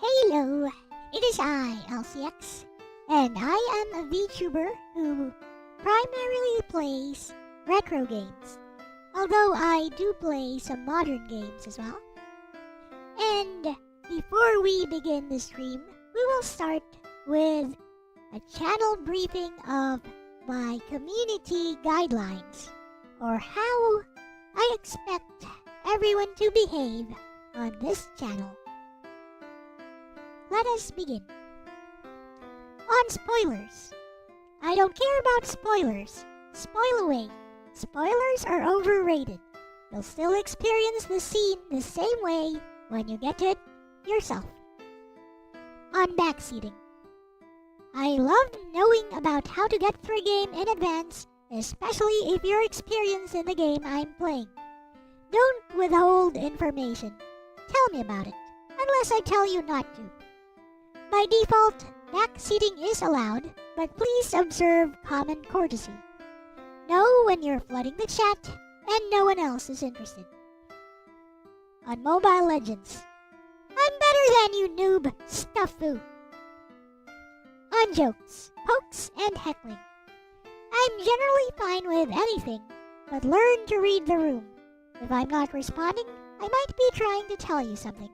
Hello, it is I, Elle-C, and I am a VTuber who primarily plays retro games, although I do play some modern games as well. And before we begin the stream, we will start with a channel briefing of my community guidelines, or how I expect everyone to behave on this channel. Let us begin. On spoilers. I don't care about spoilers. Spoil away. Spoilers are overrated. You'll still experience the scene the same way when you get to it yourself. On backseating. I love knowing about how to get through a game in advance, especially if you're experienced in the game I'm playing. Don't withhold information. Tell me about it, unless I tell you not to. By default, backseating is allowed, but please observe common courtesy. Know when you're flooding the chat and no one else is interested. On Mobile Legends. I'm better than you, noob. Stuffu. On jokes, pokes, and heckling. I'm generally fine with anything, but learn to read the room. If I'm not responding, I might be trying to tell you something.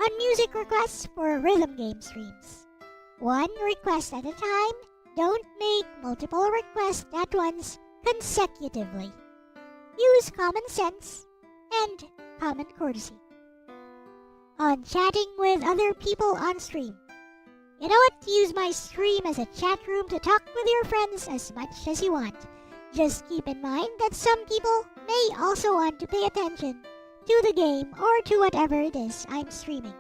On music requests for rhythm game streams. One request at a time. Don't make multiple requests at once consecutively. Use common sense and common courtesy. On chatting with other people on stream. You know what? Use my stream as a chat room to talk with your friends as much as you want. Just keep in mind that some people may also want to pay attention to the game or to whatever it is I'm streaming.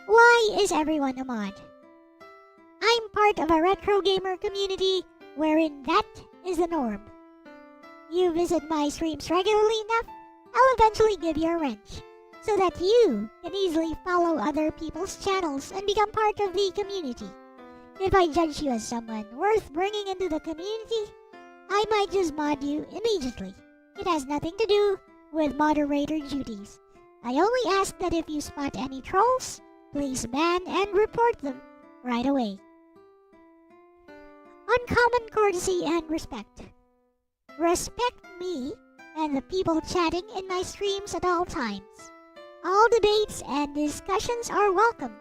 Why is everyone a mod? I'm part of a retro gamer community wherein that is the norm. You visit my streams regularly enough, I'll eventually give you a wrench, so that you can easily follow other people's channels and become part of the community. If I judge you as someone worth bringing into the community, I might just mod you immediately. It has nothing to do with moderator duties. I only ask that if you spot any trolls, please ban and report them right away. On common courtesy and respect. Respect me and the people chatting in my streams at all times. All debates and discussions are welcome,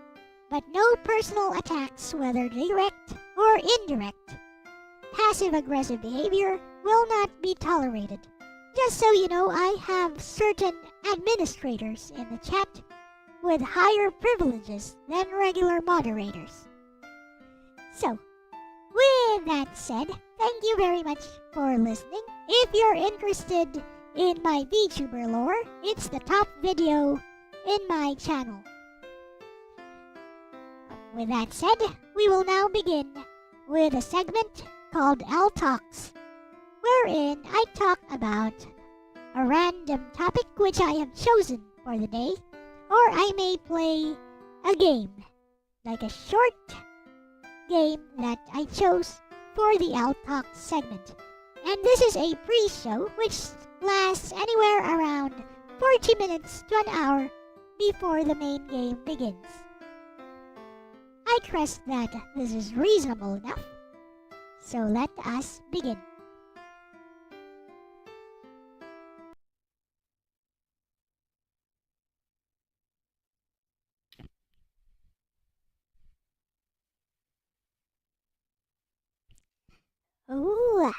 but no personal attacks, whether direct or indirect. Passive-aggressive behavior will not be tolerated. Just so you know, I have certain administrators in the chat with higher privileges than regular moderators. So, with that said, thank you very much for listening. If you're interested in my VTuber lore, it's the top video in my channel. With that said, we will now begin with a segment called Elle Talks, wherein I talk about a random topic which I have chosen for the day, or I may play a game, like a short game that I chose for the Elle Talks segment. And this is a pre-show which lasts anywhere around 40 minutes to an hour before the main game begins. I trust that this is reasonable enough, so let us begin. Ooh,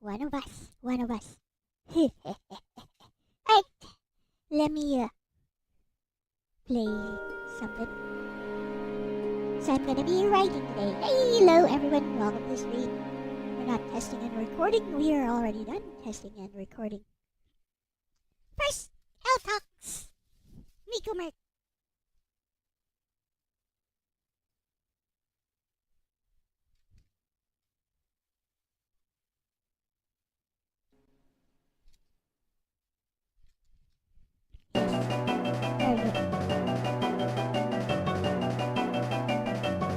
one of us. Alright, let me play something. So I'm gonna be writing today. Hello everyone, welcome to the stream. We're not testing and recording, we are already done testing and recording. First, Elle Talks. Miku.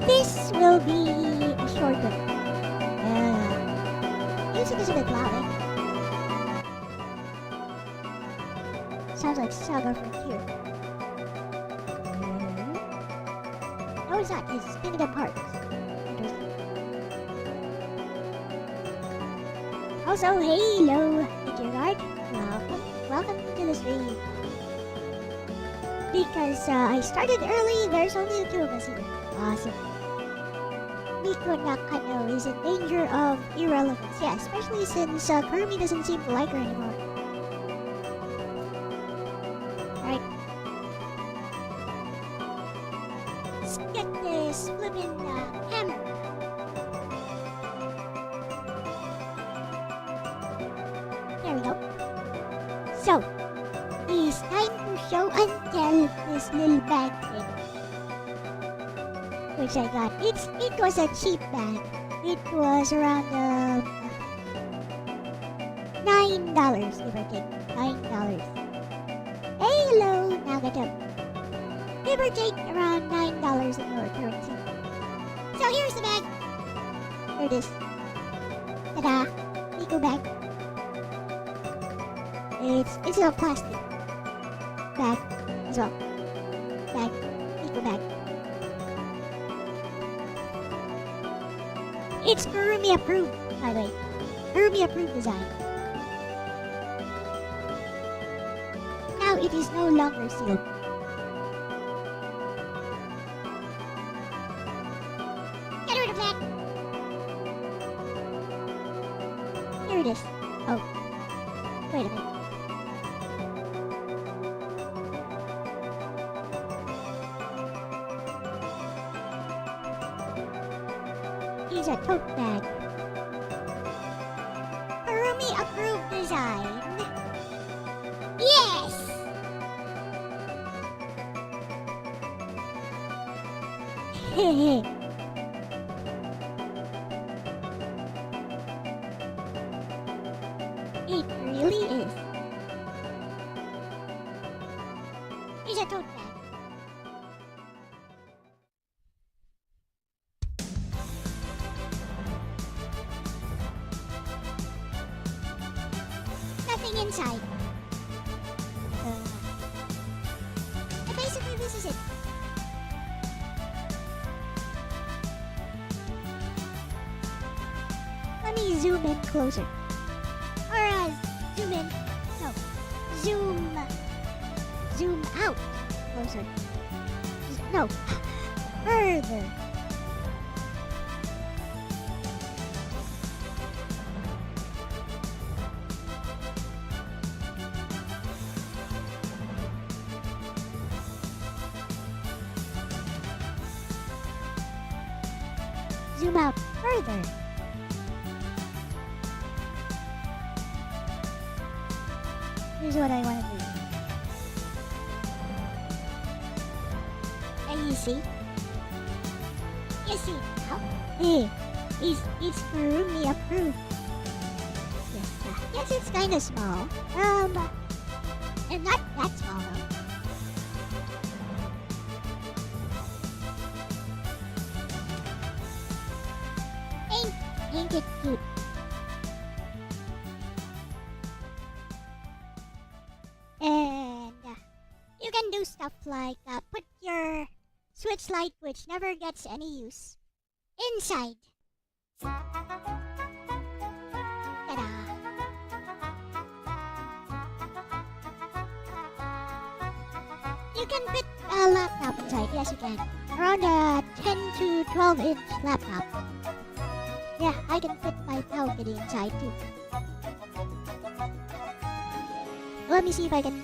This will be a short one. Music is a bit loud. Sounds like Saga Frontier. Oh, it's not. It's Kingdom Hearts. Interesting. Also, hello, Guard. Welcome to the stream. Because I started early, there's only the two of us here. Awesome. Miku Nakano is in danger of irrelevance. Yeah, especially since Kurumi doesn't seem to like her anymore. Alright. Let's get this flippin' hammer. There we go. So, it's time to show and tell this little bag thing. Which I got. It was a cheap bag. It was around $9, give or take. $9. Hello, Nagato. Give or take around $9 in your currency. So here's the bag. Here it is. Ta-da! Miku bag. It's a plastic bag as well. Bag. Miku bag. It's Kurumi approved, by the way. Kurumi approved design. Now it is no longer sealed. Get rid of that! Here it is. Oh. Wait a minute. Here's a tote bag. Kurumi approved design. Yes! Hehe. It really is. Here's a tote bag. Nothing inside. And basically this is it. Let me zoom in closer. Or zoom in. No. Zoom out closer. No. Further. Zoom out further. Here's what I want to do. And you see? You see now? Hey, it's Kurumi approved. Yes, yes, it's kind of small. And not that small though. Ain't it cute? And you can do stuff like put your Switch Lite, which never gets any use, inside. Ta-da! You can fit a laptop inside. Yes, you can. Around a 10 to 12 inch laptop. Yeah, I can fit my Palkity inside too. Let me see if I can...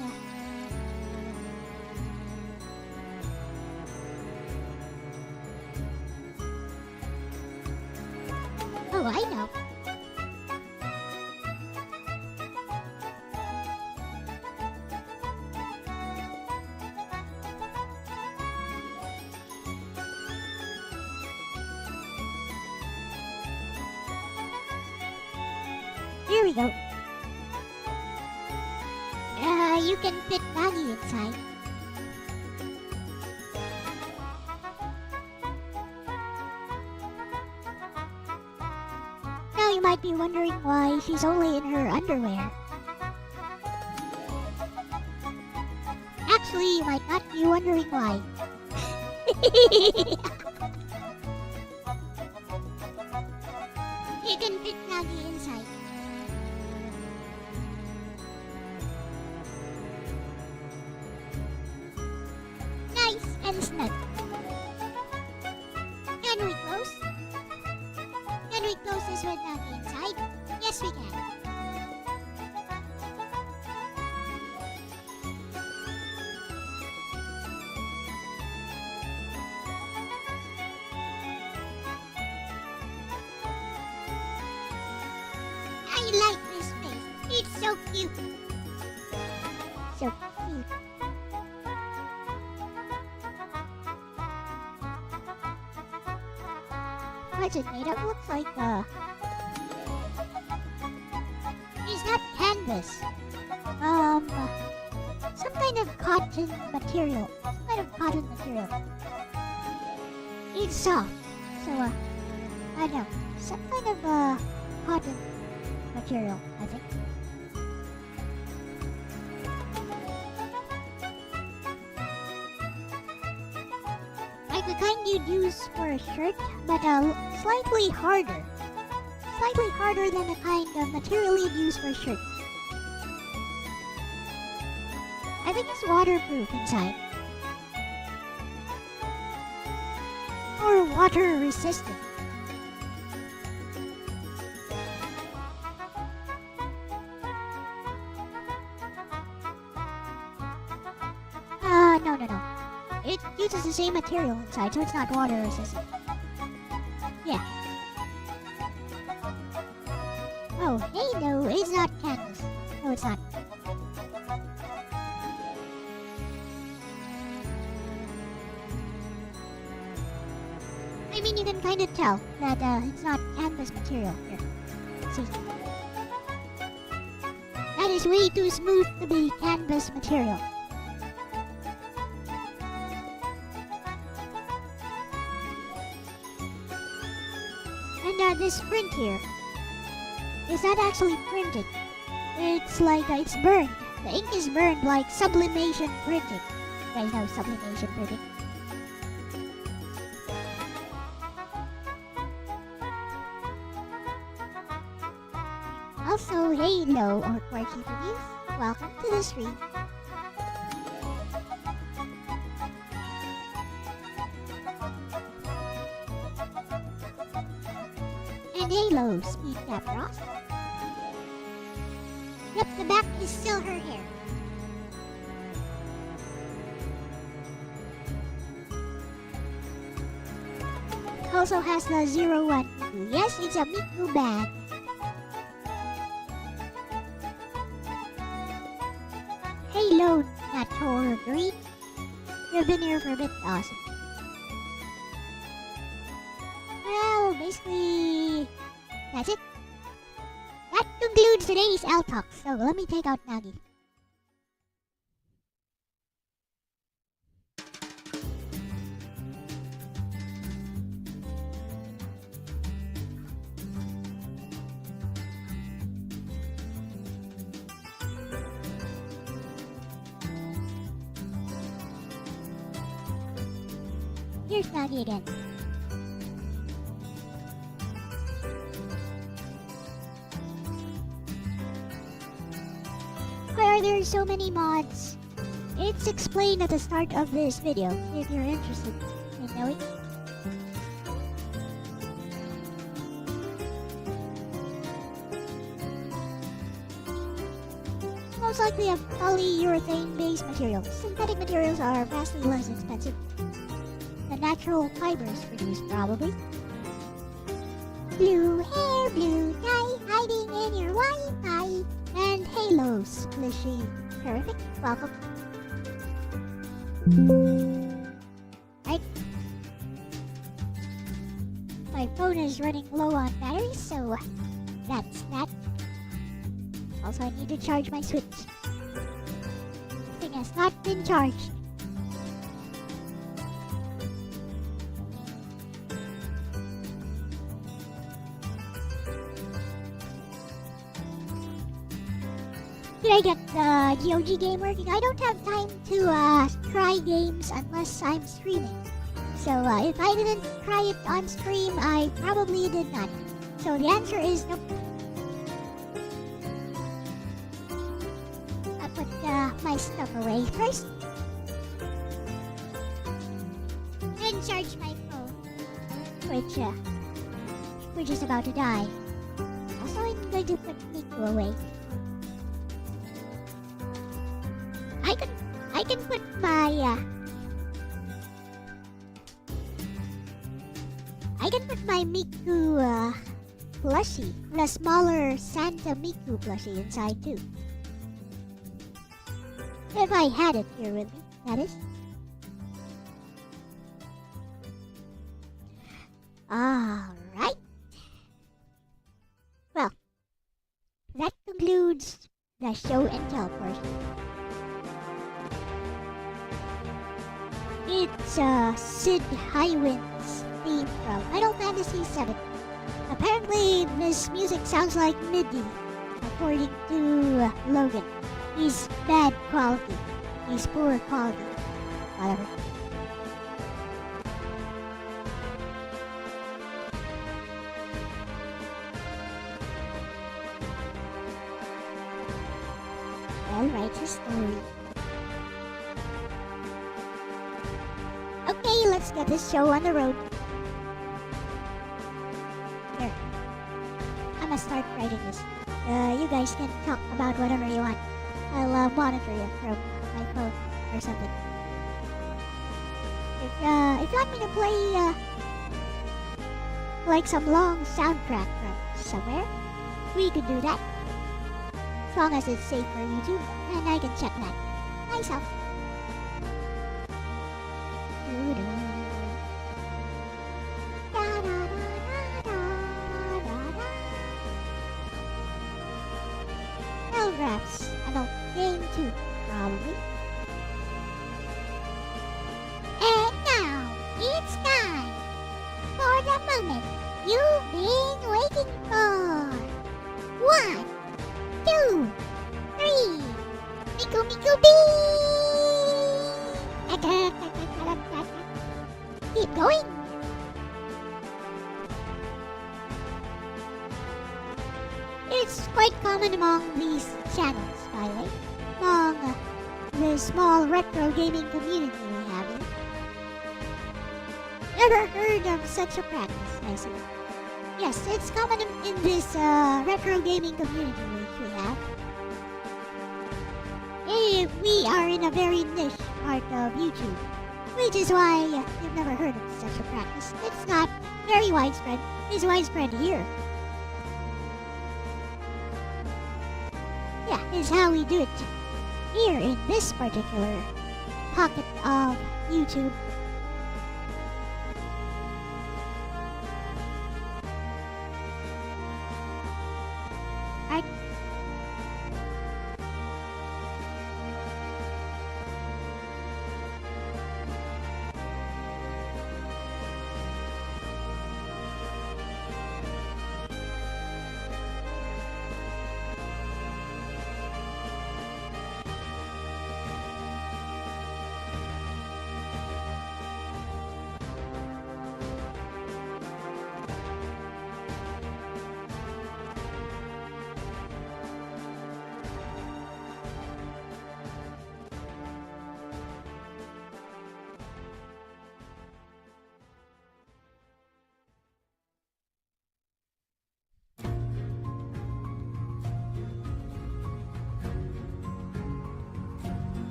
Oh, I know. Here we go. You can fit Maggie inside. Now you might be wondering why she's only in her underwear. Actually, you might not be wondering why. You can fit Nagi inside. Nice and snug. Can we close? Can we close this with Nagi inside? Yes, we can. I like this face. It's so cute. So cute. What's it made of? Looks like, Is that canvas? Some kind of cotton material. It's soft. So, I don't know. Some kind of, cotton material, I think. Like the kind you'd use for a shirt, but slightly harder. Slightly harder than the kind of material you'd use for a shirt. I think it's waterproof inside. Or water resistant. No. It uses the same material inside, so it's not water resistant. Yeah. Oh, hey, no, it's not canvas. No, it's not. I mean, you can kind of tell that it's not canvas material here. See? That is way too smooth to be canvas material. And this print here is not actually printed. It's like it's burned. The ink is burned like sublimation printing. Yeah, you know sublimation printing. Also, hello, or quirky reviews. Welcome to the stream. And hello, Speed Cap Ross. Yep, the back is still her hair. Also has the 01 Miku. Yes, it's a Miku bag. Hello, Nator Green. You've been here for a bit, awesome. Well, basically, that's it. That concludes today's Elle Talk, so let me take out Nagi. Here's Nagi again. Why are there so many mods? It's explained at the start of this video, if you're interested in knowing. Most likely a polyurethane-based material. Synthetic materials are vastly less expensive than natural fibers produced, probably. Blue hair, blue tie, hiding in your Wi-Fi. And halo, splishy. Perfect. Welcome. Right. My phone is running low on batteries, so that's that. Also, I need to charge my Switch. The thing has not been charged. Did I get the GOG game working? I don't have time to try games unless I'm streaming. So if I didn't try it on stream, I probably did not. So the answer is nope. I put my stuff away first. And charge my phone, which is about to die. Also, I'm going to put Miku away. I can put my Miku plushie, the smaller Santa Miku plushie inside too. If I had it here with me, that is. Alright. Well, that concludes the show and tell portion. It's Sid Highwind's theme from Final Fantasy VII. Apparently, this music sounds like MIDI, according to Logan. He's bad quality. He's poor quality. Whatever. Elle writes a story. Okay, let's get this show on the road. Here. I'm gonna start writing this. You guys can talk about whatever you want. I'll monitor you from my phone or something. If you want me to play like some long soundtrack from somewhere, we could do that. As long as it's safe for YouTube, and I can check that myself. Telegraphs, adult game 2, probably. And now, it's time for the moment you've been waiting for. 1, 2, 3, Miku Miku Bee! Keep going. It's quite common among these channels, by the way, among the small retro gaming community we have here. Never heard of such a practice, I see. Yes, it's common in this retro gaming community which we have. We are in a very niche part of YouTube, which is why you've never heard of such a practice. It's not very widespread. It's widespread here. Yeah, is how we do it here in this particular pocket of YouTube. Alright.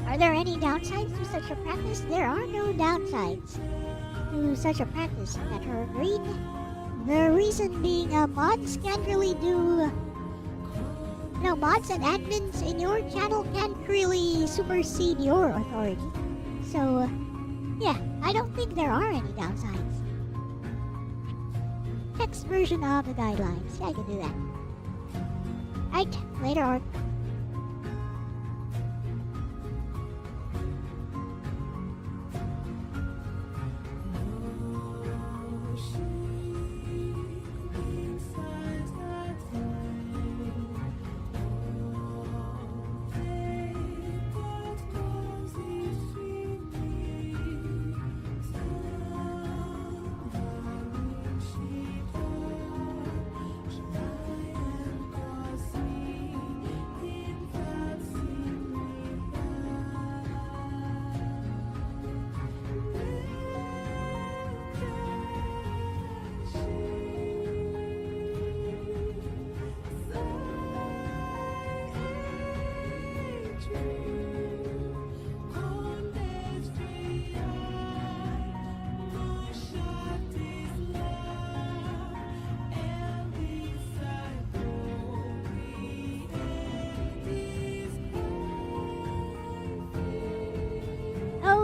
Are there any downsides to such a practice? There are no downsides to such a practice that are agreed. The reason being mods can't really do... mods and admins in your channel can't really supersede your authority. So, yeah, I don't think there are any downsides. Text version of the guidelines. Yeah, I can do that. Right, later on.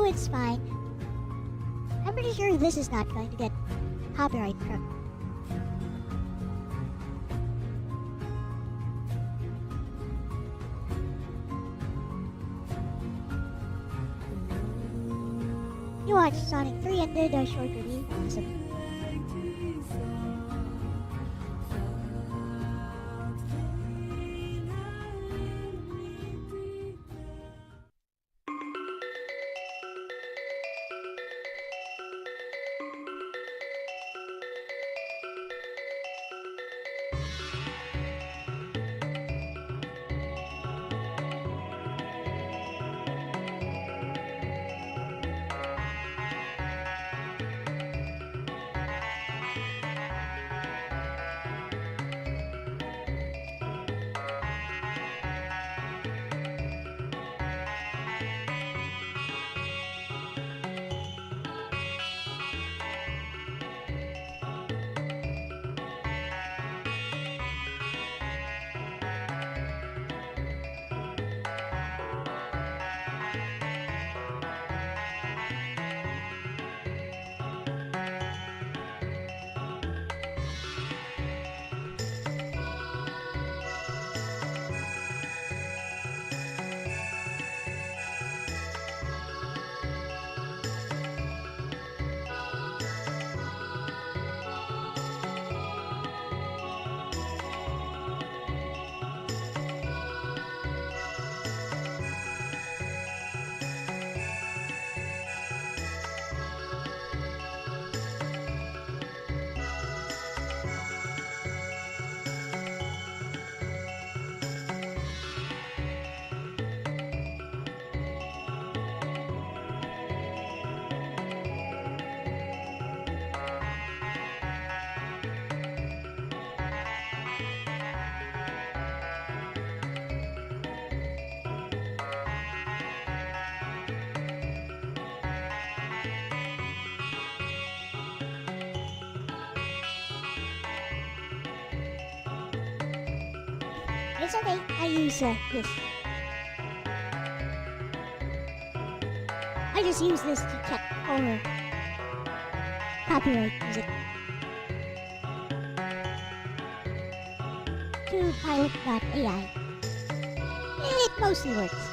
it's fine. I'm pretty sure this is not going to get copyright struck. You watched Sonic 3 and did a short review. Awesome. It's okay, I use this. I just use this to check for copyright music. To pilot.ai. It mostly works.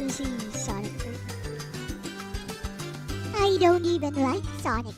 to see Sonic first. I don't even like Sonic.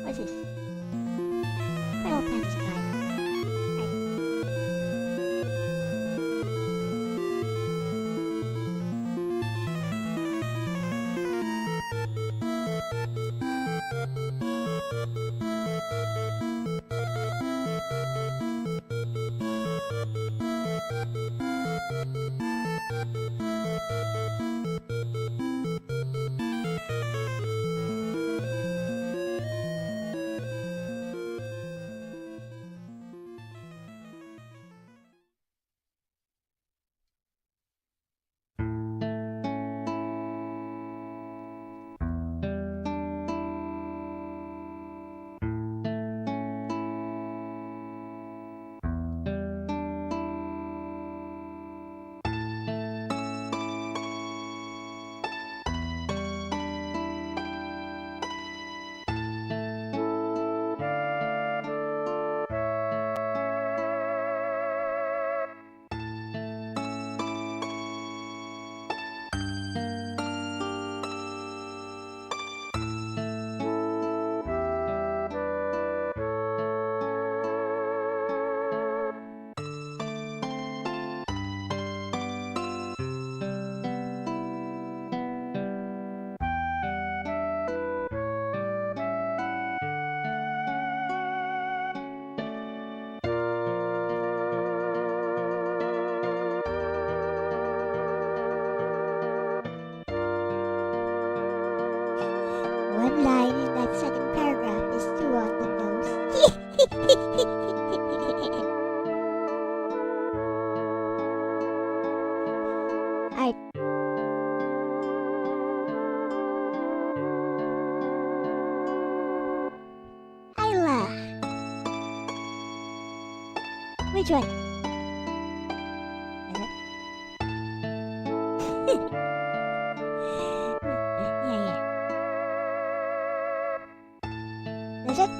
What's this? Final Fantasy V. One line in that second paragraph is too on the nose. Alright. Ayla. Which one? Yeah. Is it?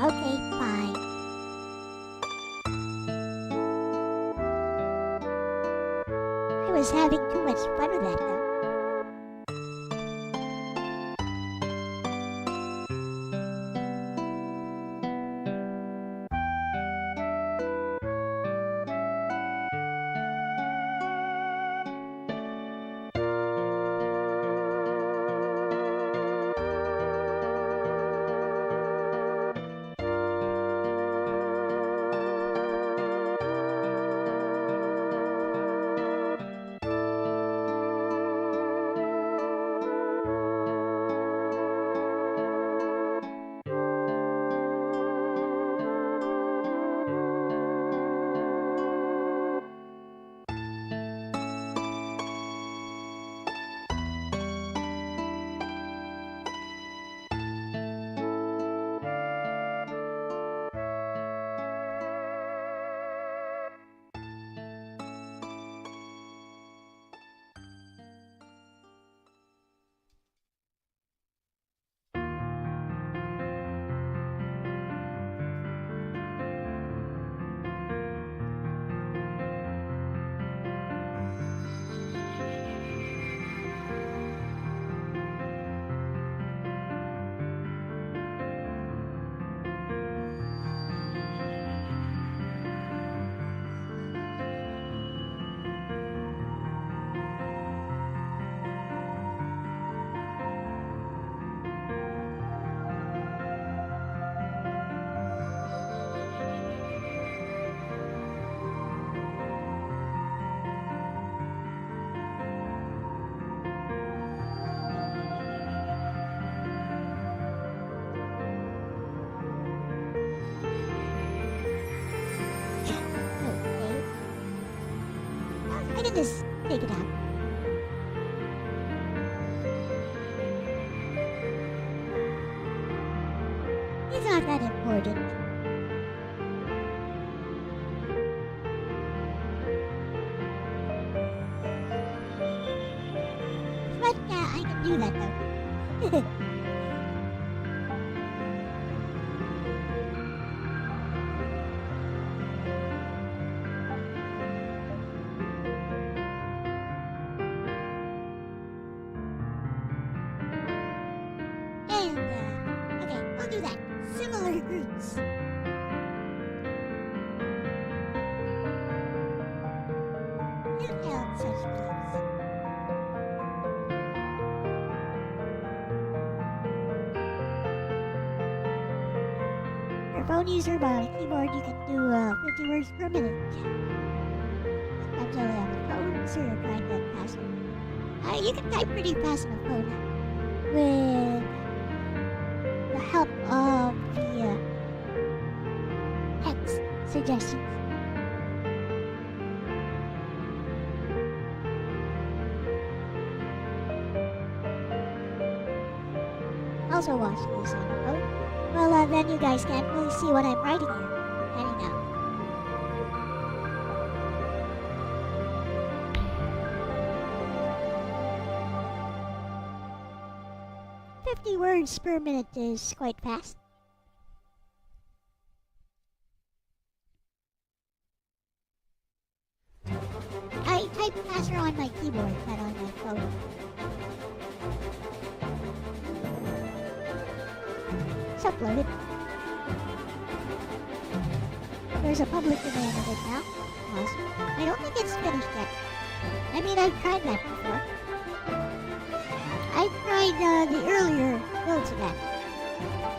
Okay, fine. I was having too much fun with that though. can just take it out. It's not that important. But I can do that though. And, okay, we'll do that. Similar groups. You held such beliefs. For a phone user, but on a keyboard you can do 50 words per minute. Sometimes only on the phone, so you're trying to type faster. You can type pretty fast on a phone with the help of the text suggestions. Also watch this on the phone. Well, then you guys can't really see what I'm writing here. Anyhow. Words per minute is quite fast. I type faster on my keyboard than on my phone. It's uploaded. There's a public domain of it now. Awesome. I don't think it's finished yet. I mean, I've tried that before. I tried the earlier builds of that.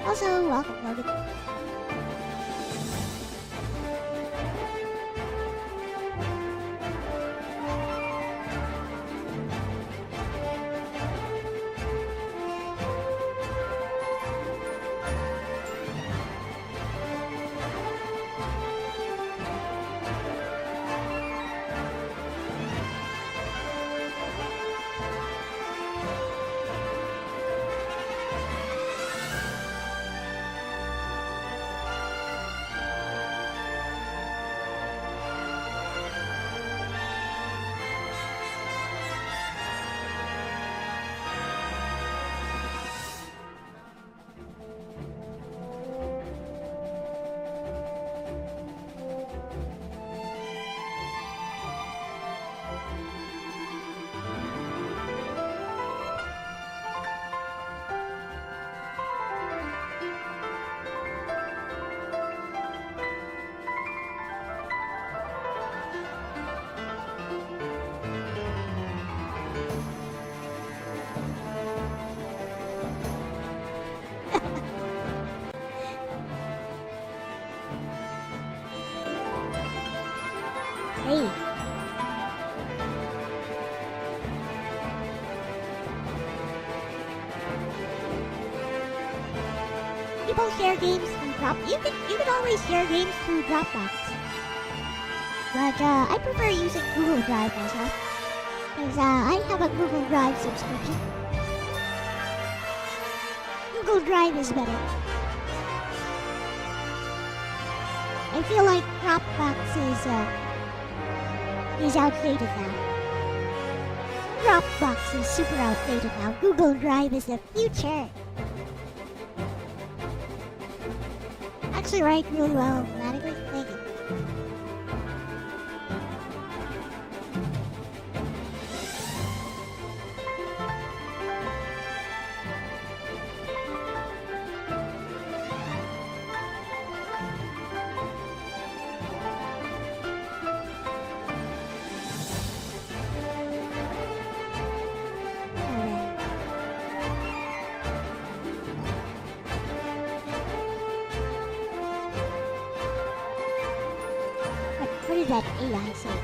Also, welcome, Logan. Hey. People share games through You can always share games through Dropbox. But I prefer using Google Drive myself. Because I have a Google Drive subscription. Google Drive is better. I feel like Dropbox is outdated now. Dropbox is super outdated now. Google Drive is the future. Actually write really well automatically. Thank you. What did that AI say?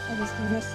I'll just do this.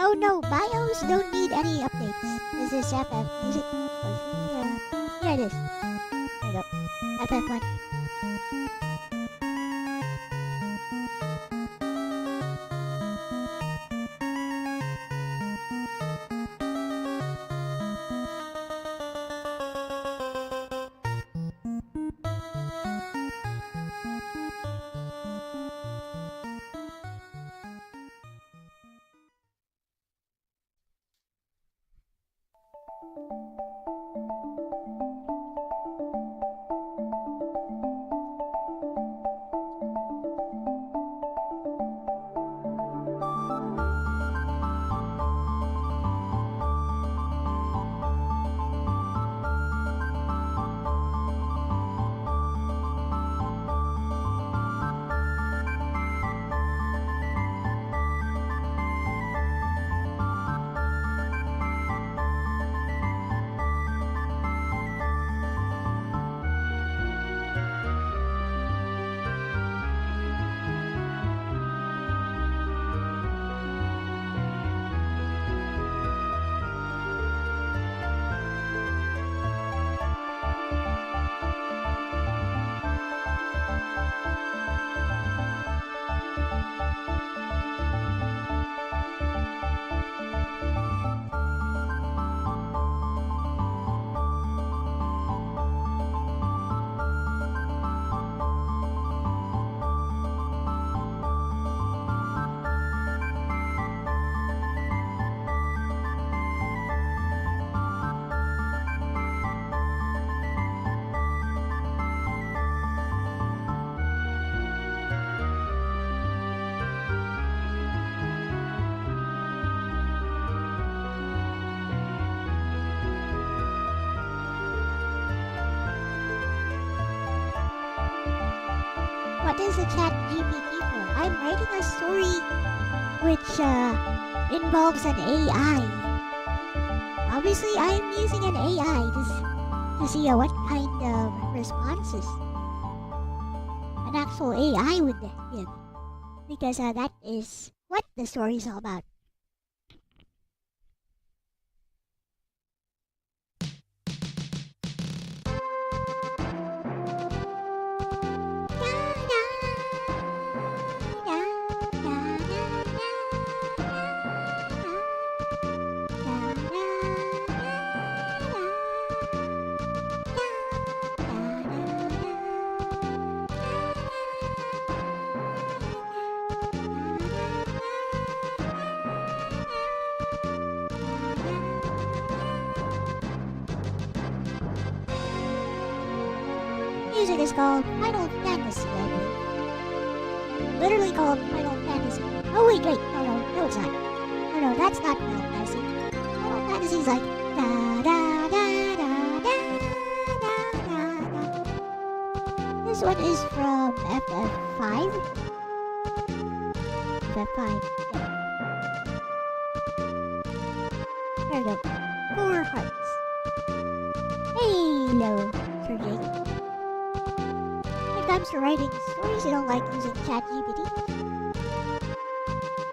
Oh no, bios don't need any updates. This is FF music. Yeah, it is. There you go. FF1. What is a chat GPT for? I'm writing a story which involves an AI. Obviously, I'm using an AI to see what kind of responses an actual AI would give. Because that is what the story is all about. Music is called Final Fantasy, I believe. Literally called Final Fantasy. Oh wait, no it's not. No, that's not Final Fantasy. Final Fantasy is like da da da da da da da. This one is from FF5. FF5. Yeah. There we go. 4 hearts. Hello, Sergey. When it comes to writing stories, I don't like using ChatGPT.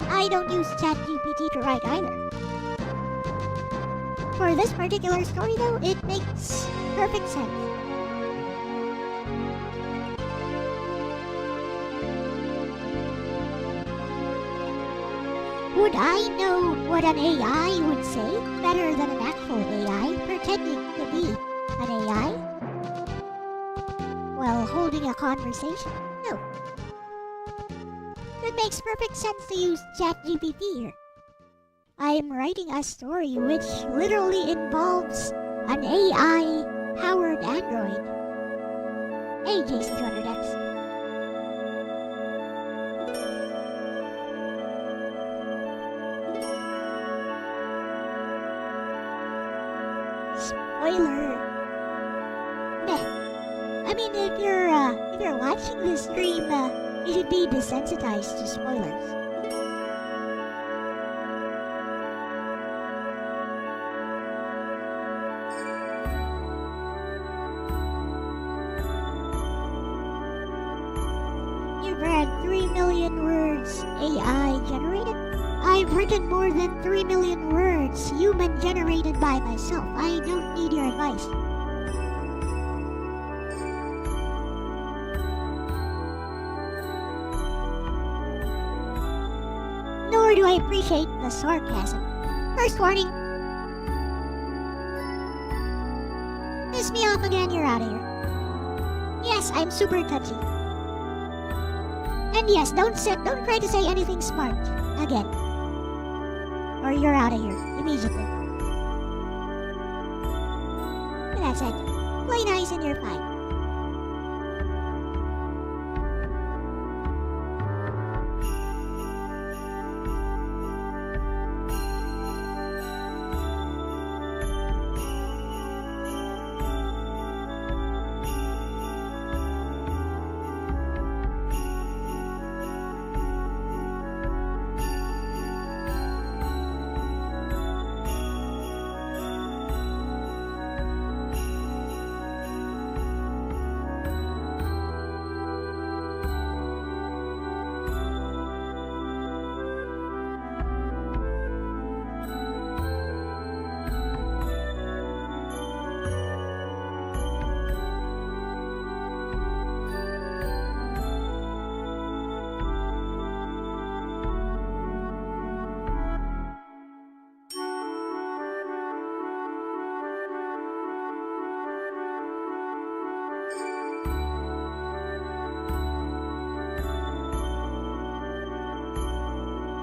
I don't use ChatGPT to write either. For this particular story though, it makes perfect sense. Would I know what an AI would say better than an actual AI pretending to be an AI? While holding a conversation? No. It makes perfect sense to use ChatGPT here. I am writing a story which literally involves an AI-powered android. Hey, JC200X. Spoiler. Meh. I mean, if you're watching this stream, you should be desensitized to spoilers. You've read 3 million words AI generated? I've written more than 3 million words human generated by myself. I don't need your advice. Nor do I appreciate the sarcasm. First warning. Piss me off again, you're out of here. Yes, I'm super touchy. And yes, don't try to say anything smart again. Or you're out of here immediately. But that's it. Play nice and you're fine.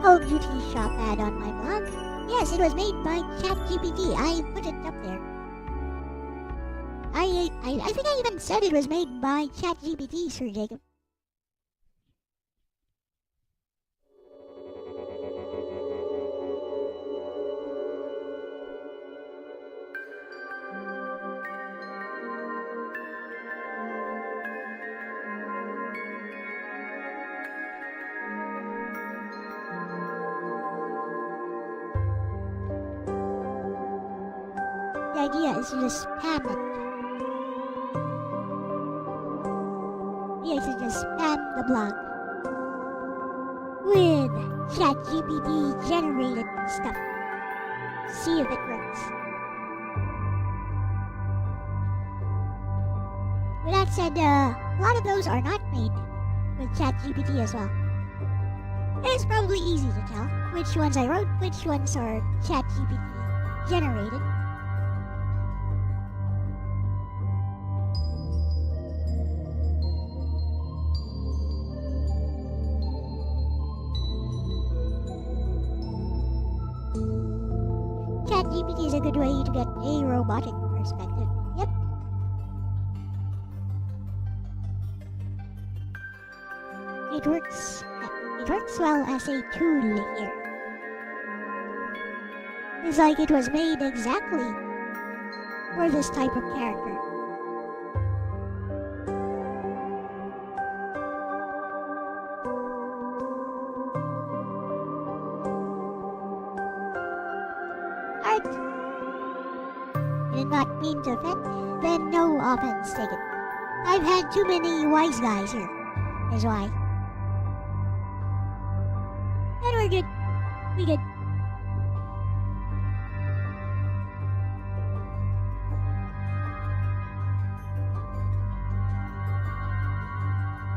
Call of Duty shop ad on my blog? Yes, it was made by ChatGPT. I put it up there. I think I even said it was made by ChatGPT, Sir Jacob. The idea is to just spam it. The idea is to just spam the blog with ChatGPT generated stuff. See if it works. With that said, a lot of those are not made with ChatGPT as well. It's probably easy to tell which ones I wrote, which ones are ChatGPT generated. ChatGPT is a good way to get a robotic perspective. Yep. It works well as a tool here. It's like it was made exactly for this type of character. Art. You did not mean to offend? Then no offense taken. I've had too many wise guys here, is why. And we're good. We good.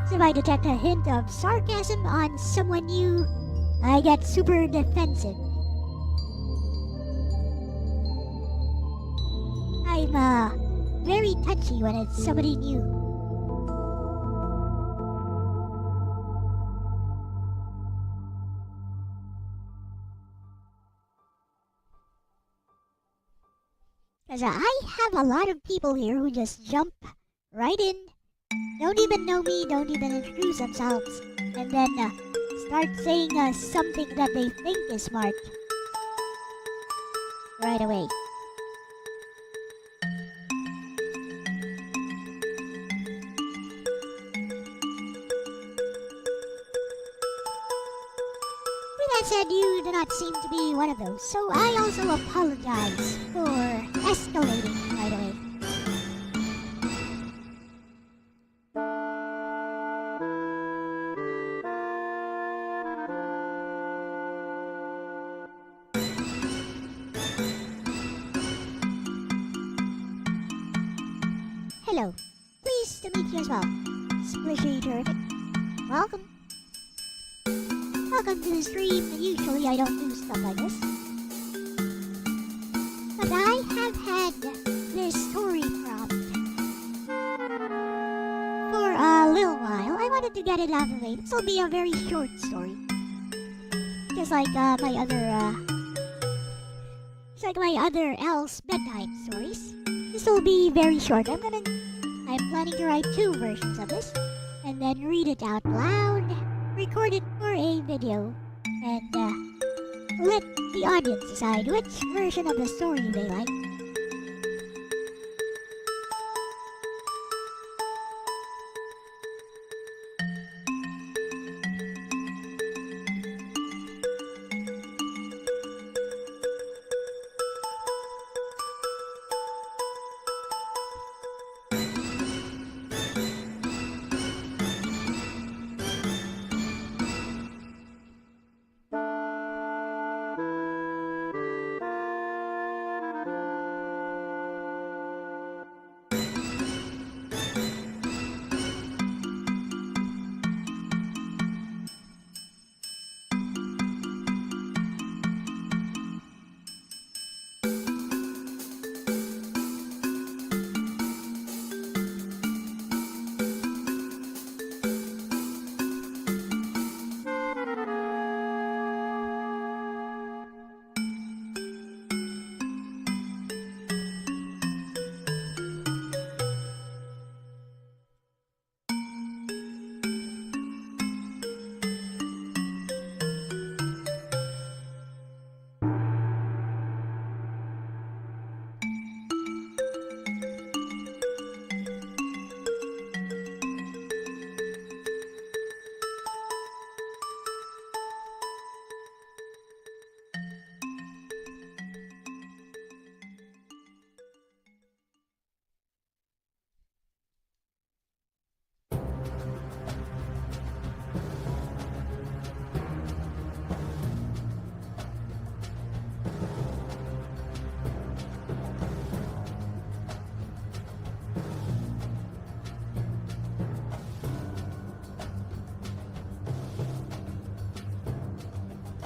So if I detect a hint of sarcasm on someone new, I get super defensive. I'm very touchy when it's somebody new. Because I have a lot of people here who just jump right in, don't even know me, don't even introduce themselves, and then start saying something that they think is smart right away. With that said, you do not seem to be one of those, so I also apologize for escalating right away. Hello. Pleased to meet you as well. Splishy terrific. Welcome. Welcome to the stream. Usually I don't do stuff like this. But I have had this story prompt for a little while. I wanted to get it out of the way. This will be a very short story. Just like my other Elle-C bedtime stories. This will be very short. I'm planning to write 2 versions of this, and then read it out loud, record it for a video, and let the audience decide which version of the story they like.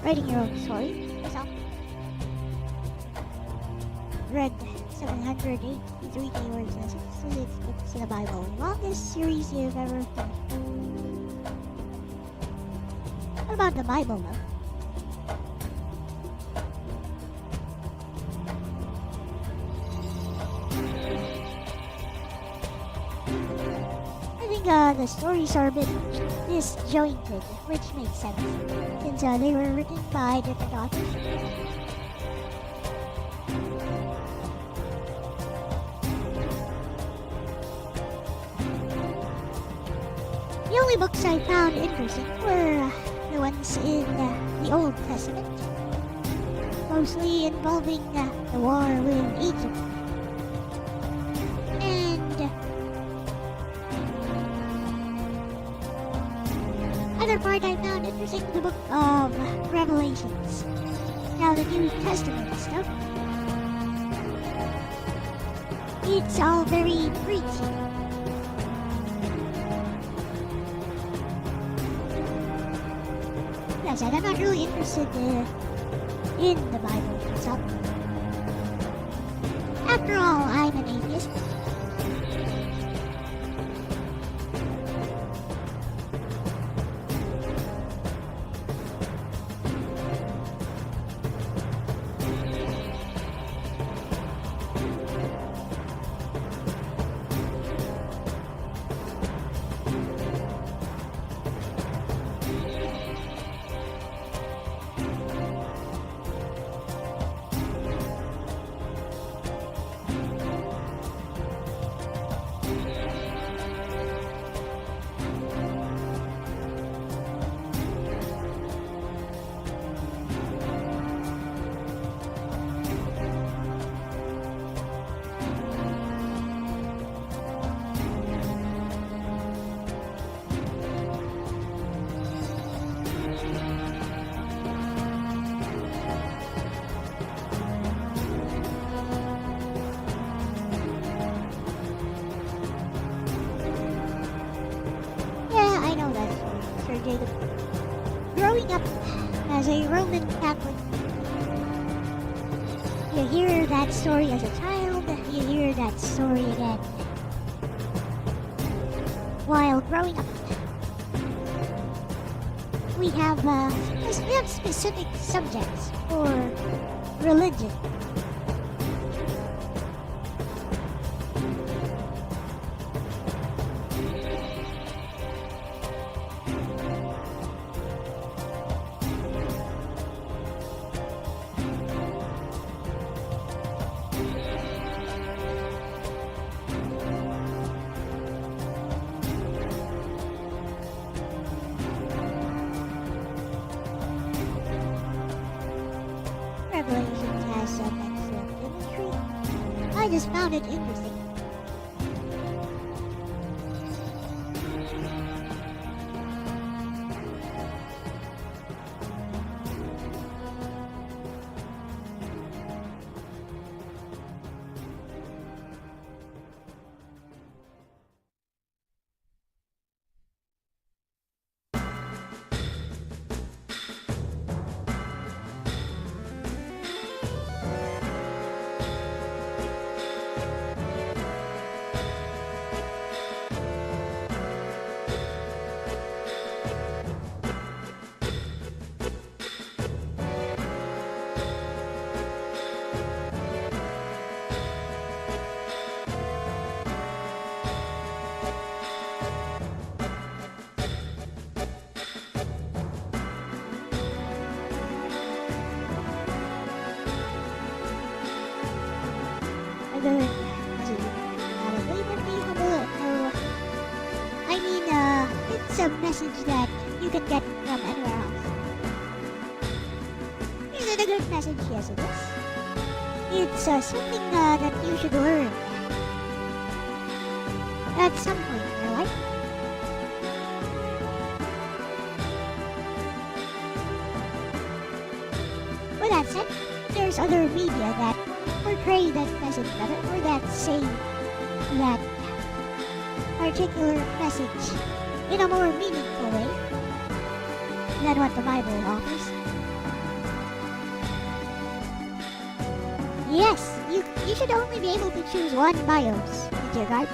Writing your own story yourself. Read 783 words and 66 books in the Bible. Longest series you've ever finished. What about the Bible though? I think the stories are a bit disjointed, which makes sense, since they were written by different authors. The only books I found interesting were the ones in the Old Testament, mostly involving the war with Egypt. Other part I found interesting, the book of Revelations. Now the New Testament stuff, it's all very preachy. I said, I'm not really interested in the Bible itself. After all, I'm an atheist. Growing up as a Roman Catholic, you hear that story as a child, you hear that story again. While growing up, we have specific subjects for religion. Revelation has some excellent imagery. I just found it interesting. It's a message that you can get from anywhere else. Is it a good message? Yes, it is. It's something that you should learn at some point in your life. With that said, there's other media that portray that message better, or that say that particular message in a more meaningful way than what the Bible offers. Yes, you should only be able to choose one bios, dear guard.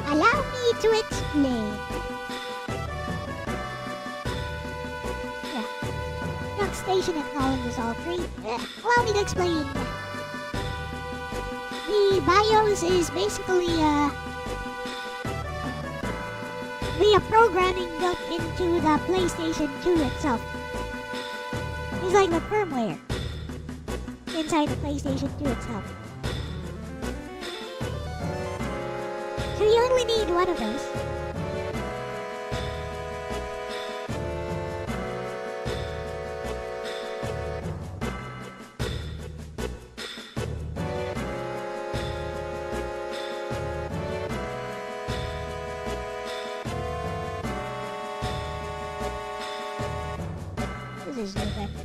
Allow me to explain. Yeah. Rock Station acknowledges all three. Allow me to explain. The BIOS is basically the programming built into the PlayStation 2 itself. It's like the firmware inside the PlayStation 2 itself. So you only need one of those. This is November.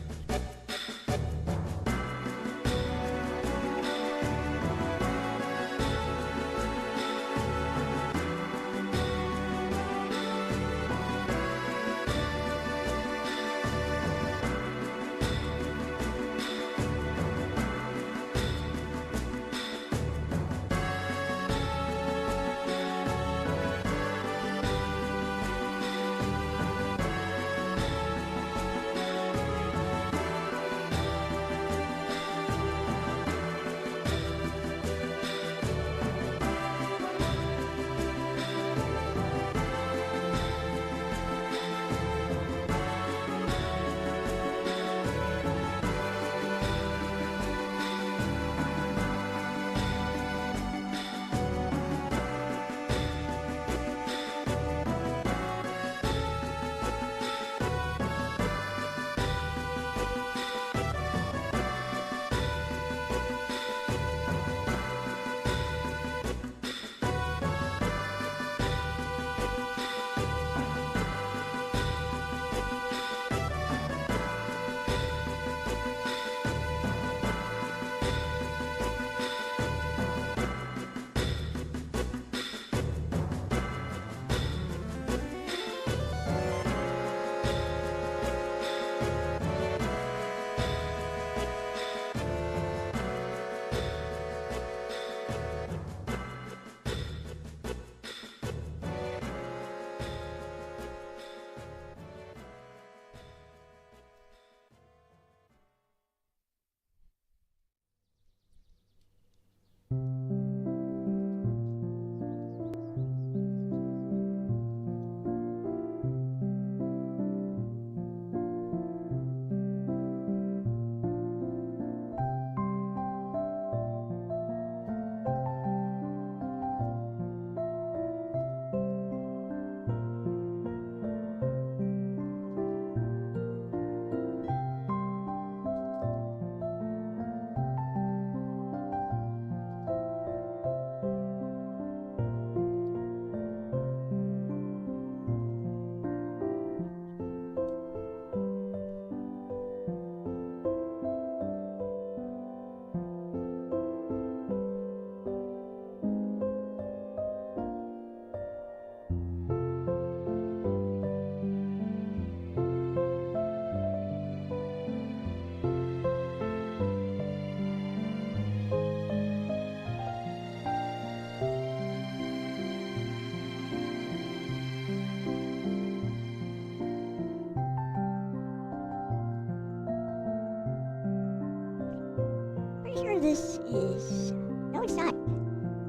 Pretty sure this is... No, it's not.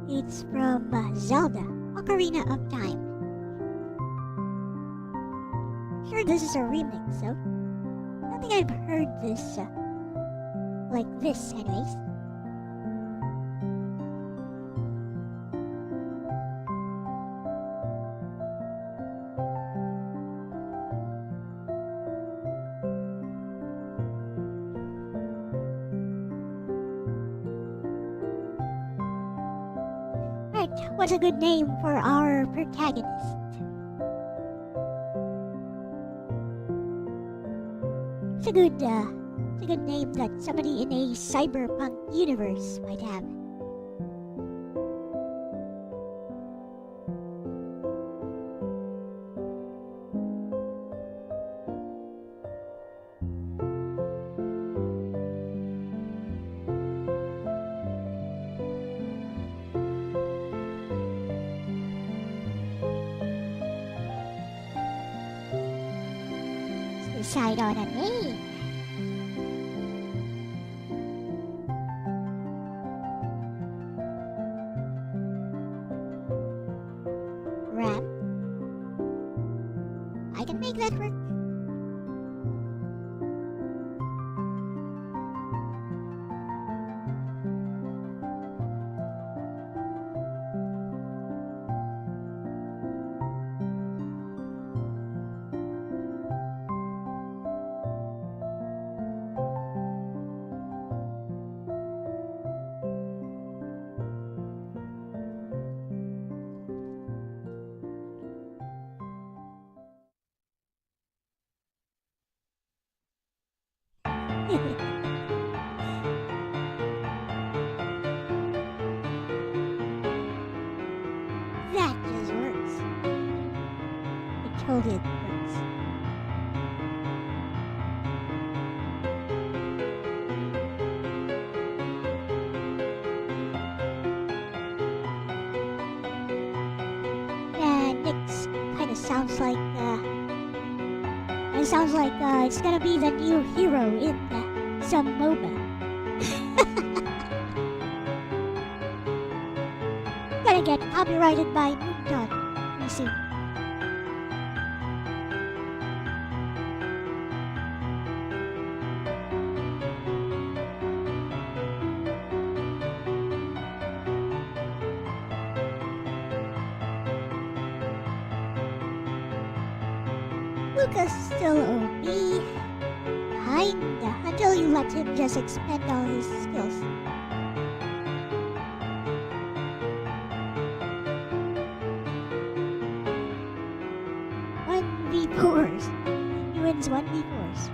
It's from Zelda, Ocarina of Time. Sure, this is a remix, so... I don't think I've heard this, like this, anyways. What's a good name for our protagonist? It's a good name that somebody in a cyberpunk universe might have. Decide on a name. Ram. I can make that work. That just works. It totally works. Nyx kind of sounds like, it sounds like it's gonna be the new hero in some MOBA. Gonna get copyrighted by Moonton pretty soon. Lucas still OP. Kinda, until you let him just expend all his skills. One v4s. He wins 1v4s.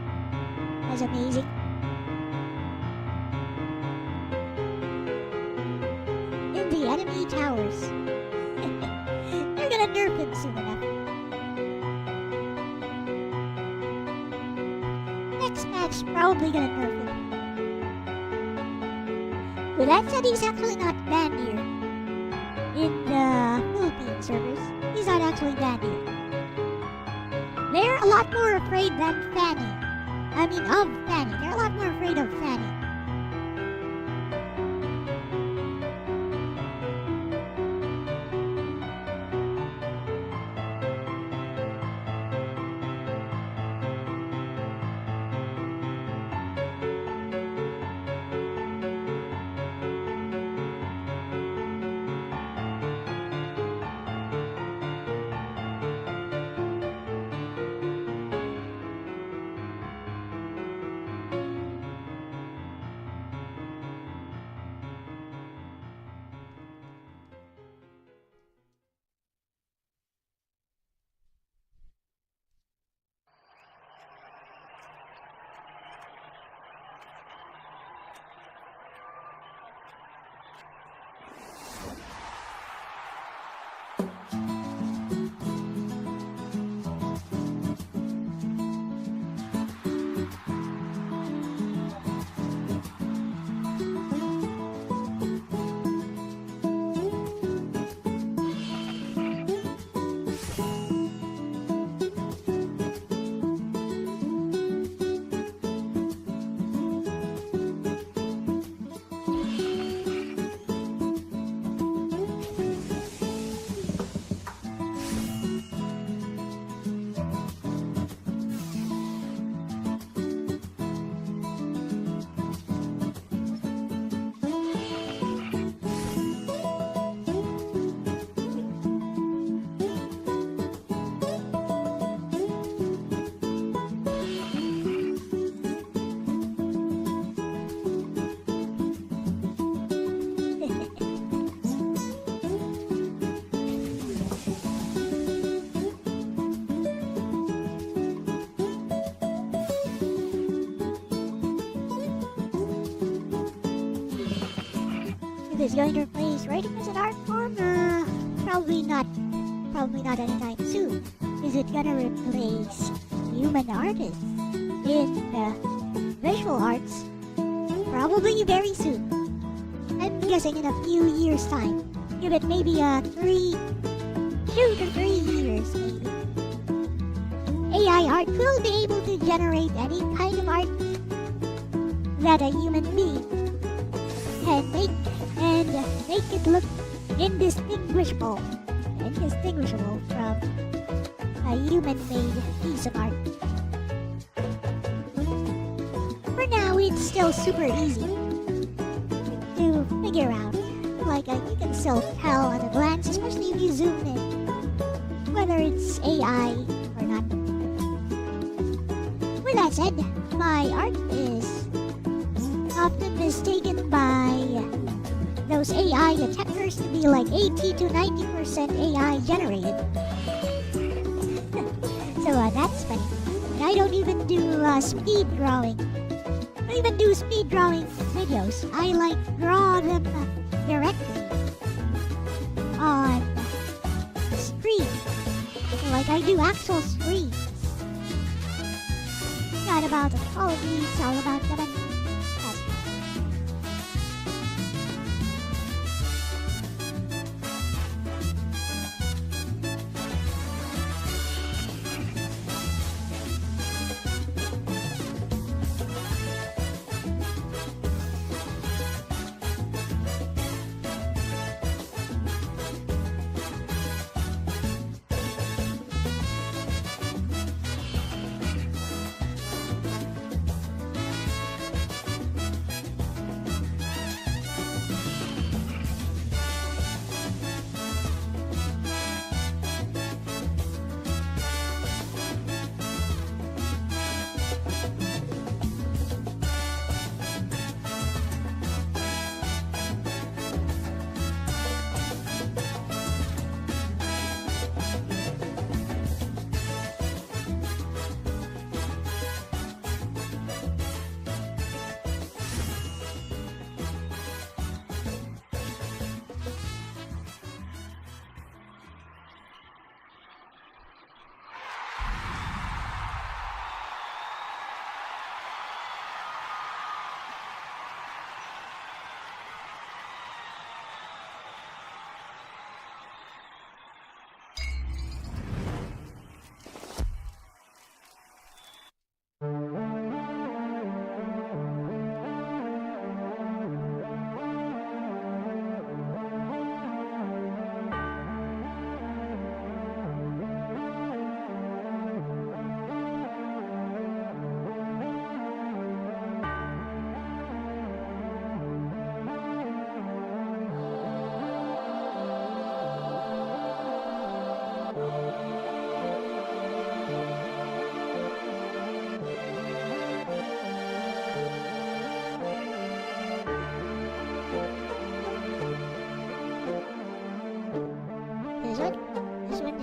That's amazing. In the enemy towers. They're gonna nerf him soon enough. Next match, probably gonna nerf him. But that said, he's actually not banned here. In the Philippine servers, he's not actually banned here. They're a lot more afraid than Fanny. I mean, of Fanny. They're a lot more afraid of Fanny. this going to replace writing as an art form? Probably not. Probably not anytime soon. Is it gonna replace human artists in visual arts? Probably very soon. I'm guessing in a few years' time. Give it maybe 2 to 3 years, maybe. AI art will be able to generate any kind of art that a human being can make and make it look indistinguishable from a human-made piece of art. For now, it's still super easy to figure out. Like, you can still tell at a glance, especially if you zoom in, whether it's AI or not. With that said, my art is often mistaken by those AI detectors to be like 80 to 90% AI generated. So that's funny. And I don't even do speed drawing. I don't even do speed drawing videos. I like draw them directly on screen. So like I do actual screens. Not about the quality, it's all about the money.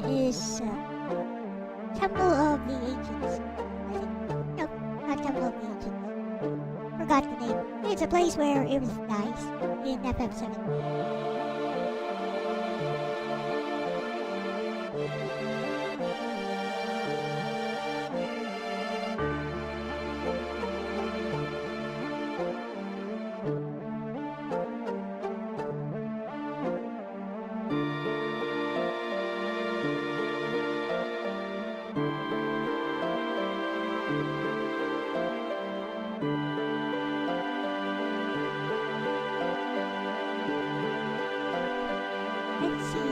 Is Temple of the Ancients. I think. No, not Temple of the Ancients. Forgot the name. It's a place where everything dies in FF7. Let's see.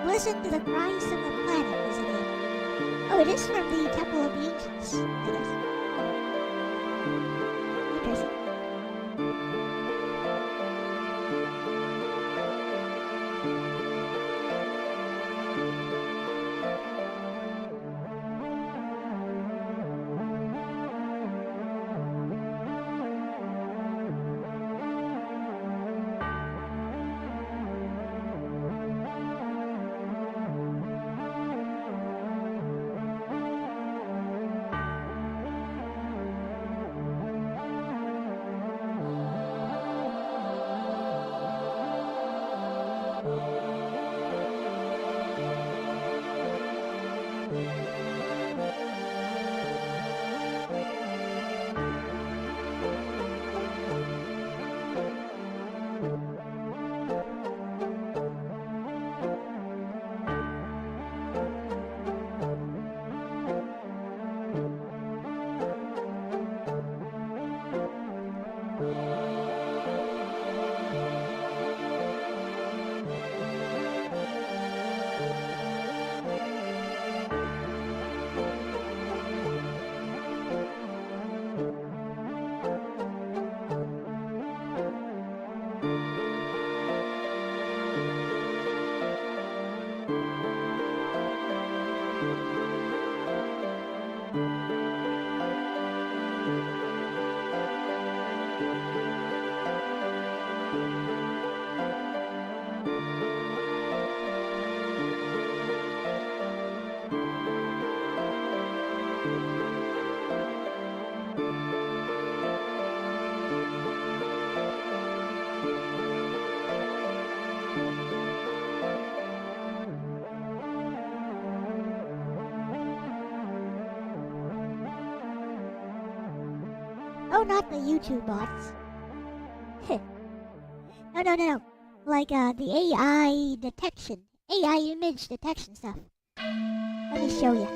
Listen to the cries of the planet, isn't it? Oh, it is from the Temple of the Ancients, I guess. Interesting. Oh, not the YouTube bots. No. Like, the AI detection. AI image detection stuff. Let me show you.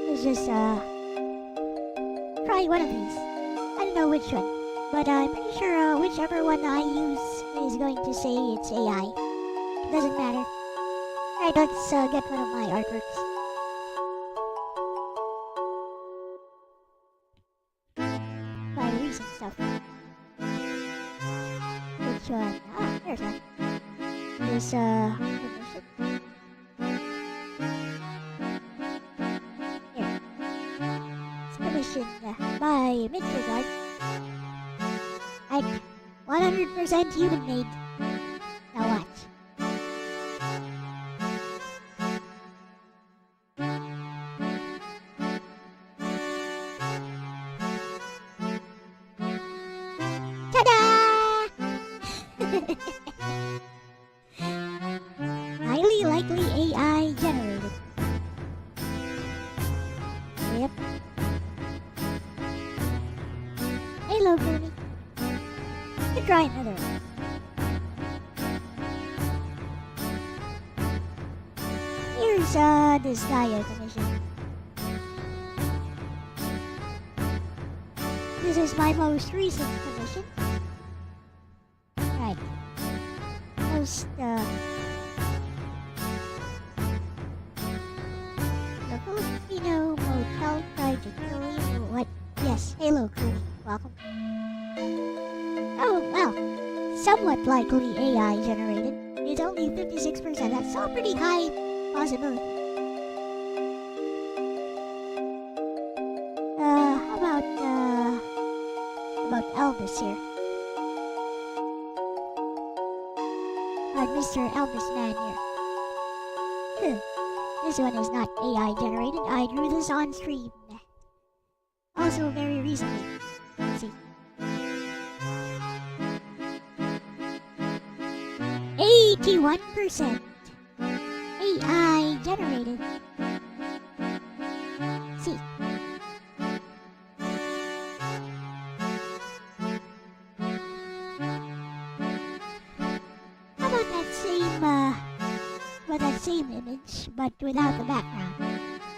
Let's just, try one of these. I don't know which one, but I'm pretty sure, whichever one I use is going to say it's AI. Doesn't matter. Alright, let's, get one of my artworks. My recent stuff. Which one? Ah, there's one. This, permission. Here. It's commissioned by Mr. Guard. Like, 100% human-made. Now watch. Highly likely AI generated. Yep. Hello, Gurney. Could try another one. Here's this Gaia commission. This is my most recent commission. Right. Most the Filipino motel trajectory. What? Yes, hello, crew. Welcome. Oh, well, somewhat likely AI generated. It's only 56%. That's still a pretty high possibility. How about Elvis here? Mr. Elvis Man here. This one is not AI generated. I drew this on stream. Also very recently. Let's see. 81% AI generated. See. How about that same image, but without the background?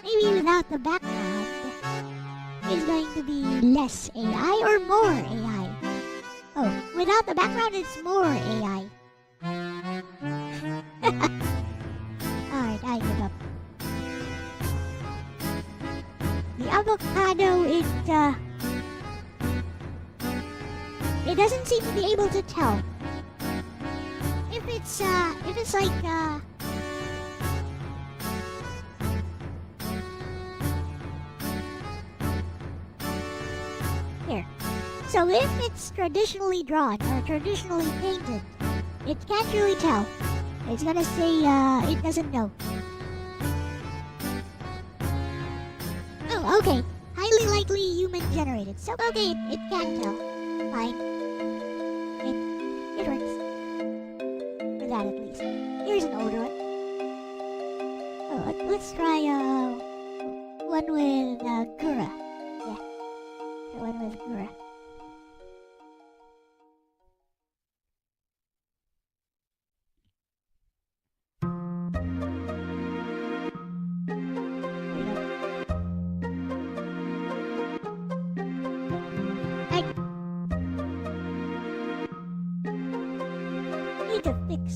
Maybe without the background is going to be less AI or more AI? Oh, without the background it's more AI. Alright, I give up. The avocado, it doesn't seem to be able to tell. If it's like, here. So if it's traditionally drawn or traditionally painted, it can't really tell. It's gonna say, it doesn't know. Oh, okay. highly likely human generated. So okay, it can tell. Fine. It works. For that at least. Here's an older one. Oh, let's try one with Gura. Yeah, the one with Gura. Need to fix.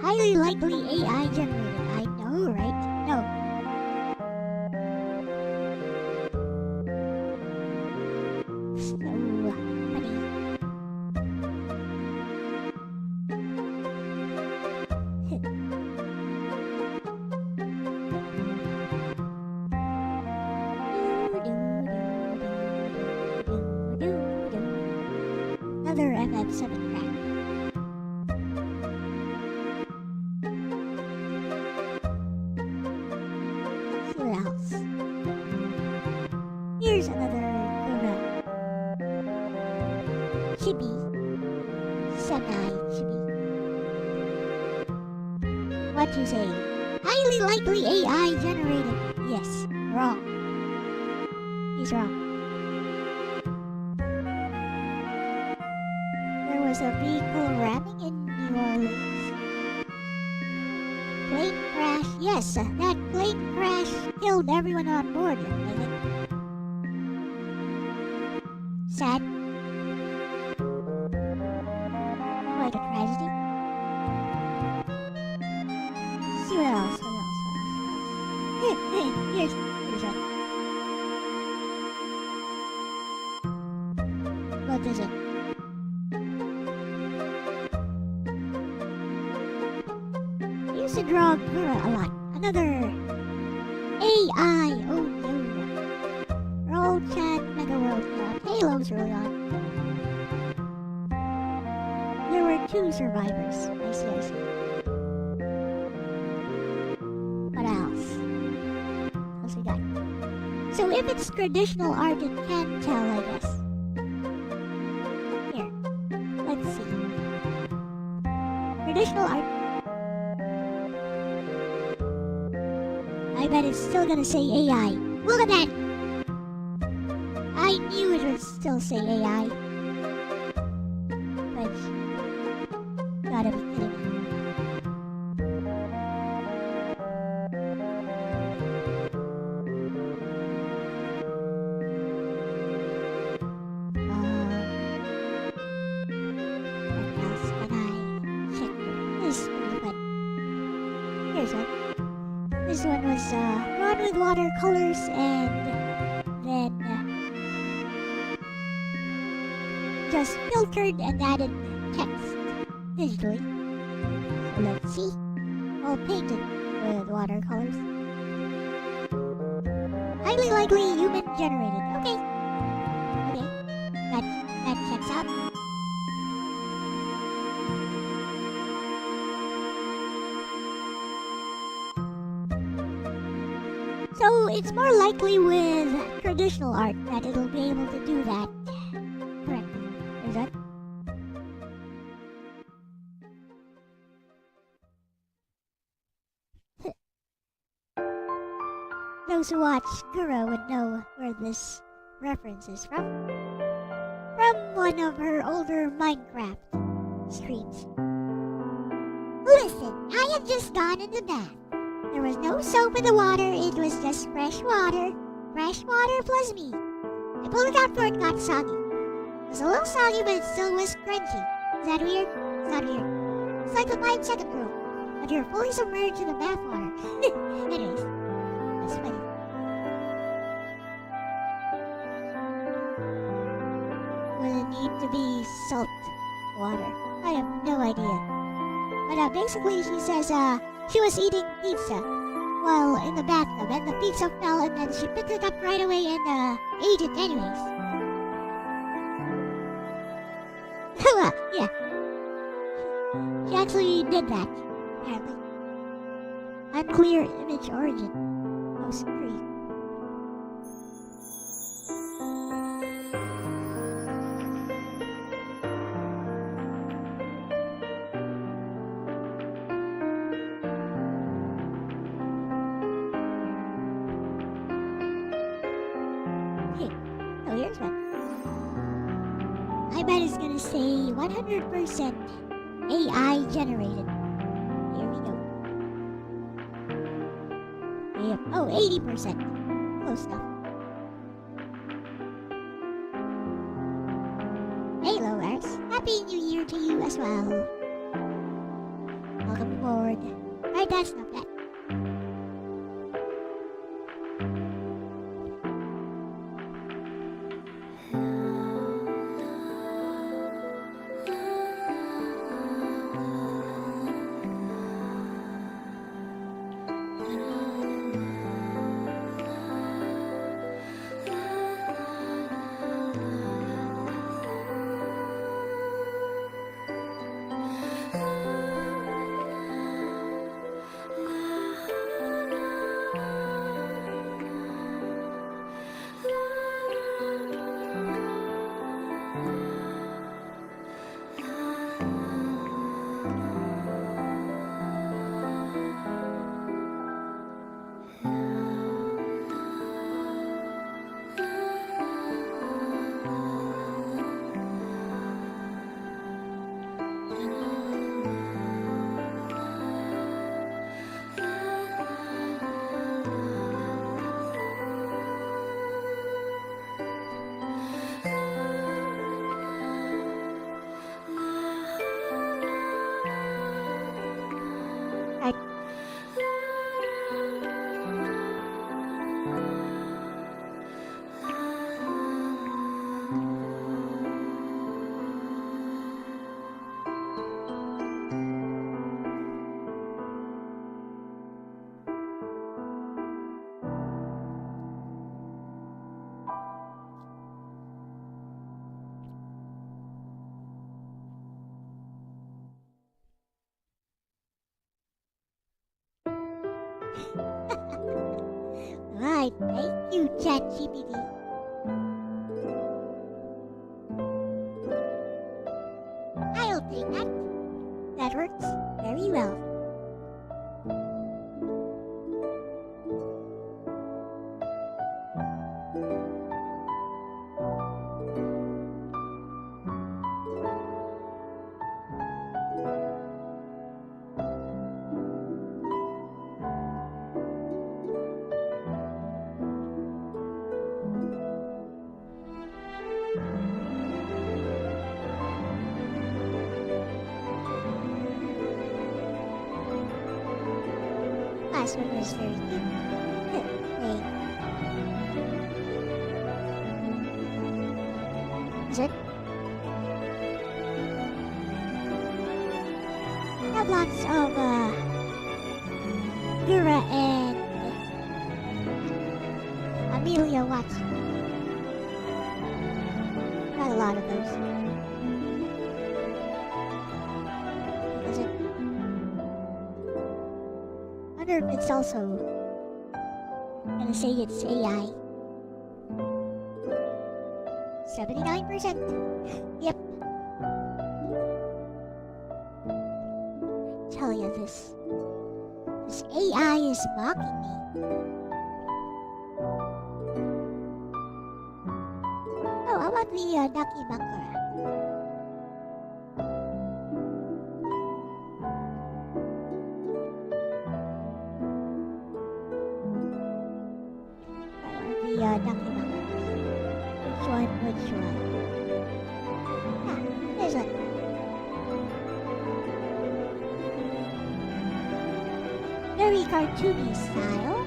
Highly likely AI generated. I know, right? No. So funny. Another FF7 crack. Here's another chibi. Semi-chibi. What you say? Highly likely AI generated. Yes, wrong. He's wrong. There was a vehicle ramming in New Orleans. Plane crash. Yes, that plane crash killed everyone on board, I think. Sad. Quite a tragedy. See what else, Here's one. What is it? I used to draw Gura a lot. Another AI. Oh no. Roll chat Mega World. Halo's early on. There were 2 survivors. I see. What else? What else we got? So if it's traditional art, it can tell, I guess. Here. Let's see. Traditional art. I bet it's still gonna say AI. Look at that! I knew it would still say AI. But gotta be kidding me. What else can I check here? This is pretty fun. Here's one. This one was drawn with watercolors and then just filtered and added text digitally. So let's see. All painted with watercolors. Highly likely human generated. Okay. That checks out. So it's more likely with traditional art that it'll be able to do that. Correct. Is that? Those who watch Gura would know where this reference is from. From one of her older Minecraft streams. Listen, I have just gone in the bath. There was no soap in the water, it was just fresh water. Fresh water plus me. I pulled it out before it got soggy. It was a little soggy, but it still was crunchy. Is that weird? It's not weird. It's like the 5-second rule. But you're fully submerged in the bath water. Anyways, that's funny. Will it need to be salt water? I have no idea. But basically she says she was eating pizza while in the bathtub and the pizza fell and then she picked it up right away and ate it anyways. Well, yeah. She actually did that, apparently. Unclear image origin. Oh, screw. First one. I bet it's gonna say 100% AI generated. Here we go. Yep. Oh, 80%. Close enough. Hey, Lowers. Happy New Year to you as well. Welcome aboard. Alright, that's enough of that. Right, thank you, ChatGPT. I'll take that. That works very well. Last one was very good. Wait. Is it? I have lots of Gura and Amelia Watson. Not a lot of those. Is it? I wonder if it's also gonna say it's AI. 79%. Yep. Tell you this. This AI is mocking me. Oh, how about the Ducky Bakura? Ducky Bakura. Which one? Which one? Ah, there's one. Very cartoony style.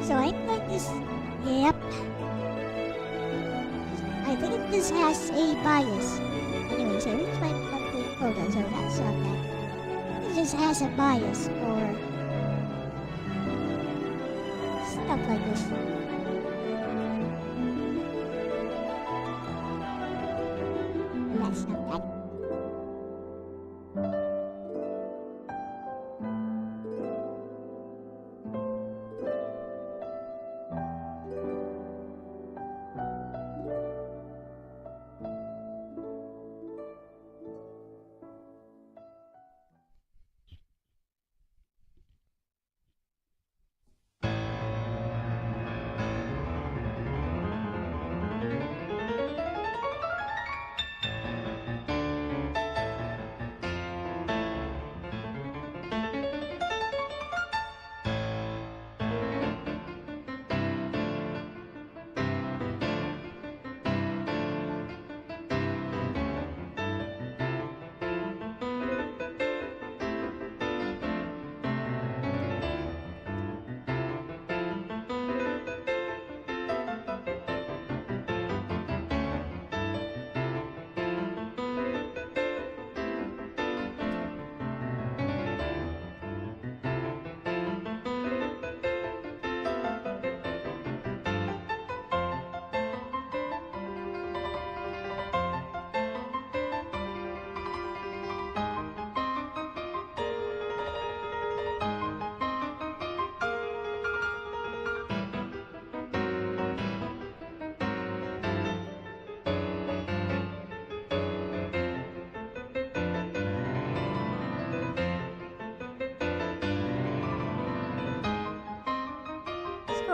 So I'm going to... Yep. I think this has a bias. Anyways, I reached my monthly quota, so that's not bad. It just has a bias for stuff like this. That's not bad.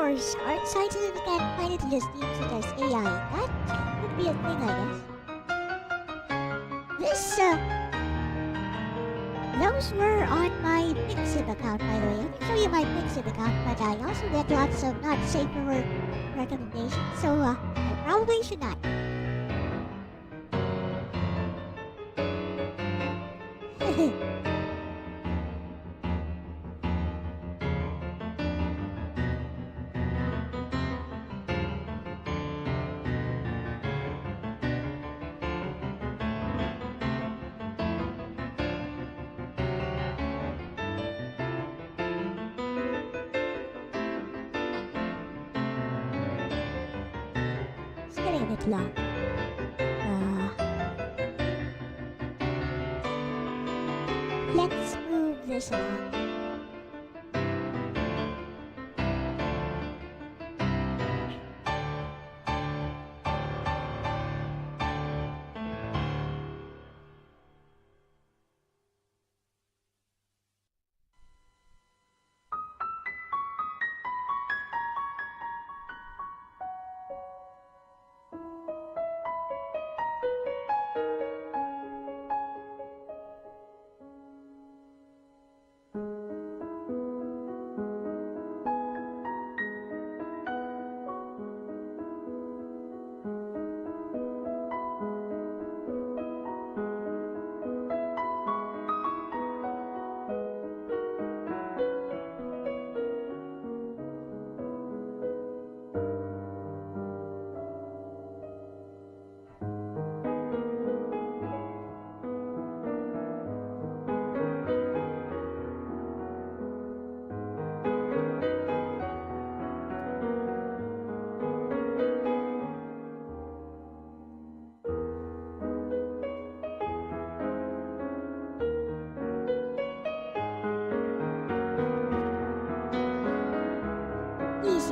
course, art sites, if you can't find it, you just deem such as AI. That could be a thing, I guess. Those were on my Pixib account, by the way. I can show you my Pixib account, but I also get lots of not safe for work recommendations, so I probably should not. It's getting a bit long. Let's move this along.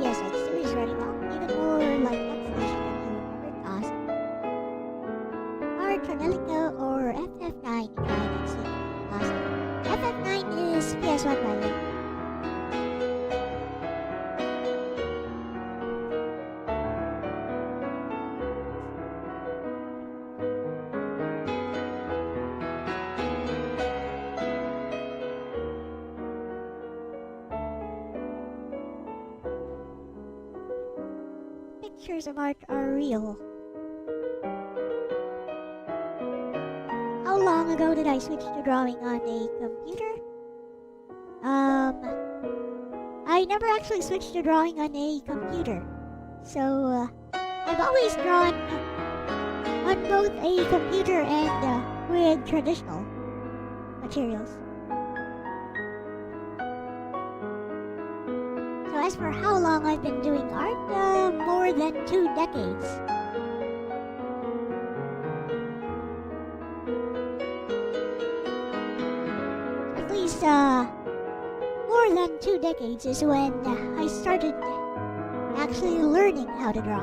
Yes, I still is running out. Even more like fluctuation than you ever thought. Or Tornelico or FF9 if I can see it. FF9 is PS1 by the way. Pictures of art are real. How long ago did I switch to drawing on a computer? I never actually switched to drawing on a computer. So, I've always drawn on both a computer and with traditional materials. So as for how long I've been doing art, more than 2 decades. At least, more than 2 decades is when I started actually learning how to draw.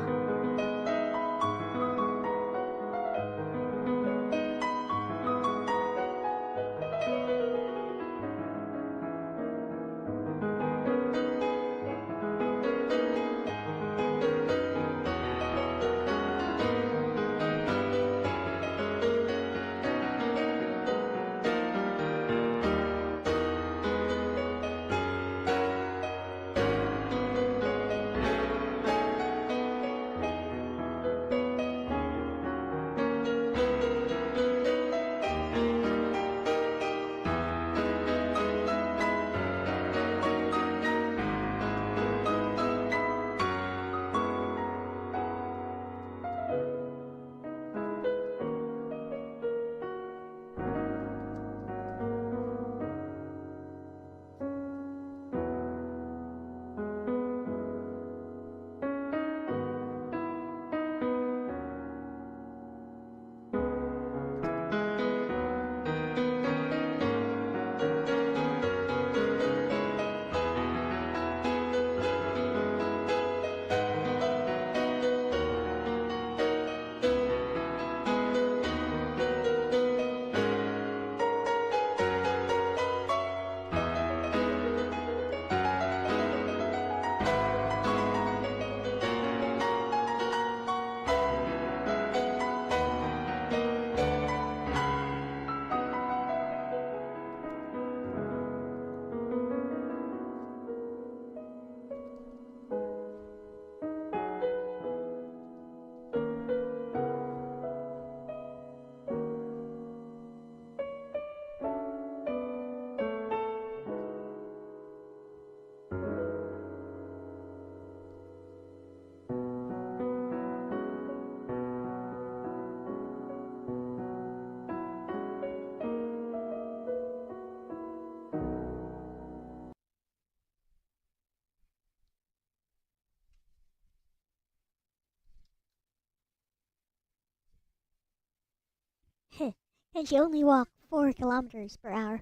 Can she only walk 4 kilometers per hour?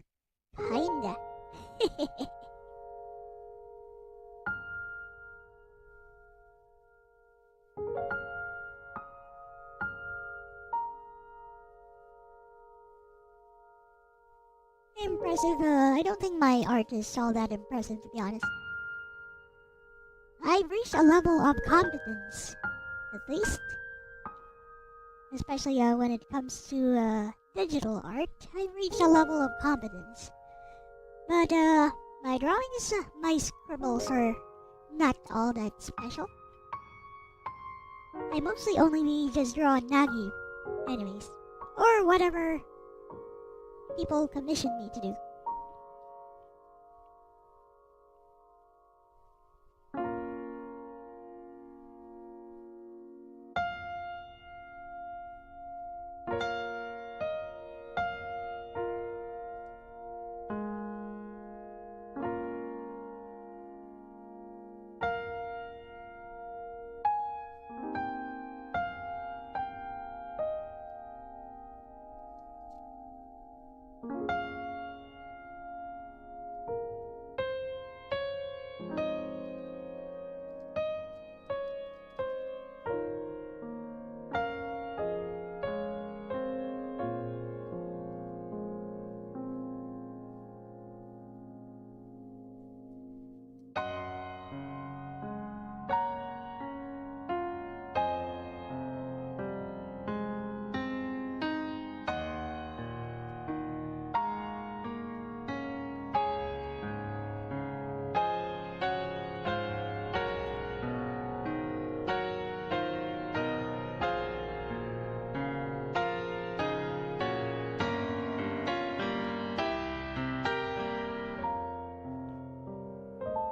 Kinda. Impressive. I don't think my art is all that impressive, to be honest. I've reached a level of competence, at least. Especially when it comes to digital art, I've reached a level of competence. But my drawings, my scribbles are not all that special. I mostly only just draw Nagi anyways, or whatever people commission me to do.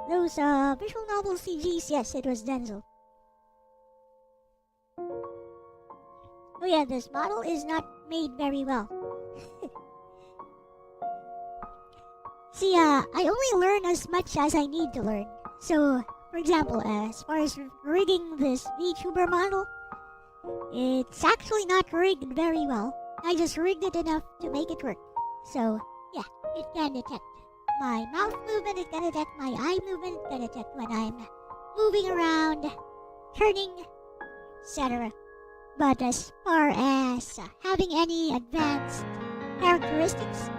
Those visual novel CGs, yes, it was Denzel. Oh yeah, this model is not made very well. See, I only learn as much as I need to learn. So, for example, as far as rigging this VTuber model, it's actually not rigged very well. I just rigged it enough to make it work. So, yeah, it can detect my mouth movement, it can detect my eye movement, it can detect when I'm moving around, turning, etc. But as far as having any advanced characteristics,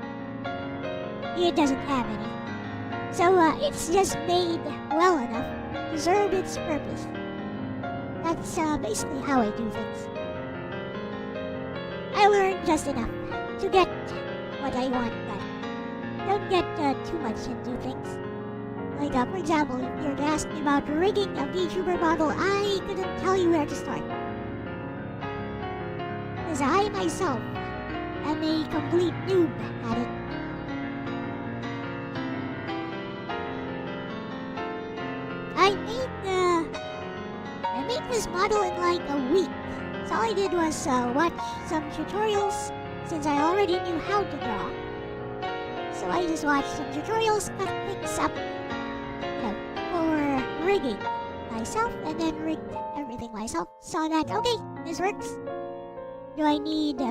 it doesn't have any. So it's just made well enough to serve its purpose. That's basically how I do things. I learn just enough to get what I want done. Don't get too much into things. Like, for example, if you were to ask me about rigging a VTuber model, I couldn't tell you where to start. Because I myself am a complete noob at it. I made this model in like a week. So all I did was watch some tutorials since I already knew how to draw. So I just watched some tutorials, cut things up, for rigging myself, and then rigged everything myself. Saw that, okay, this works. Do I need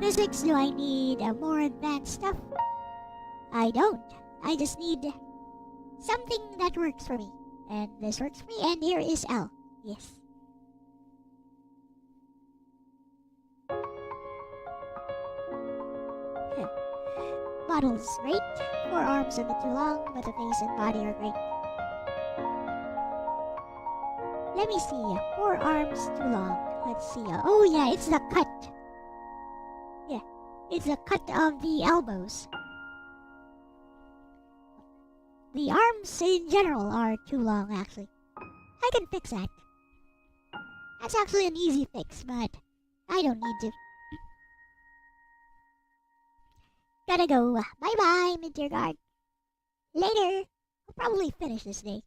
physics? Do I need more advanced stuff? I don't. I just need something that works for me. And this works for me, and here is Elle. Yes. Model's great. 4 arms a bit too long, but the face and body are great. Let me see. 4 arms too long. Let's see. Oh yeah, it's the cut. Yeah, it's the cut of the elbows. The arms in general are too long, actually. I can fix that. That's actually an easy fix, but I don't need to. Gotta go. Bye-bye, mid-tier guard. Later. I'll probably finish this day.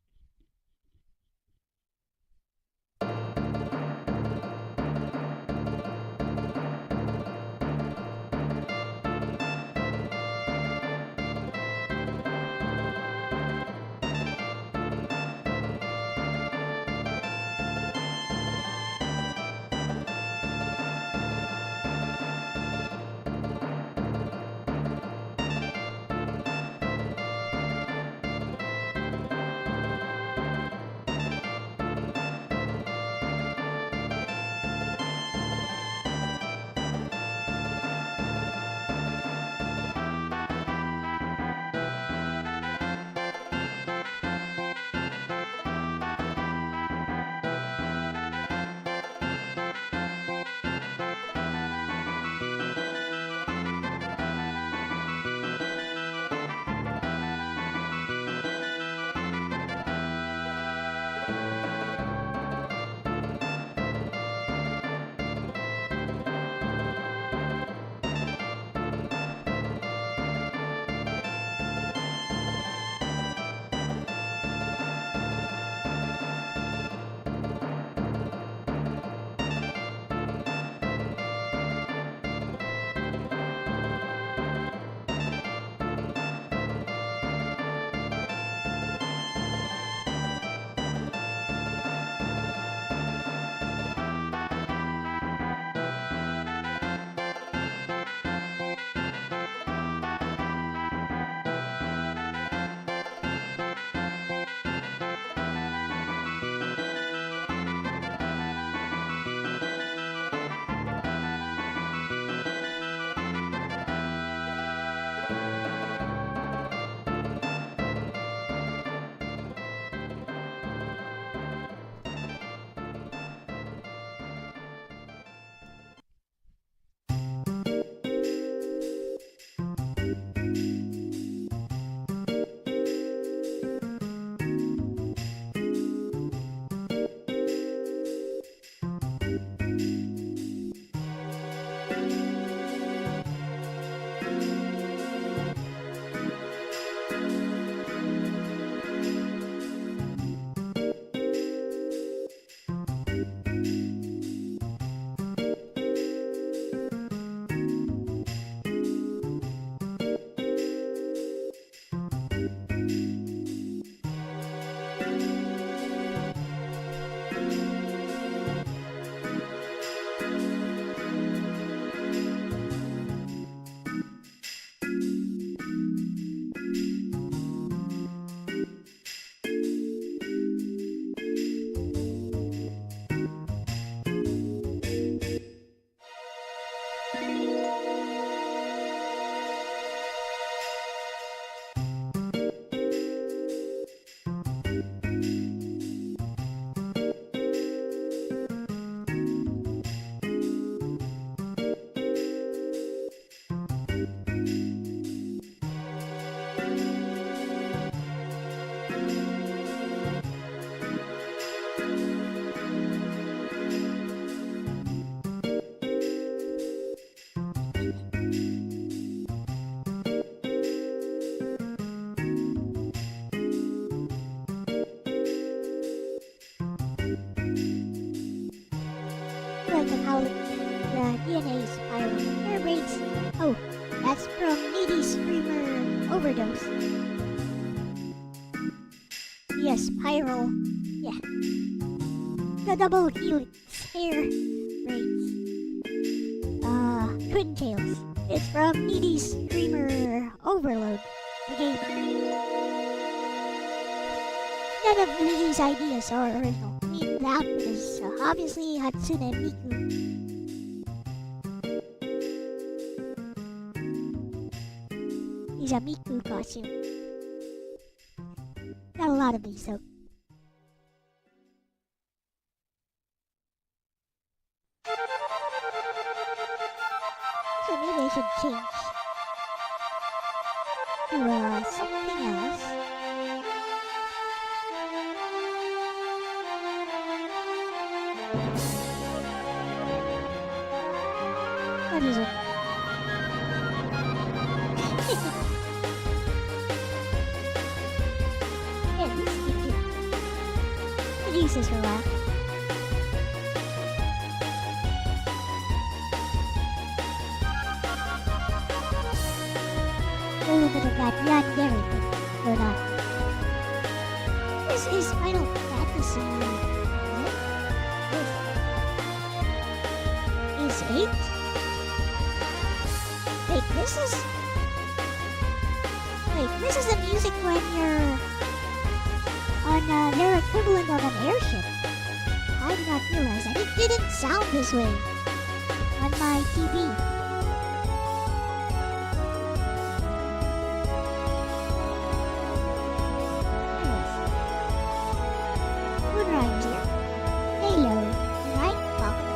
DNA spiral. Hair braids. Oh, that's from Needy Screamer Overdose. Yeah, spiral. Yeah. The double helix hair braids. Twin tails. It's from Needy Screamer Overload. The game. None of these ideas are original. I mean, the outfit is obviously Hatsune Miku. He's a Miku costume. Not a lot of these though. So maybe I should change to something else. What is it? Yeah, this is cute. I'll use this for a while. A little bit of that yandere thing going on. This is Final Fantasy. Is 8? Wait, this is the music when you're on their equivalent of an airship. I did not realize that. It didn't sound this way on my TV. Moonrise here. Hello. Right? Welcome.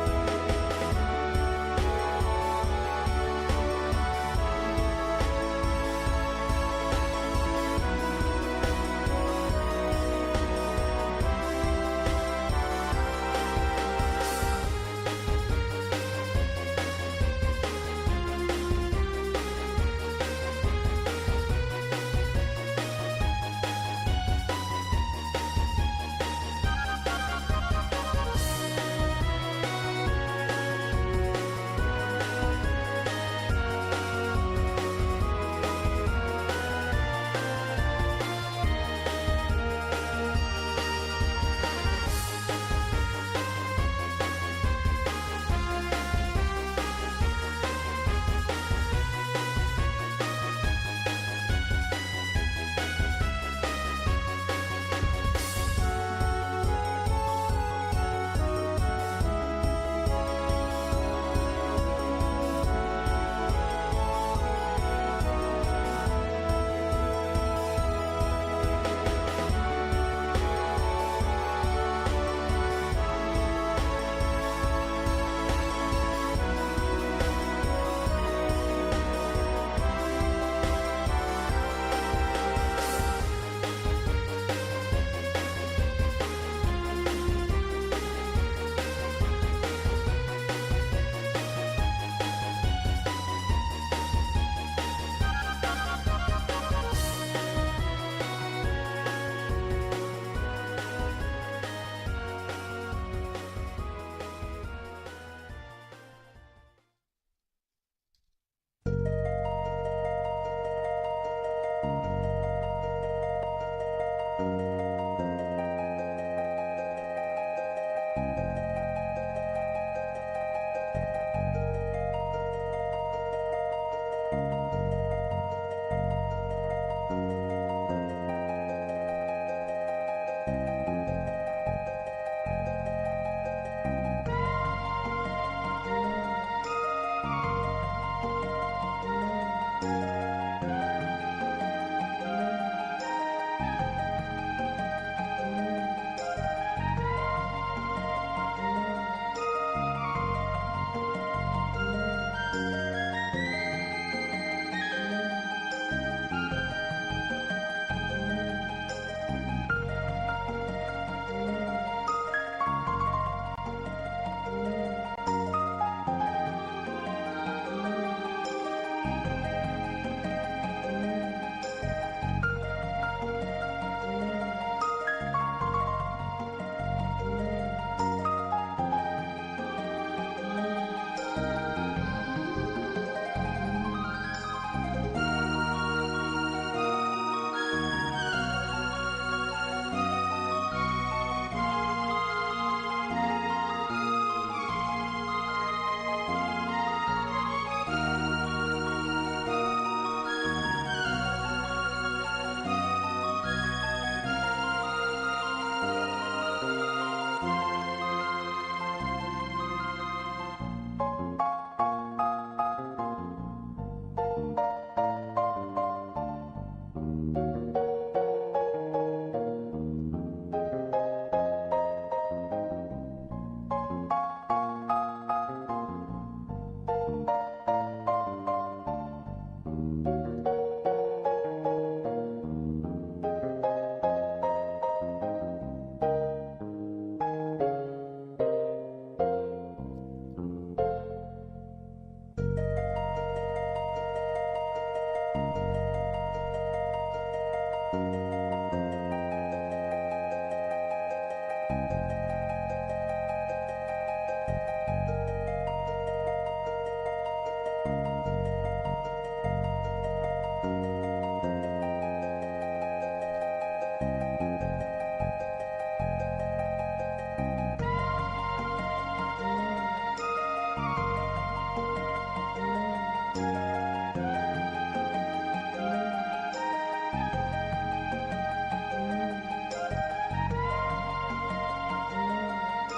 Do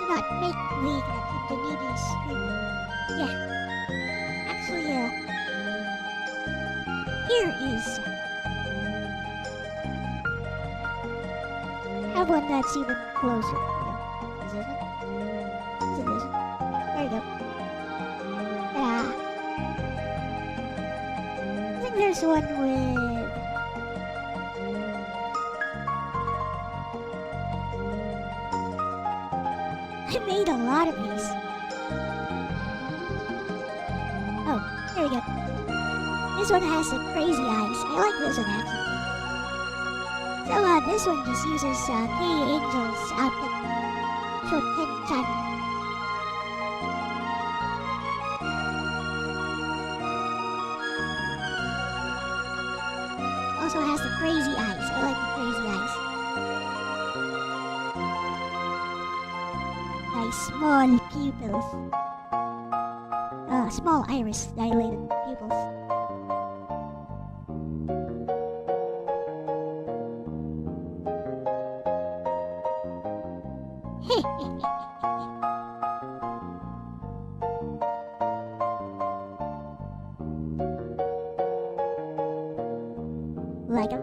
not make believe that Indonesia is screaming. Yeah, actually, here is. Have one that's even closer. Is it? Is it this? There you go. Yeah. I think there's one with. I made a lot of these. Oh, there we go. This one has the crazy eyes. I like this one actually. So this one just uses K Angel's outfit. Shoten-chan. Also has the crazy eyes. I like the crazy eyes. Nice small pupils. Small iris dilated pupils. Like him?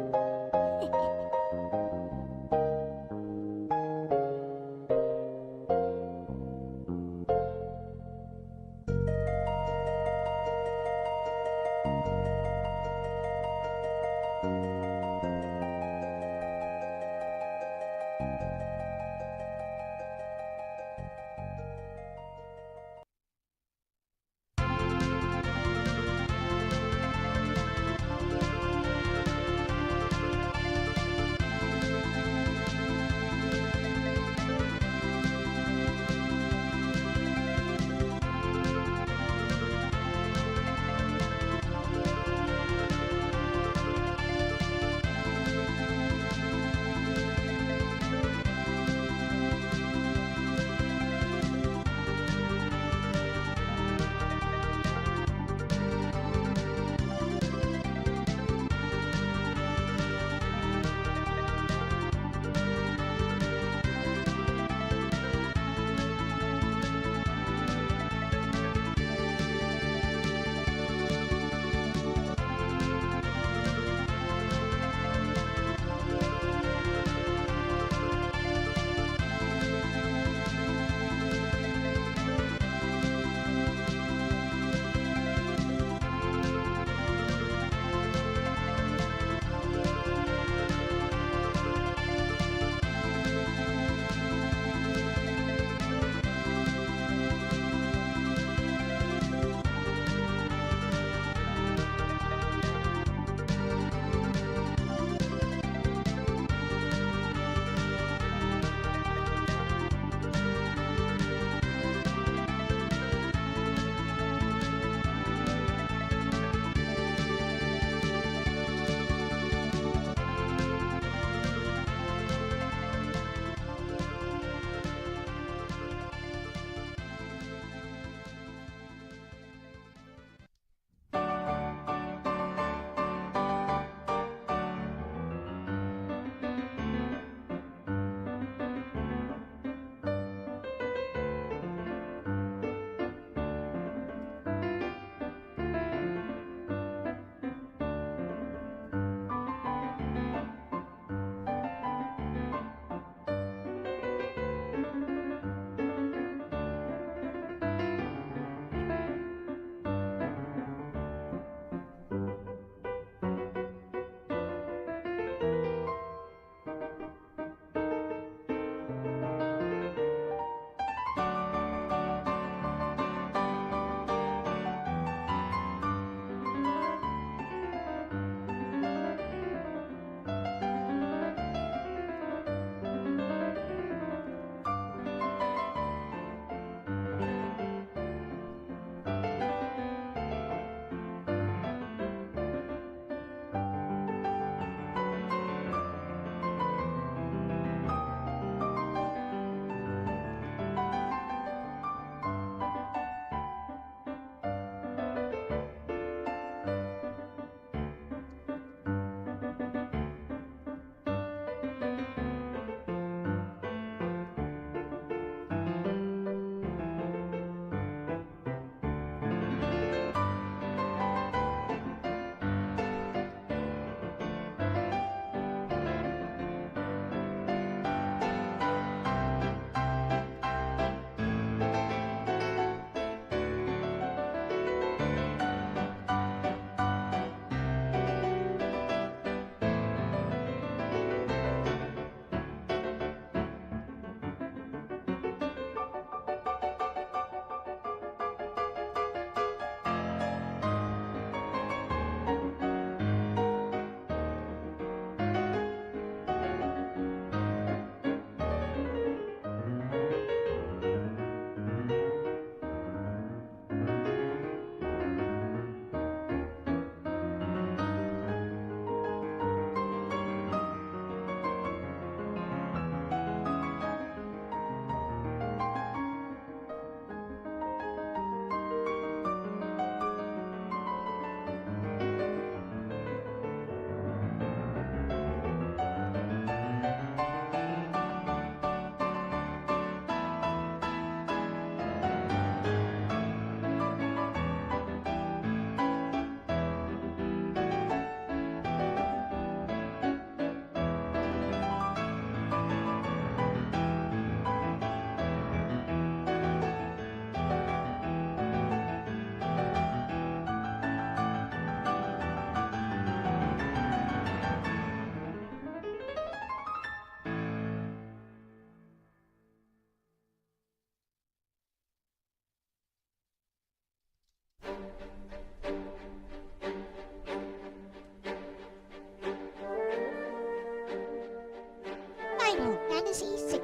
Fantasy VI.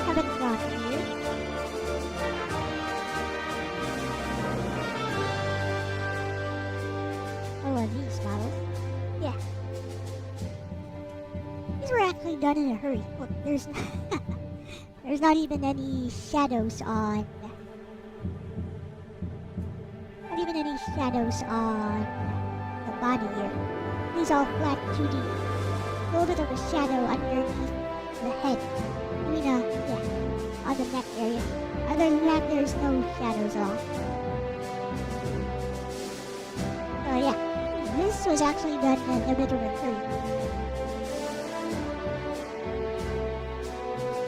Haven't got here. Oh, are these models? Yeah. These were actually done in a hurry. Look, there's there's not even any shadows on. Not even any shadows on the body here. These all flat 2D. A little bit of a shadow underneath the head. I mean, yeah, on the neck area. Other than that, there's no shadows at all. Oh yeah, this was actually done in a bit of a hurry.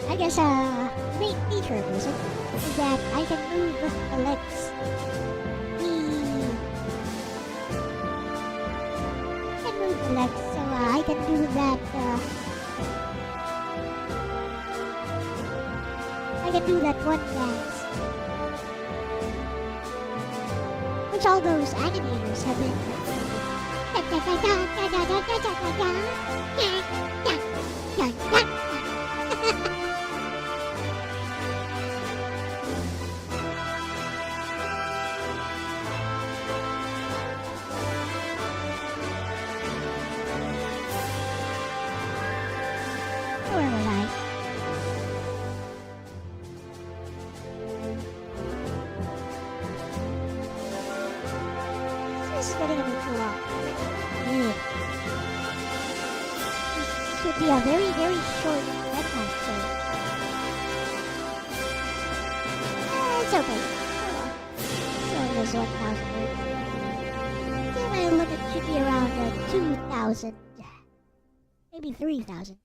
I guess the main feature of this is that I can move the legs. I can move the legs, so I can do that. I can do that one dance, which all those animators have been. Where was I? This is getting a bit too long. Yeah. This should be a very, very short bedtime show. It's okay. Hold on. So there's 1,000 words. I think my limit should be around 2,000. Maybe 3,000.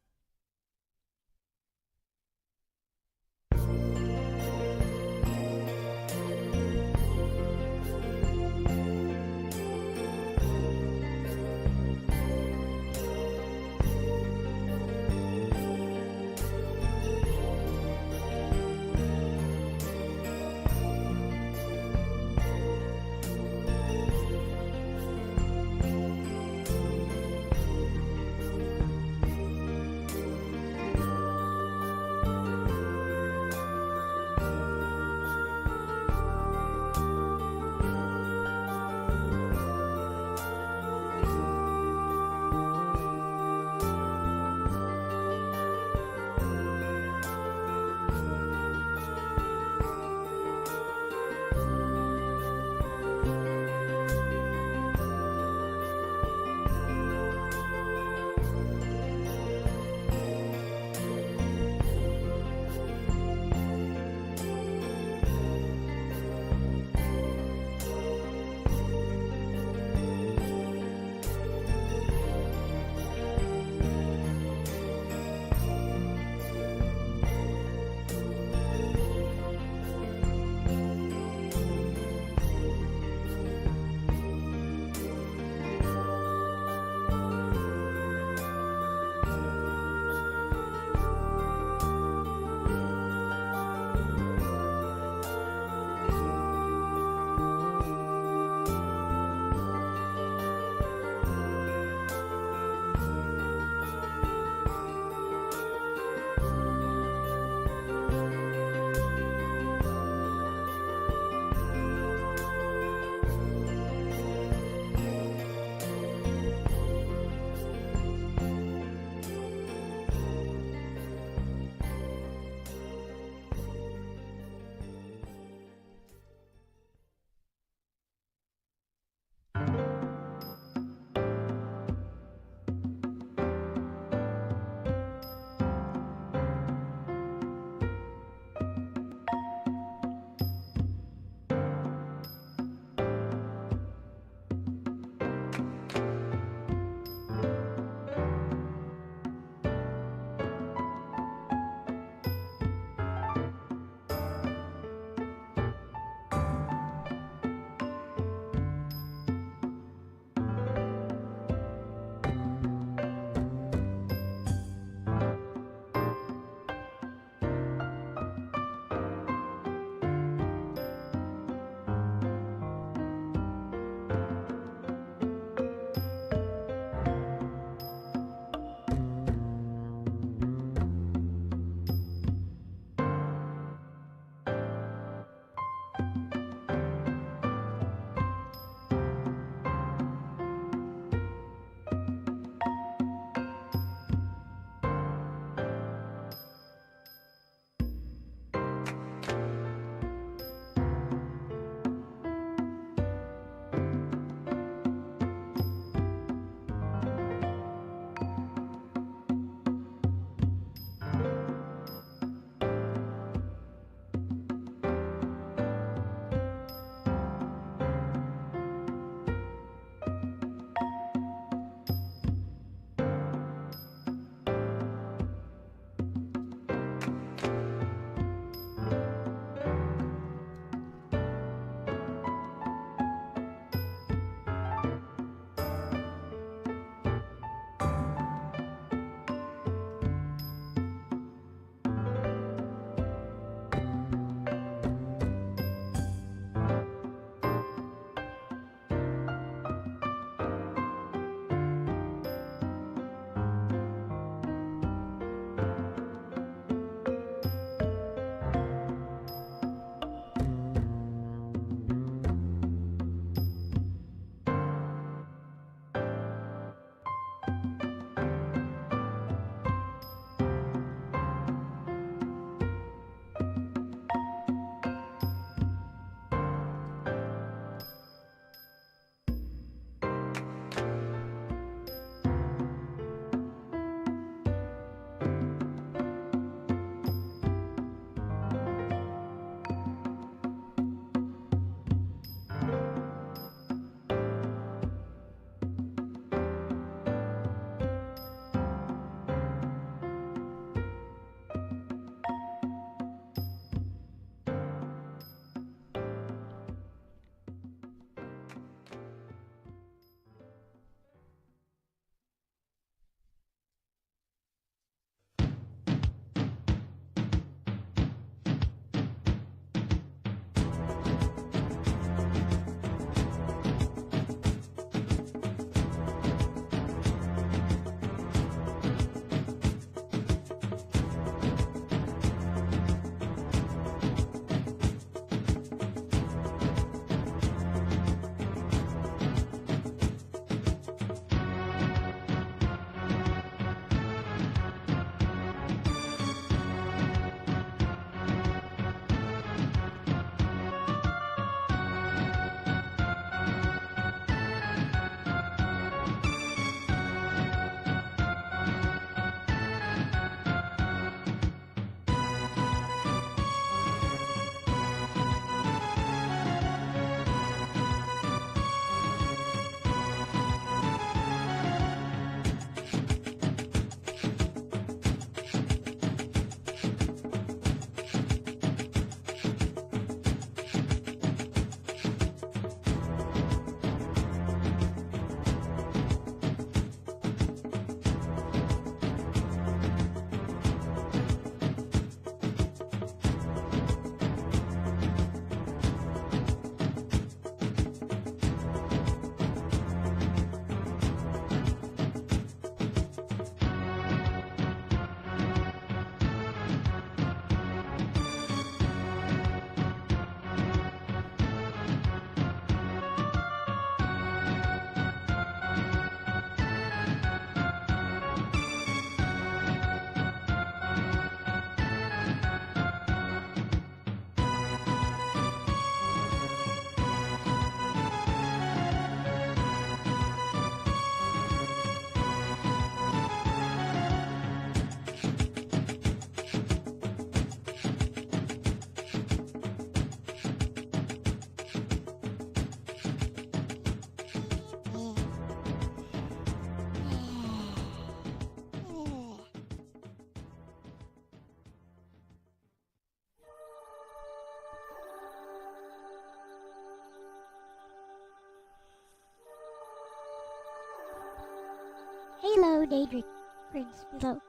no daydream prints below.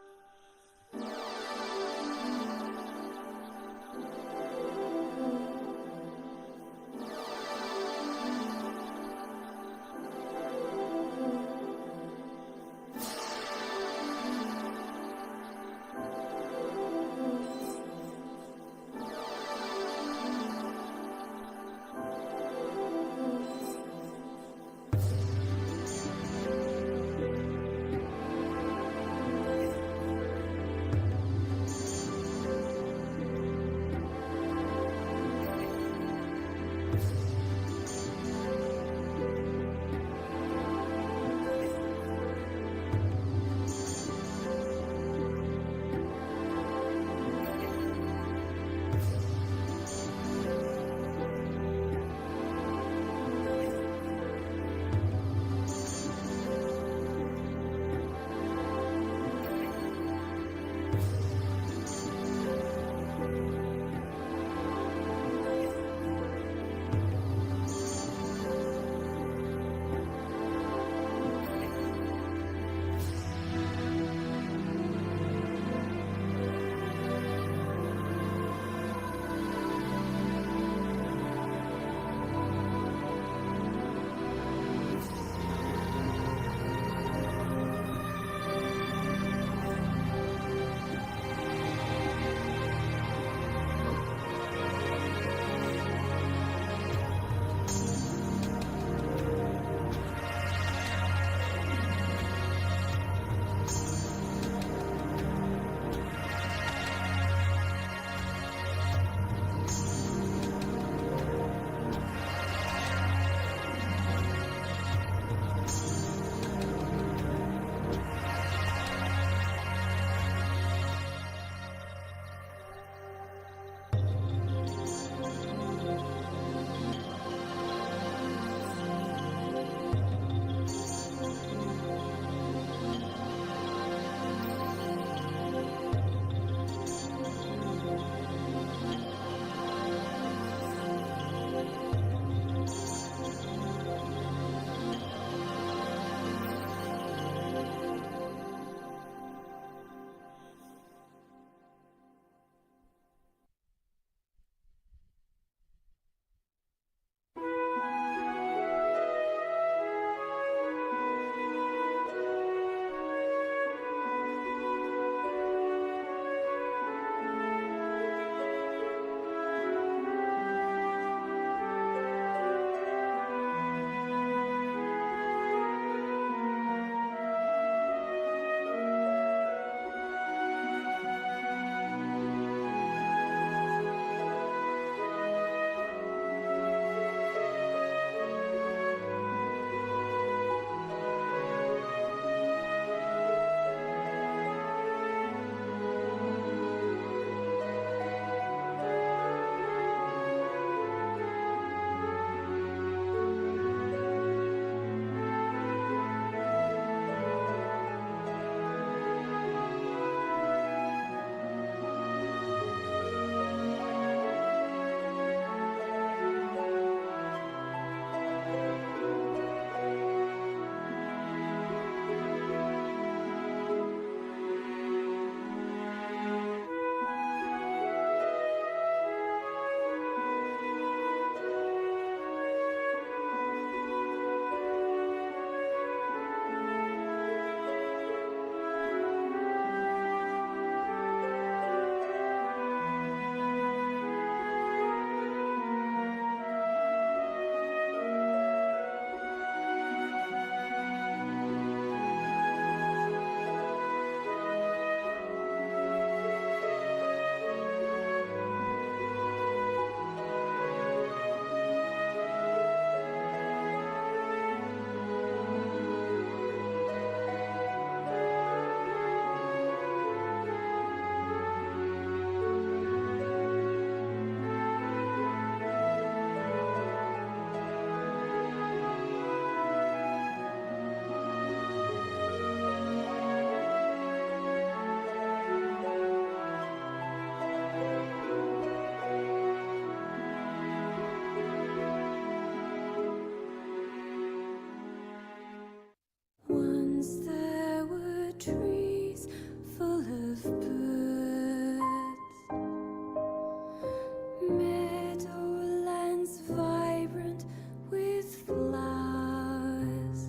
Meadowlands vibrant with flowers.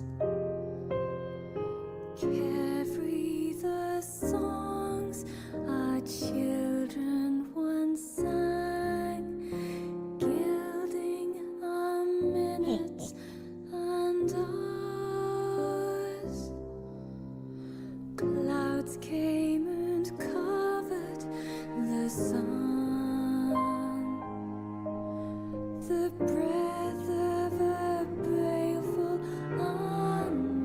Carefree the songs our children once sang, gilding our minutes and hours. Clouds came and covered the sun. The breath of a baleful unease,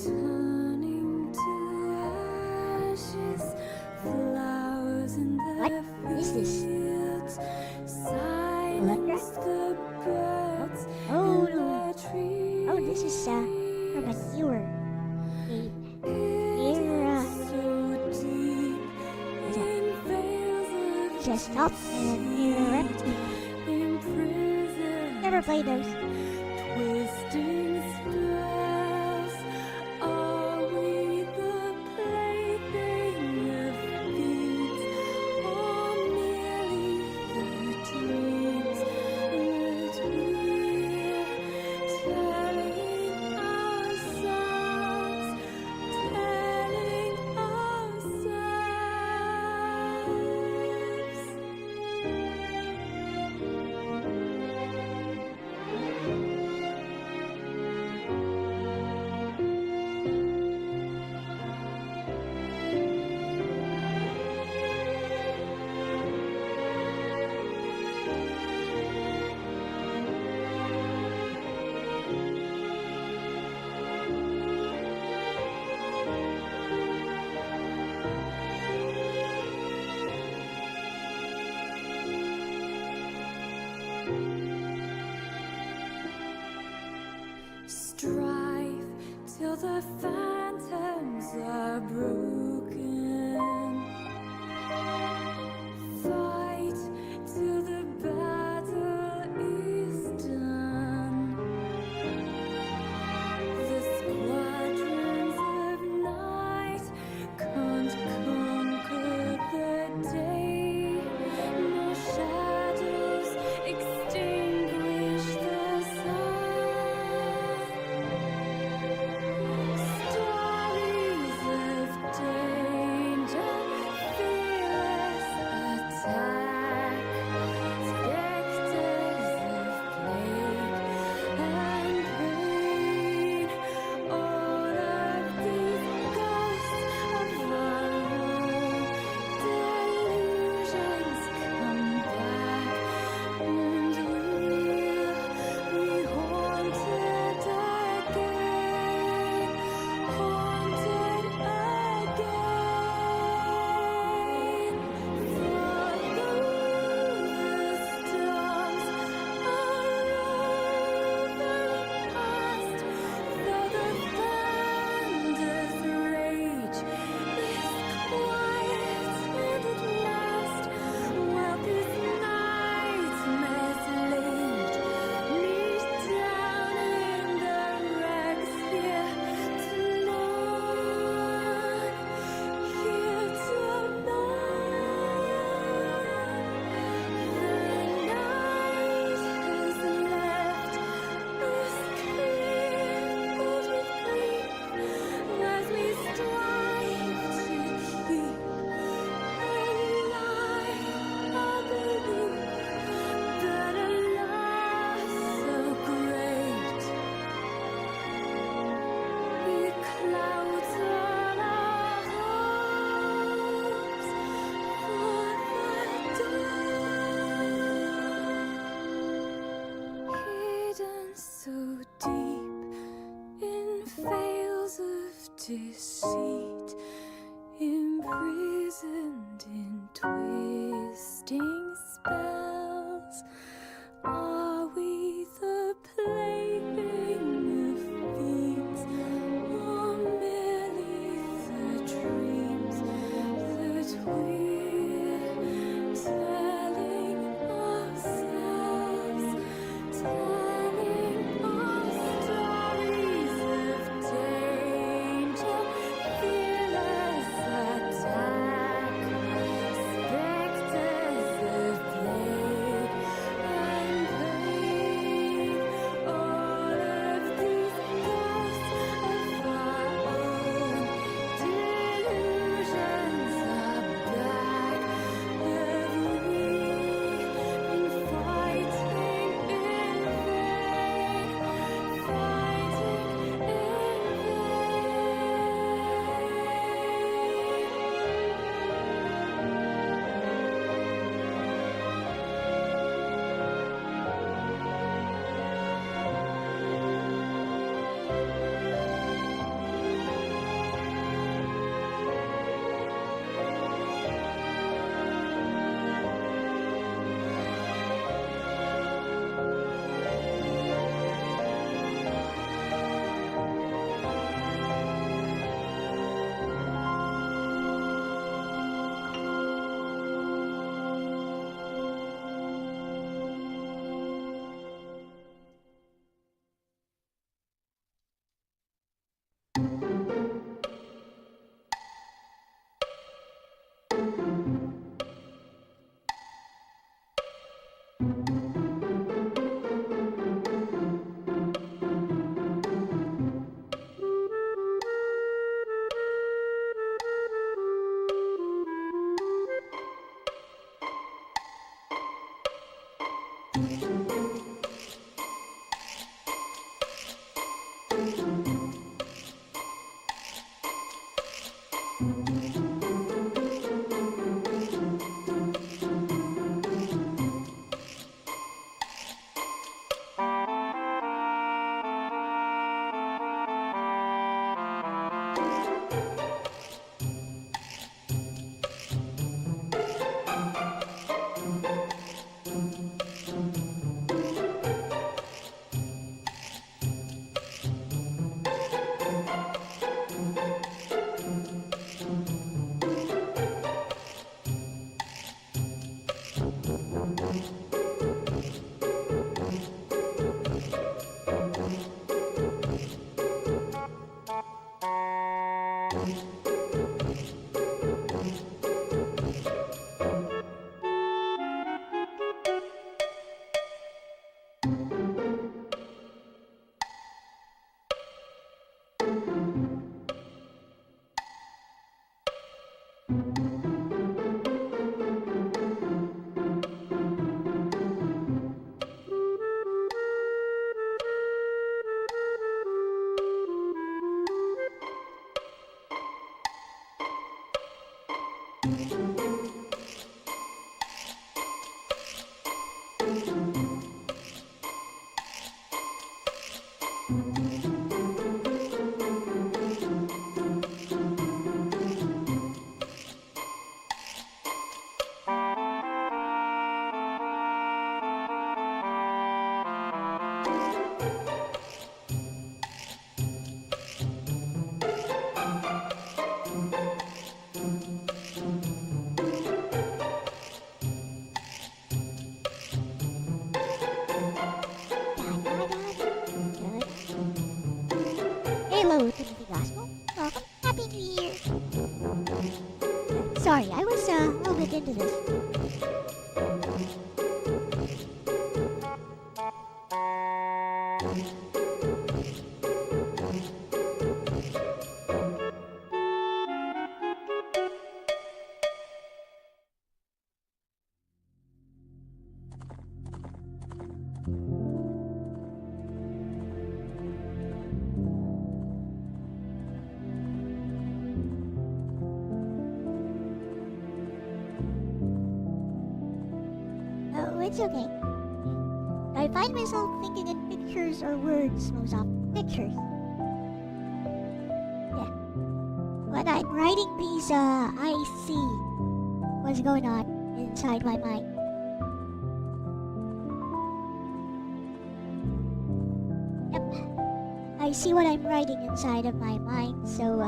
turning to ashes, flowers in their fields, silence the birds in their trees. Oh, this is from a newer game. Here, just stop and interrupt me. Never play those. Twisting spells, are we the plaything of beads, or merely the dreams that we're telling ourselves, Hello, Timothy Gospel. Welcome. Happy New Year. Sorry, I was a little bit into this. Oh, it's okay. I find myself thinking in pictures or words most often. Pictures. Yeah. When I'm writing these, I see what's going on inside my mind. Yep. I see what I'm writing inside of my mind, so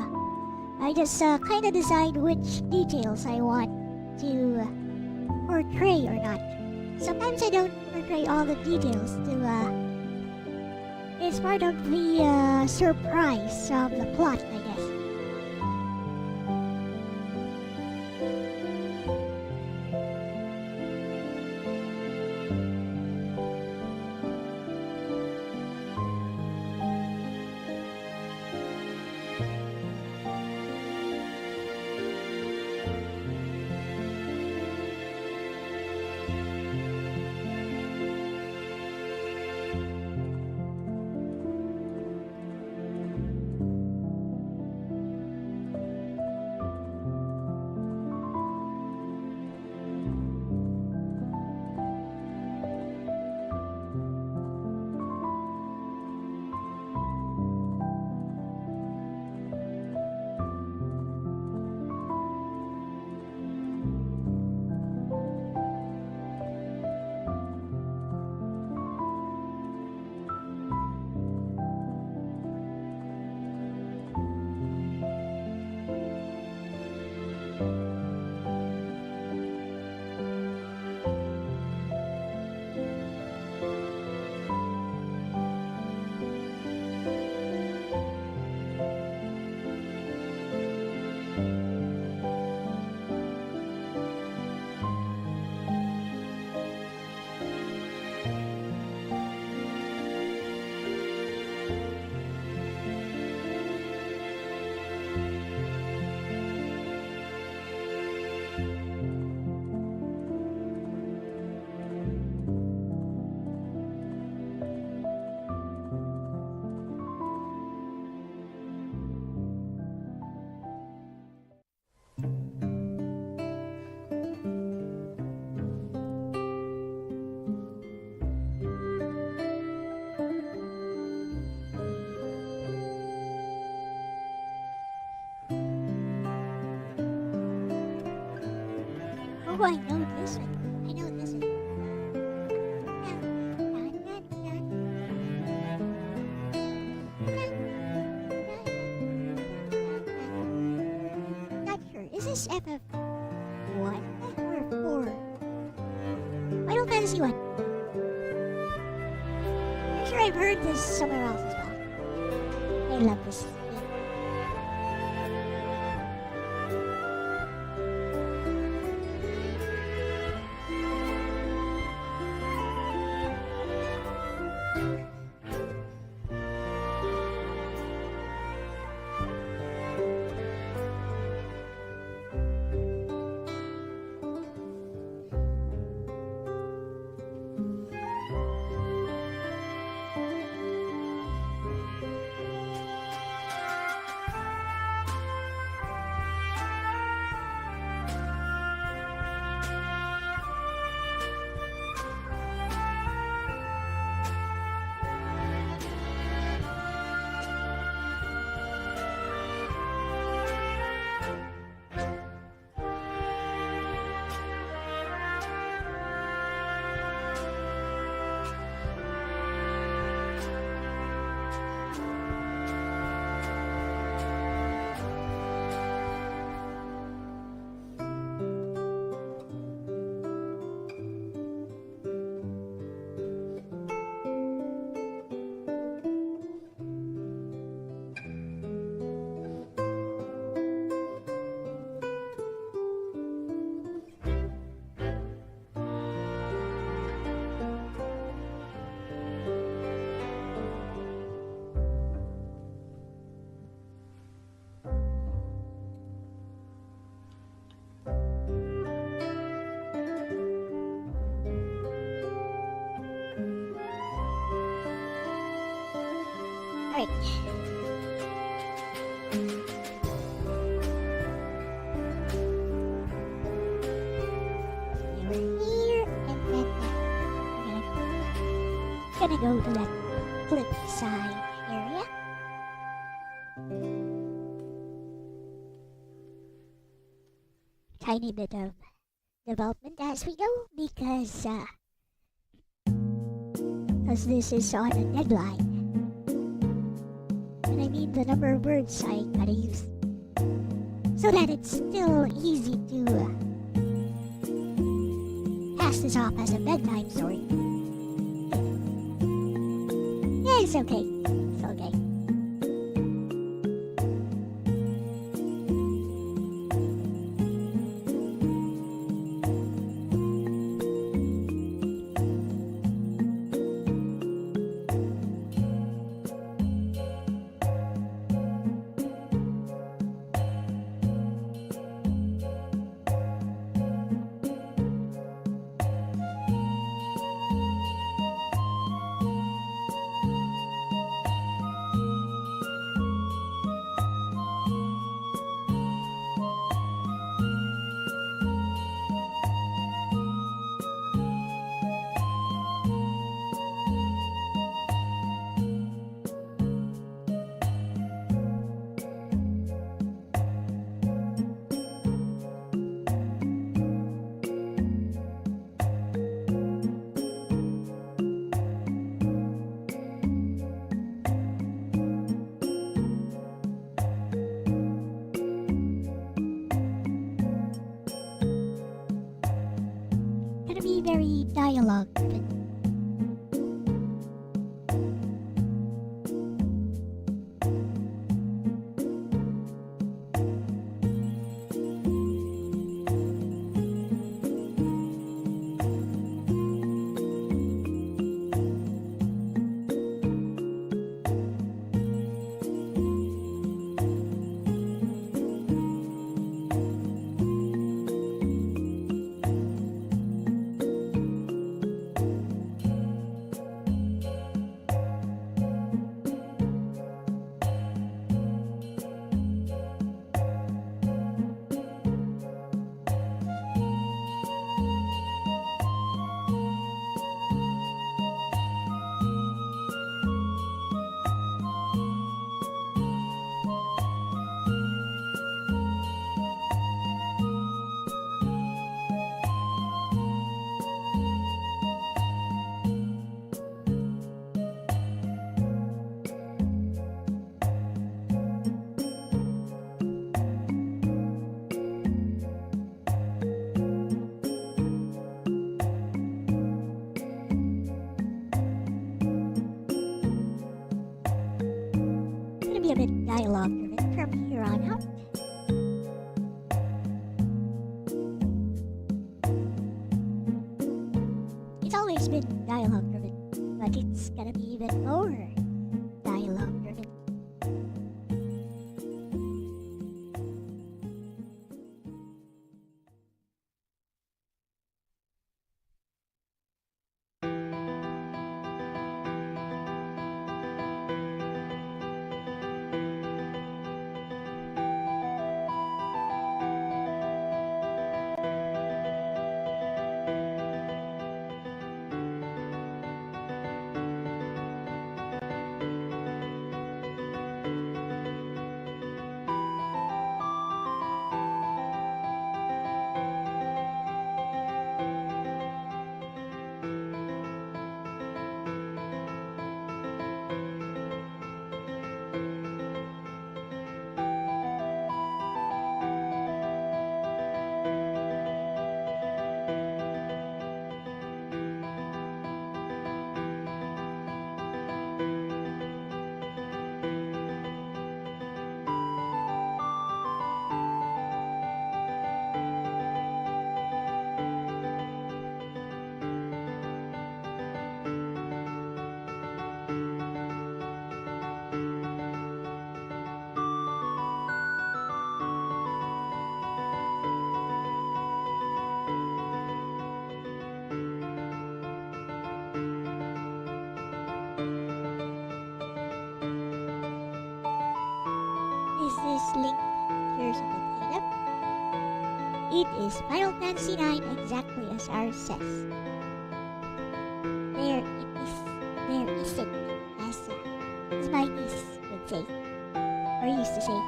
I just kind of decide which details I want to portray or not. Sometimes I don't portray all the details it's part of the surprise of the plot, I guess. Oh, I know this one. I know this one. Not sure. Is this FF1 or 4? Final Fantasy 1. I'm sure I've heard this somewhere else as well. I love this game. Alright. We're here, and then we're gonna go to that flip side area. Tiny bit of development as we go because this is on a deadline. And I mean the number of words I gotta use so that it's still easy to pass this off as a bedtime story. Yeah, it's okay. It's okay. Gonna be very dialogue driven. dialogue driven from here on out. It's always been dialogue driven, but it's gonna be even more dialogue driven. Is this link pure subjective? It is Final Fantasy IX exactly as ours says. There it is. There isn't, as my niece would say, or used to say.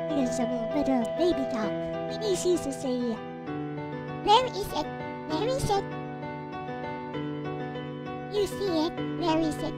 Because I'm a little bit of baby talk. My niece used to say, "Where is it? Where is it? You see it? Where is it?"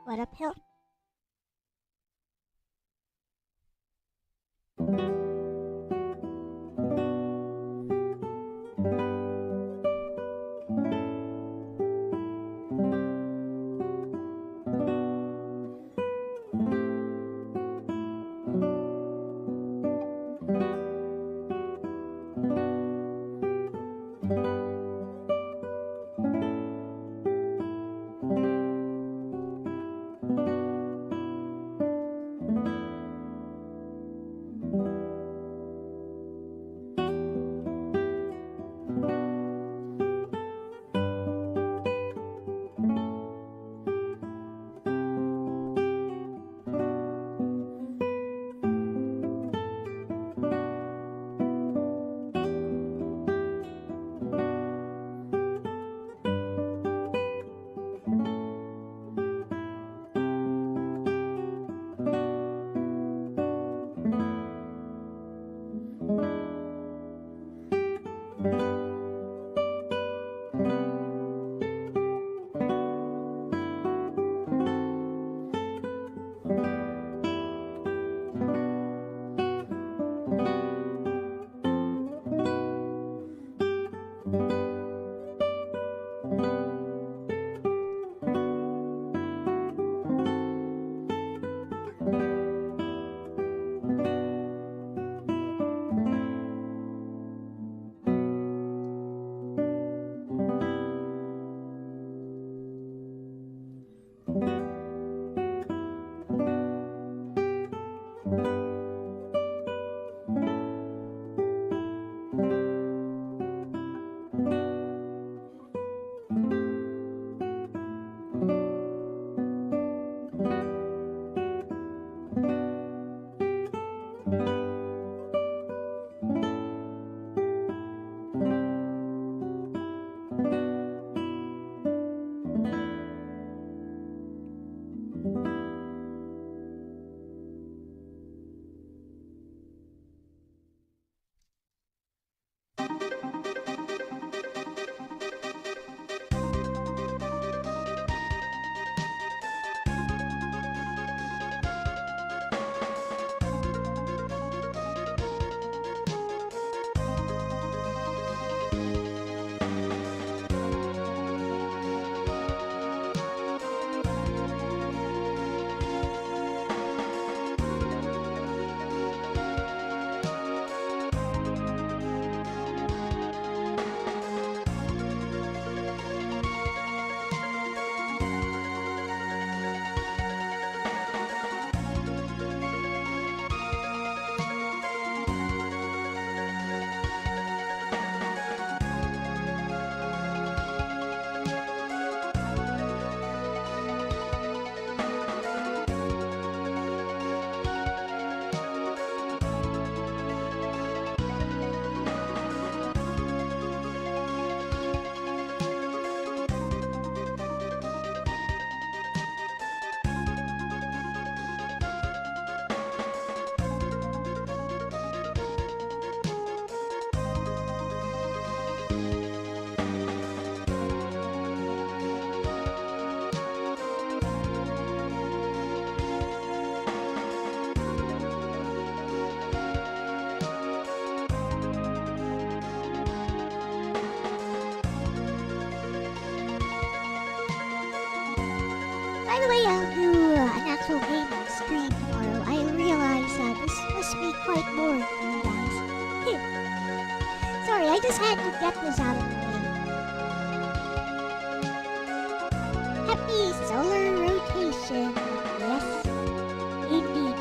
What uphill? the way, I'll do an actual gaming stream tomorrow. I realize this must be quite boring for you guys. Sorry, I just had to get this out of the way. Happy solar rotation. Yes, indeed.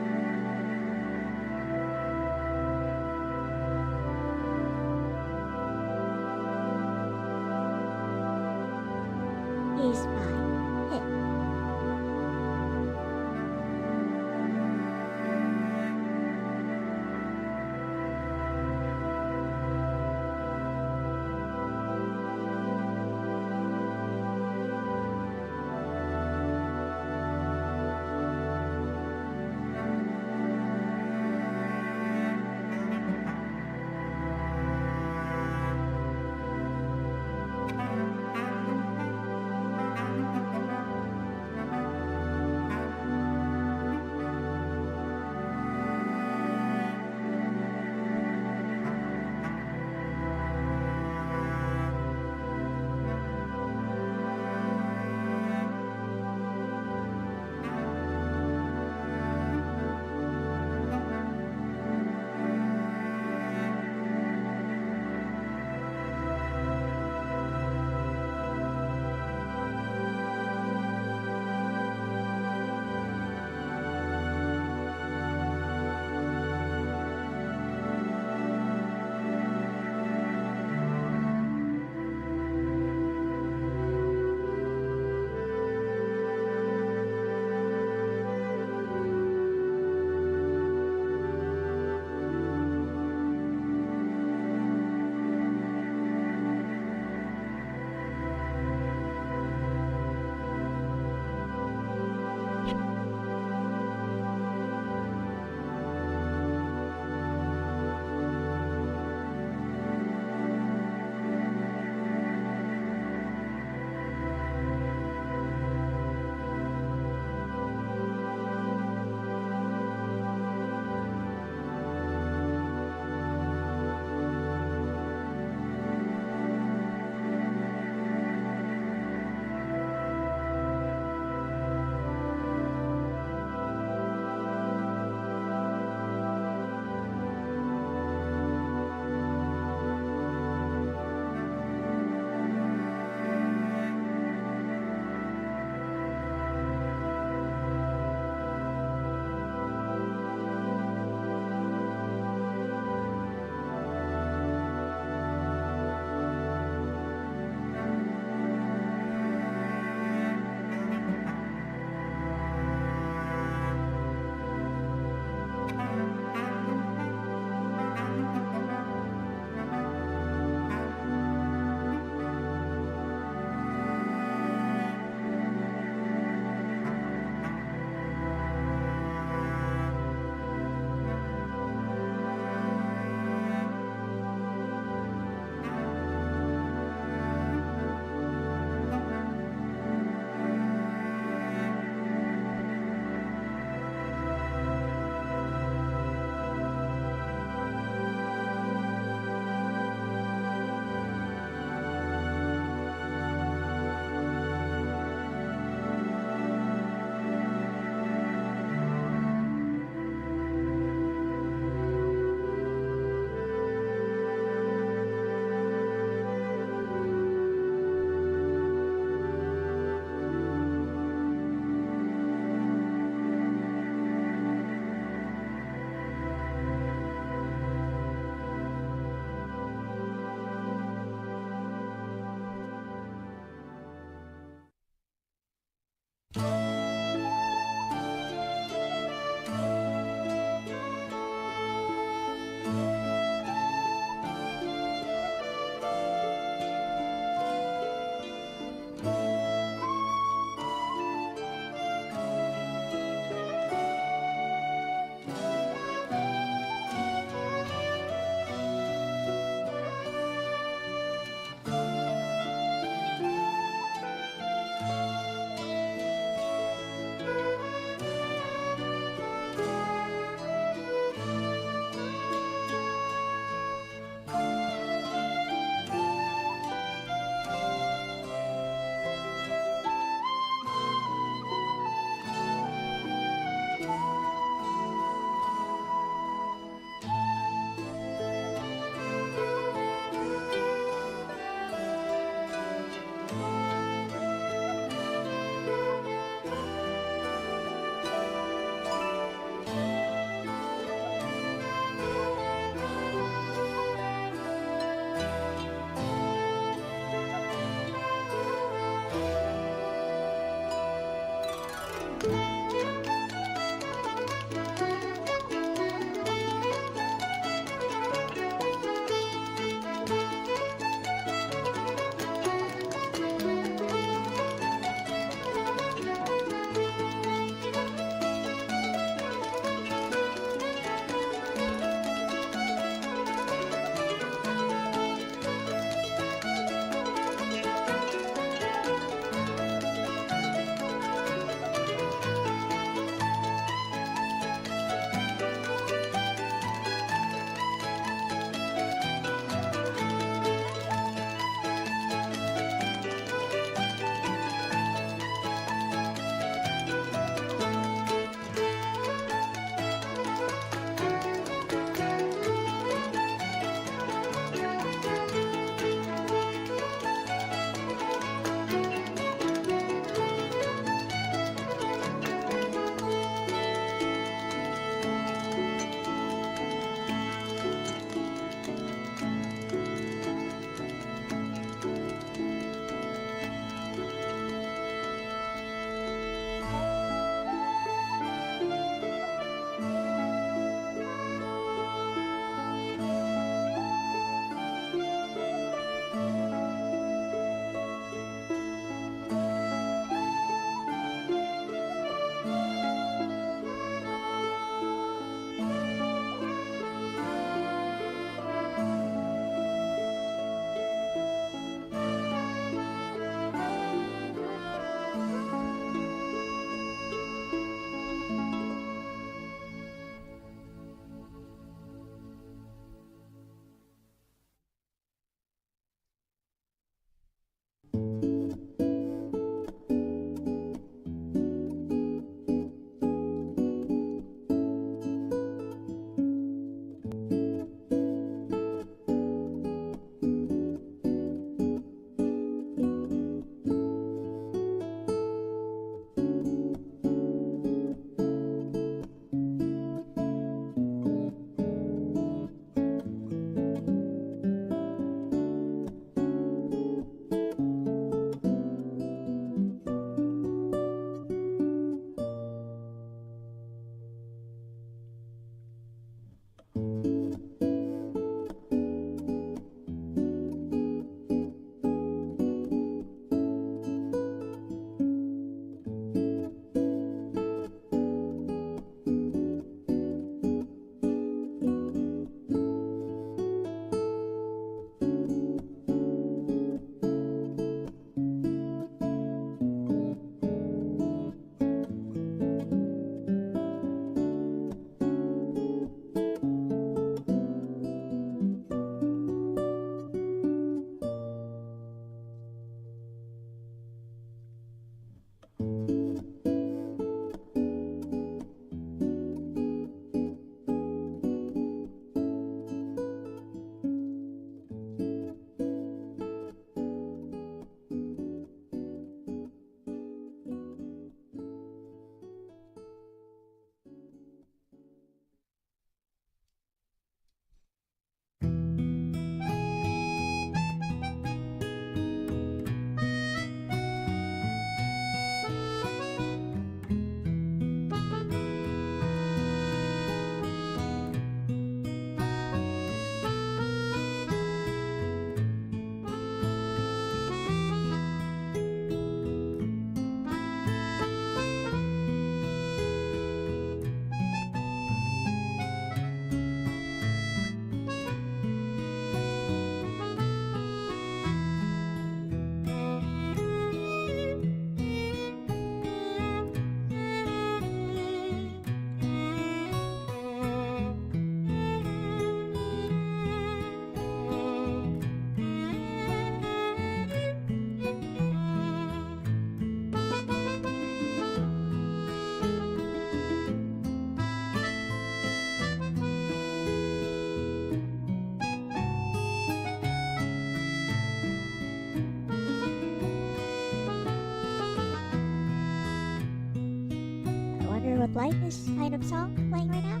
like this kind of song playing right now?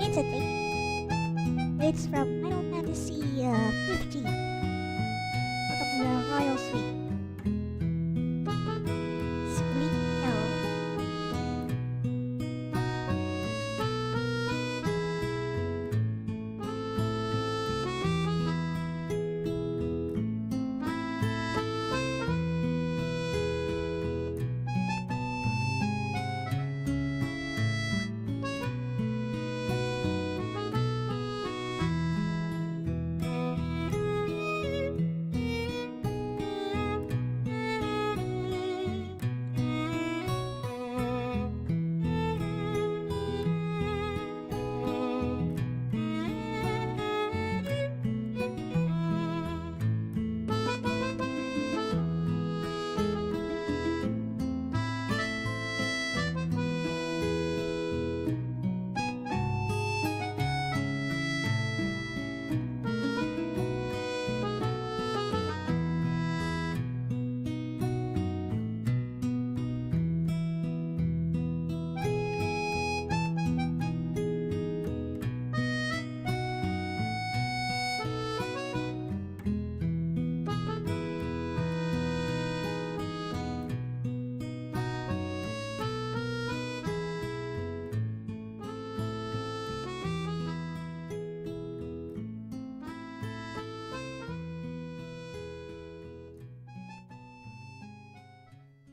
It's a thing. It's from Final Fantasy 15. Welcome to the Royal Suite. Sweet Hell.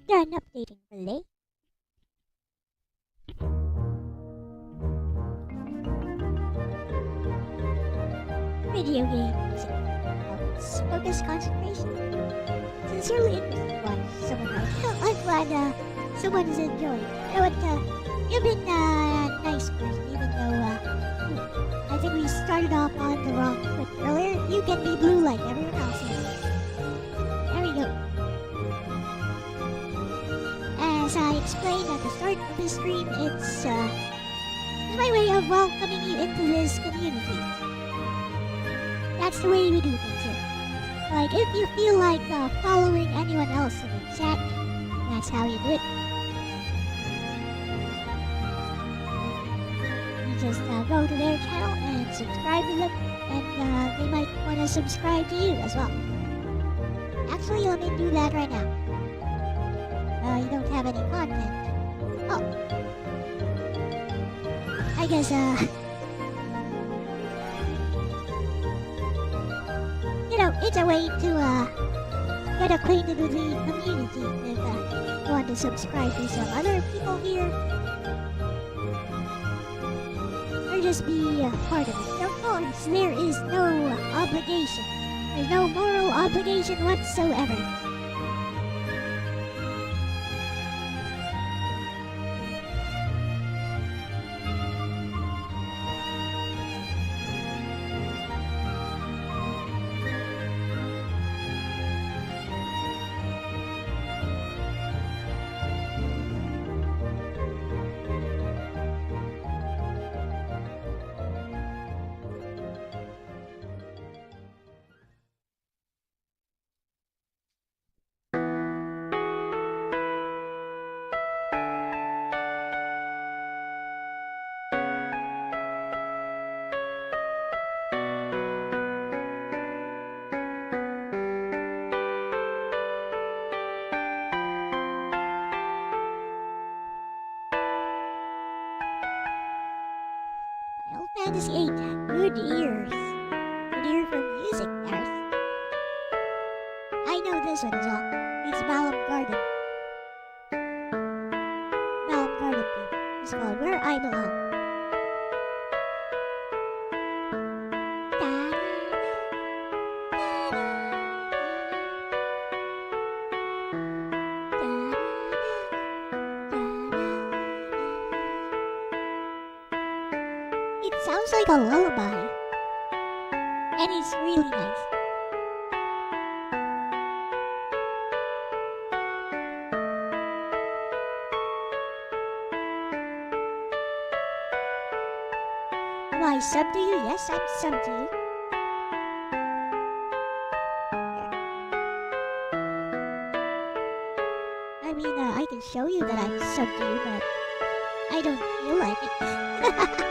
Done updating relay. Video game music helps focus concentration. Sincerely interested to watch someone like, I'm glad someone is enjoying. You know what, you've been a nice person, even though I think we started off on the wrong foot earlier. You can be blue like everyone else is. There we go. As I explained at the start of this stream, it's my way of welcoming you into this community. That's the way we do things here. Like, if you feel like following anyone else in the chat, that's how you do it. You just go to their channel and subscribe to them, and they might want to subscribe to you as well. Actually, let me do that right now. You don't have any content. Oh. I guess, you know, it's a way to, get acquainted with the community if you want to subscribe to some other people here. Or just be a part of it. Of course, there is no obligation. There's no moral obligation whatsoever. Fantasy 8 had good ears. Good ear for music, Gareth. I know this one as well. It's Balam Garden. Balam Garden theme. It's called Where I Belong. It sounds like a lullaby. And it's really nice. Am I sub to you? Yes, I'm sub to you. I mean, I can show you that I'm sub to you, but I don't feel like it.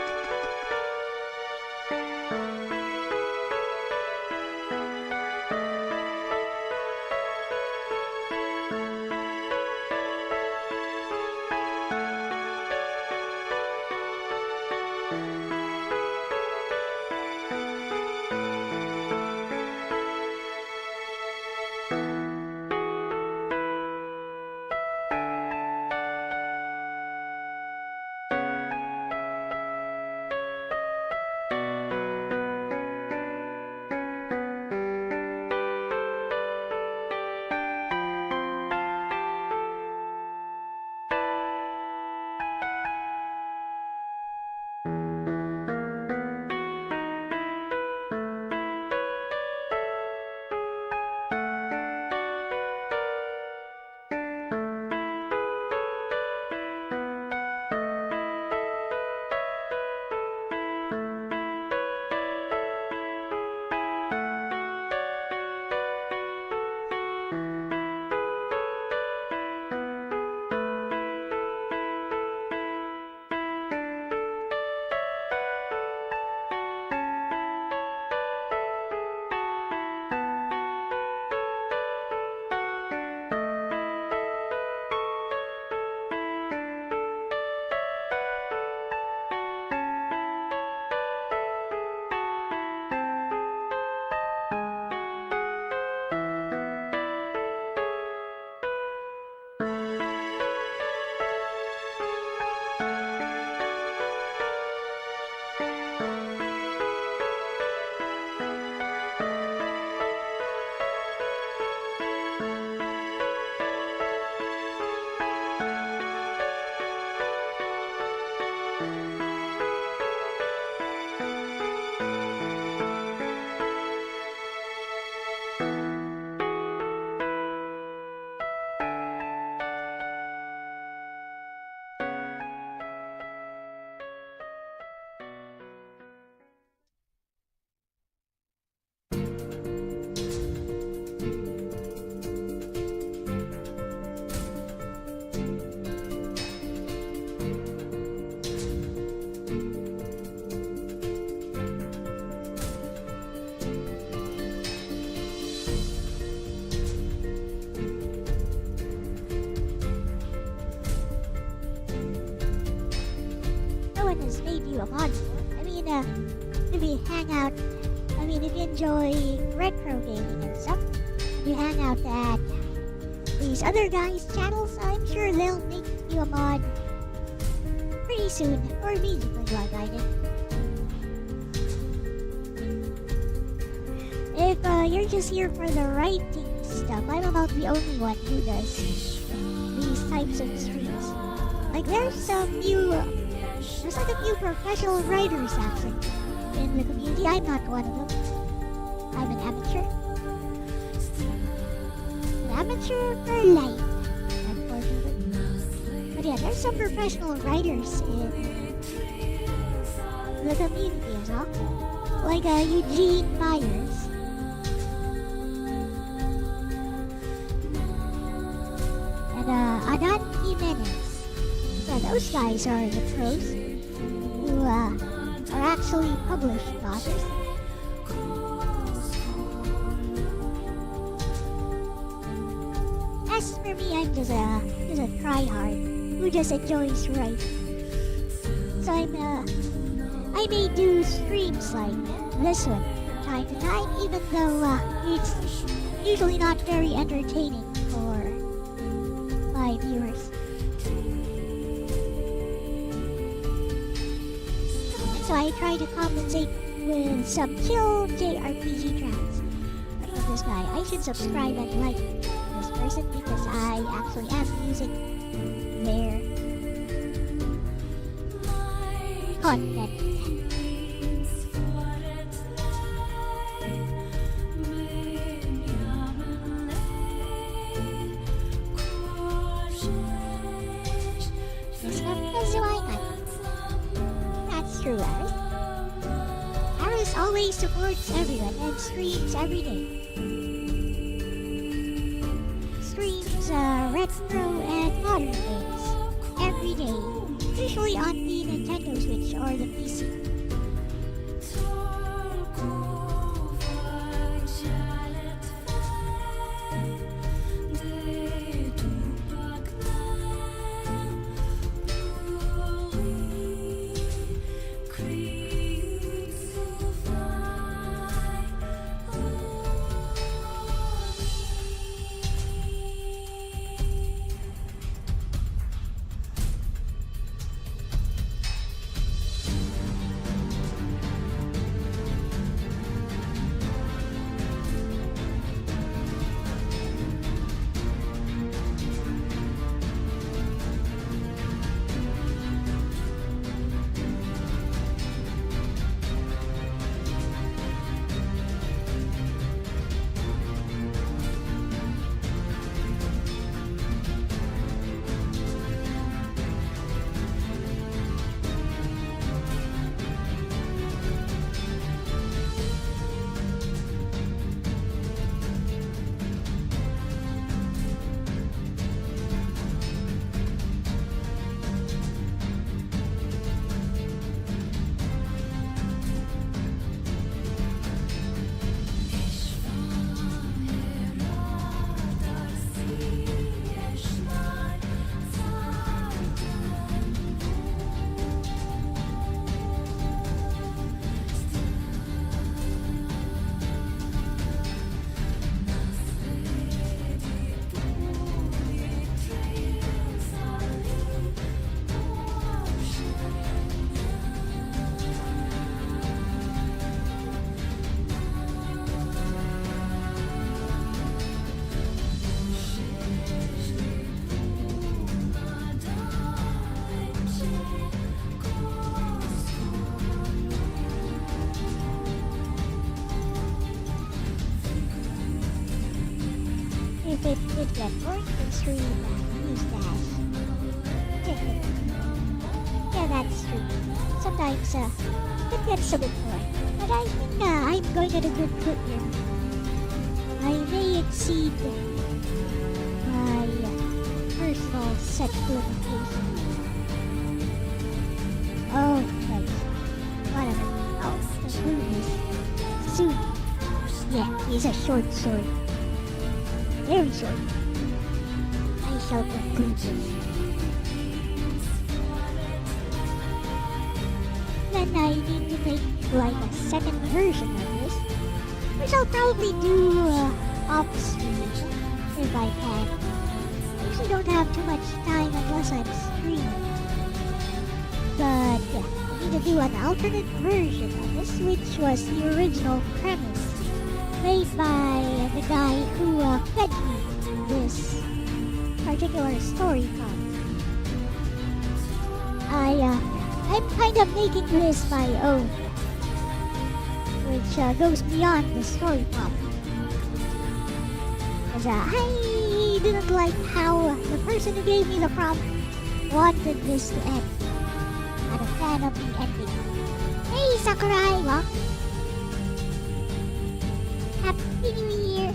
One has made you a monster. I mean, if you hang out, if you enjoy retro gaming and stuff, and you hang out at these other guys' channels, I'm sure they'll make you a mod pretty soon, or immediately like I did. If you're just here for the writing stuff, I'm about the only one who does these types of streams. Like, there's like a few professional writers actually in the community. I'm not one of them. I'm an amateur. An amateur for life, unfortunately. But yeah, there's some professional writers in the community as well. Like Eugene Myers. And Adan Jimenez. Yeah, those guys are the pros who are actually published authors. As for me, I'm just a tryhard who just enjoys writing. So I may do streams like this one from time to time, even though it's usually not very entertaining for my viewers. So I try to compensate with some chill JRPG tracks. Like with this guy, I should subscribe and like this person because I actually am using their content. That's true, Aris. Aris always supports everyone and streams every day. Streams retro and modern games every day. usually on the Nintendo Switch or the PC. If it did get boring, history use dash. Yeah, that's true. Sometimes it gets a bit boring. But I think I'm going at a good foot here. I may exceed my personal set limitations. Oh, right. Whatever. Oh, the movies. Soon. Yeah, he's a short sword. Very short. I shall conclude this. Then I need to make like a second version of this, which I'll probably do off stream if I can. I usually don't have too much time unless I'm streaming. But yeah, I need to do an alternate version of this, which was the original premise made by the guy who fed me this particular story prompt. I'm kind of making this my own, which goes beyond the story prompt. Because I didn't like how the person who gave me the prompt wanted this to end. Not a fan of the ending. Hey Sakurai, welcome. Happy New Year!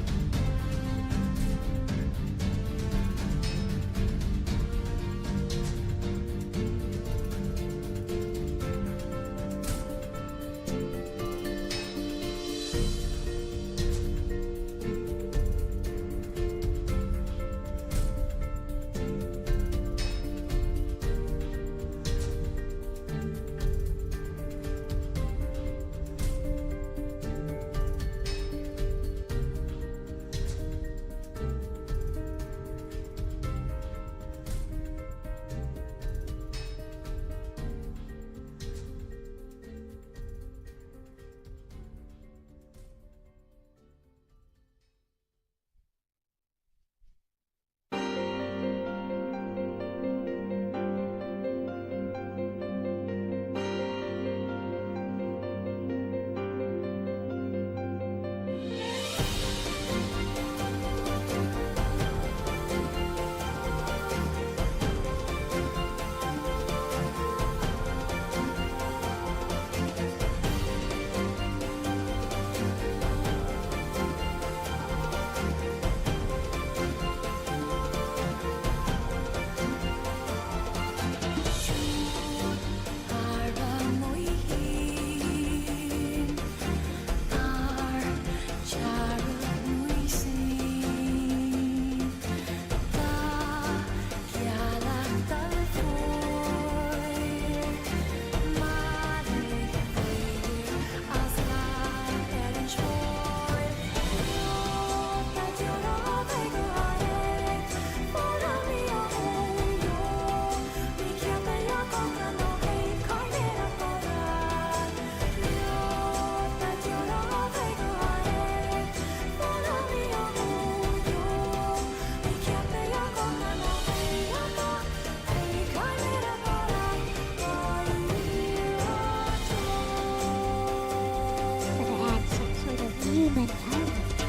human element too.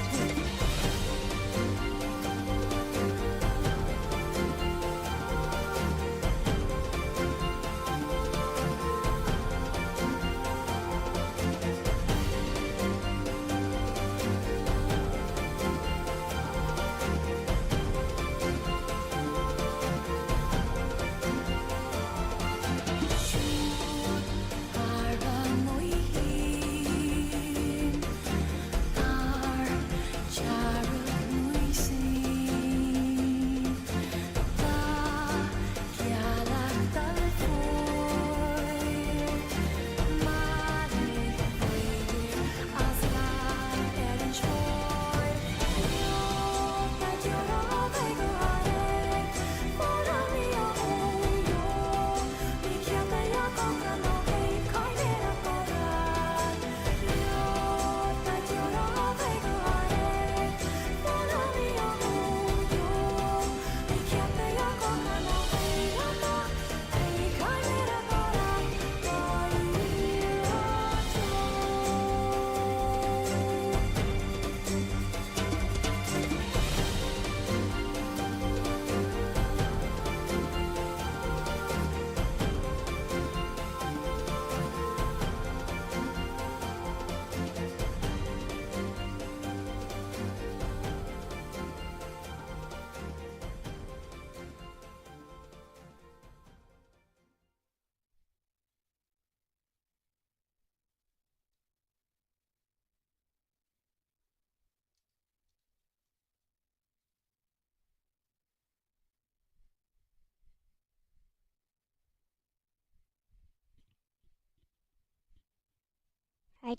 Right?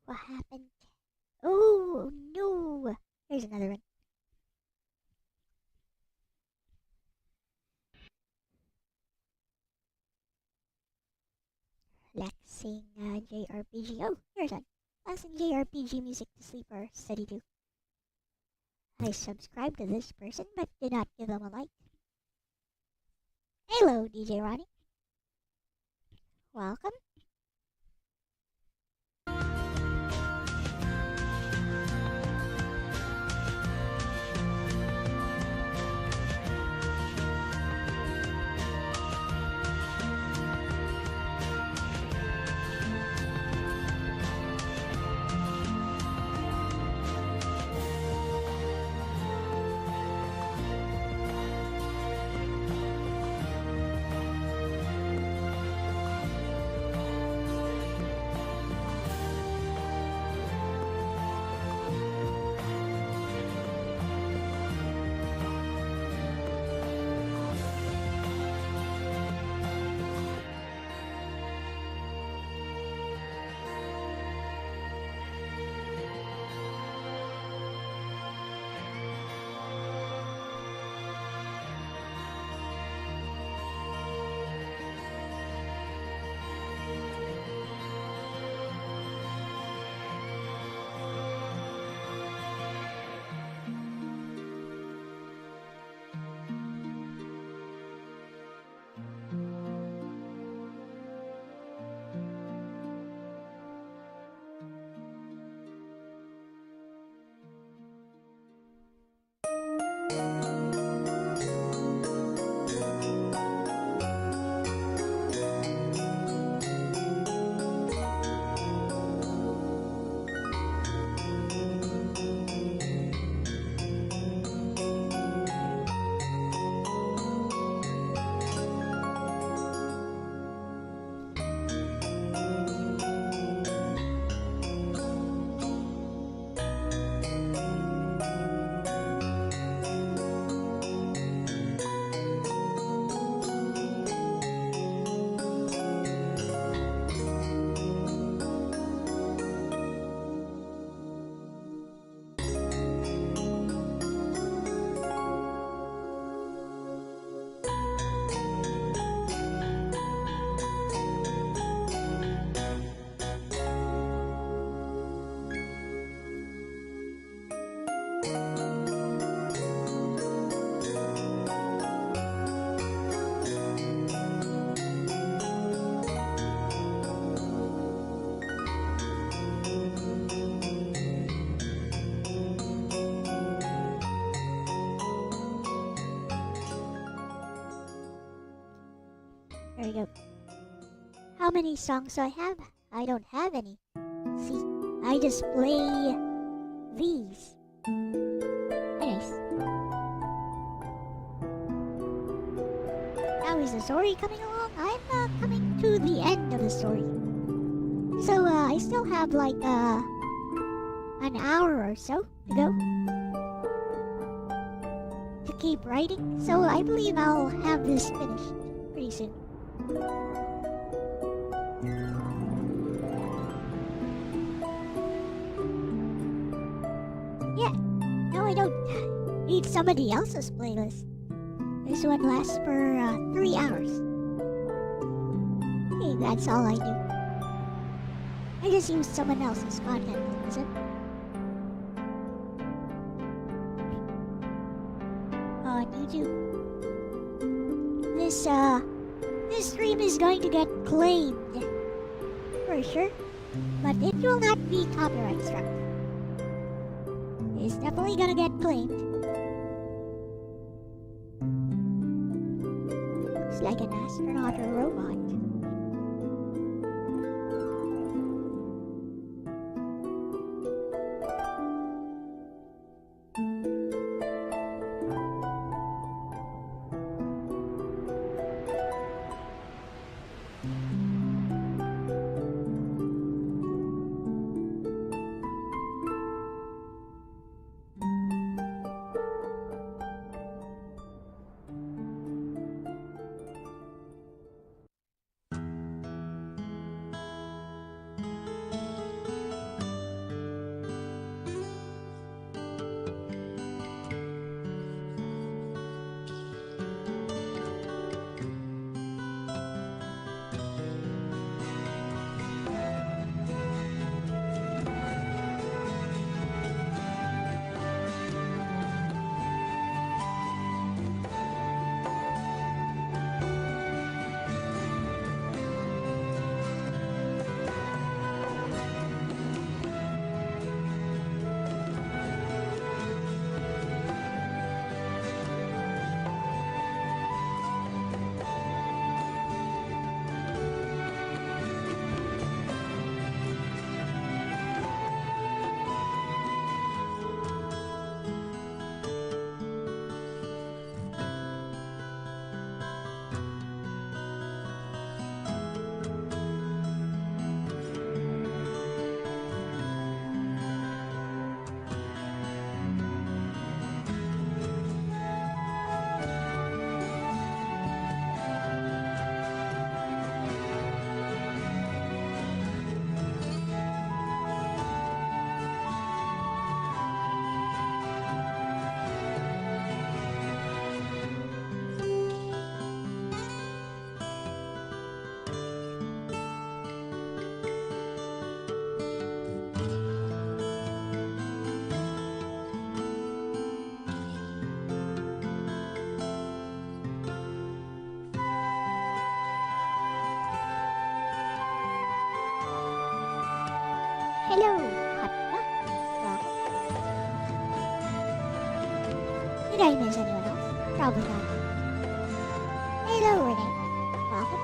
What happened? Oh no! Here's another one. Relaxing JRPG. Oh, here's one. Relaxing JRPG music to sleep or study to. I subscribe to this person but did not give them a like. Hello, DJ Ronnie. Welcome. go. How many songs do I have? I don't have any. See, I just play these. Anyways. How is the story coming along? I'm coming to the end of the story. So I still have like an hour or so to go to keep writing. So I believe I'll have this finished pretty soon. Yeah, no I don't need somebody else's playlist. This one lasts for 3 hours. Hey, that's all I do. I just use someone else's content to listen. On YouTube. This stream is going to get claimed. For sure. But it will not be copyright struck. It's definitely gonna get claimed. Looks like an astronaut or robot. Hello, Katna. Welcome. Did I miss anyone else? Probably not. Hello, Renee. Welcome.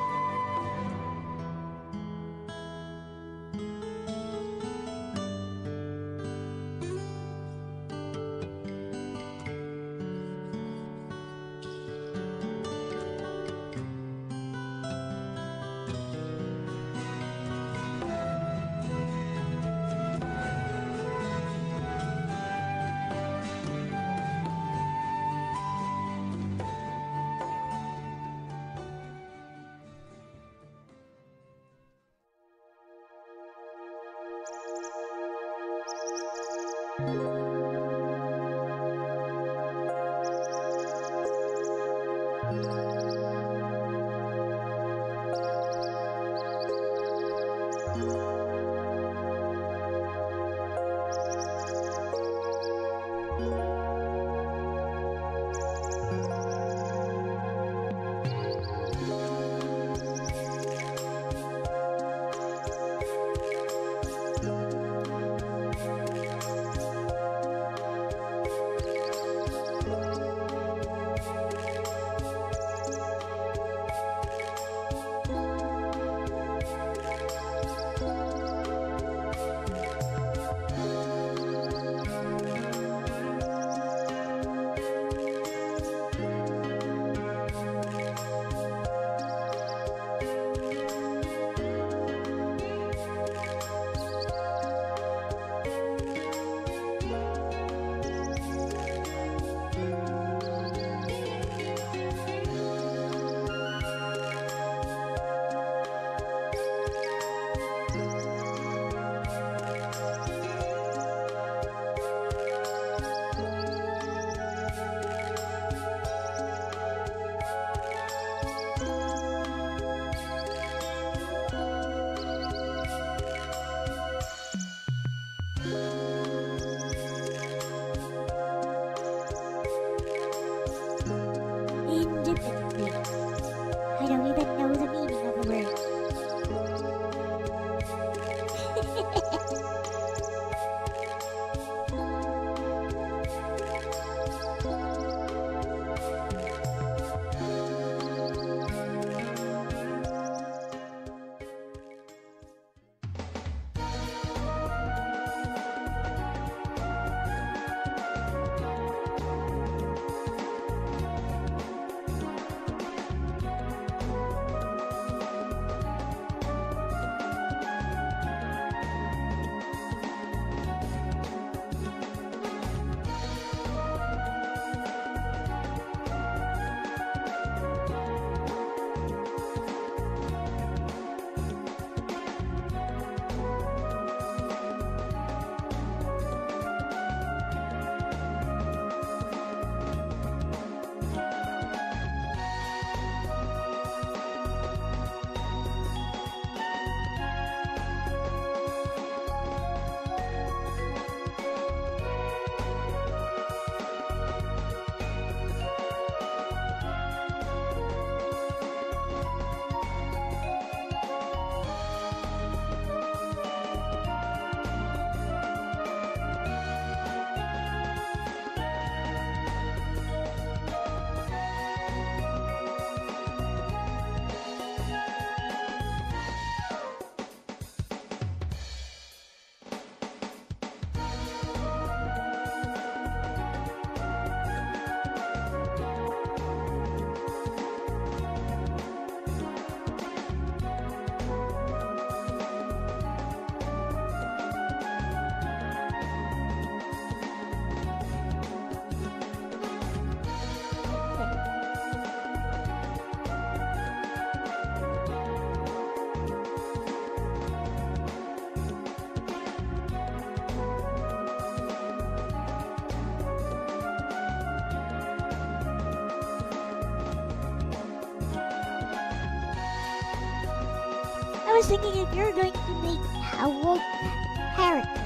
Independently. I don't even know the meaning of the word. I was thinking if you're going to make a woke character,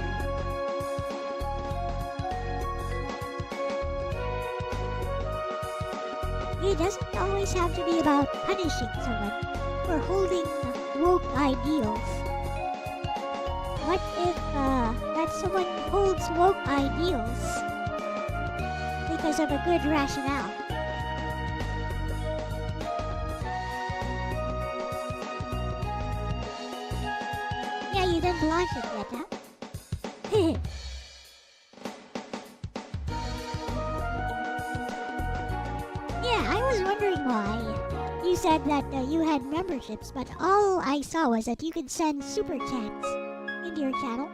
it doesn't always have to be about punishing someone for holding woke ideals. What if that someone holds woke ideals because of a good rationale? Yeah, you didn't launch it yet, huh? Yeah, I was wondering why. You said that you had memberships, but all I saw was that you could send super chats into your channel.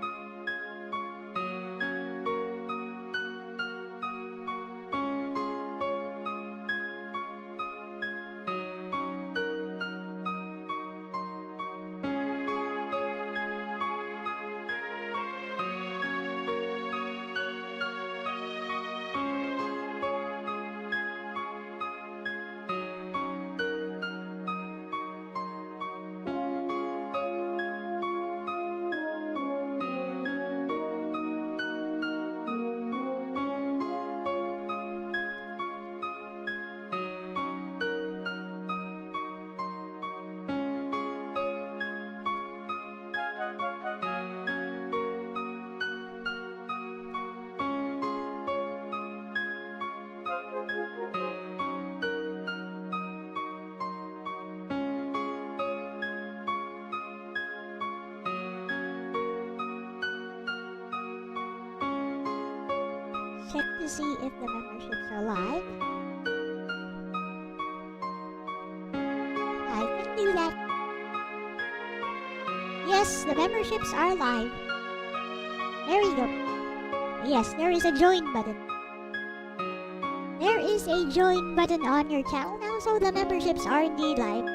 Check to see if the memberships are live. I can do that. Yes, the memberships are live. There you go. Yes, there is a join button. There is a join button on your channel now, so the memberships are indeed live.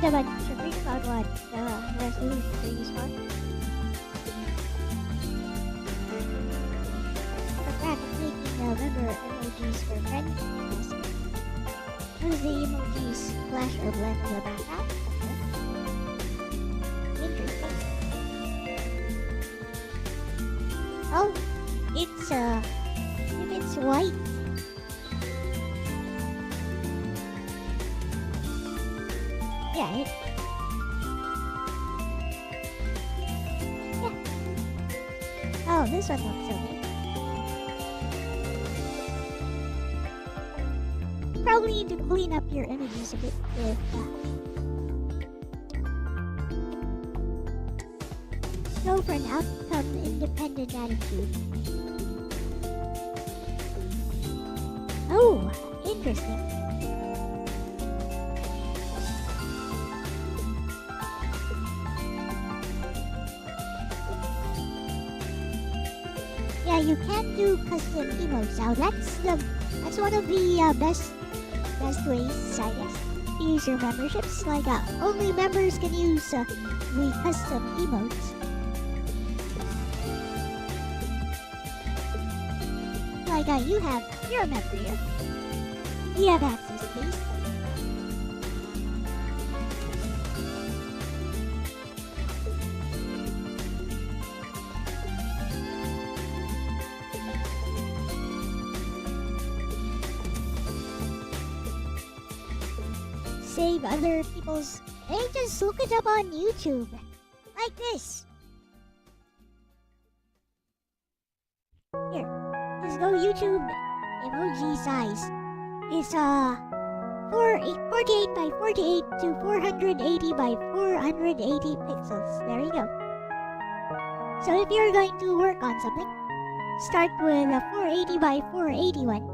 Wait a minute, should read about what the resolution for these are. The crack of making member emojis for friends. Use the emojis flash or blend in the background. Interesting. Oh, it's if it's white. Yeah, yeah. Oh, this one looks okay. Probably need to clean up your images a bit with go for an outcome-independent attitude. Oh, interesting. Yeah, you can do custom emotes now. That's one of the best ways, I guess, to use your memberships. Like only members can use the custom emotes. Like you're a member here. You have access to these. Save other people's. Hey, just look it up on YouTube, like this. Here, just go YouTube emoji size. It's 48 by 48 to 480 by 480 pixels. There you go. So if you're going to work on something, start with a 480 by 481.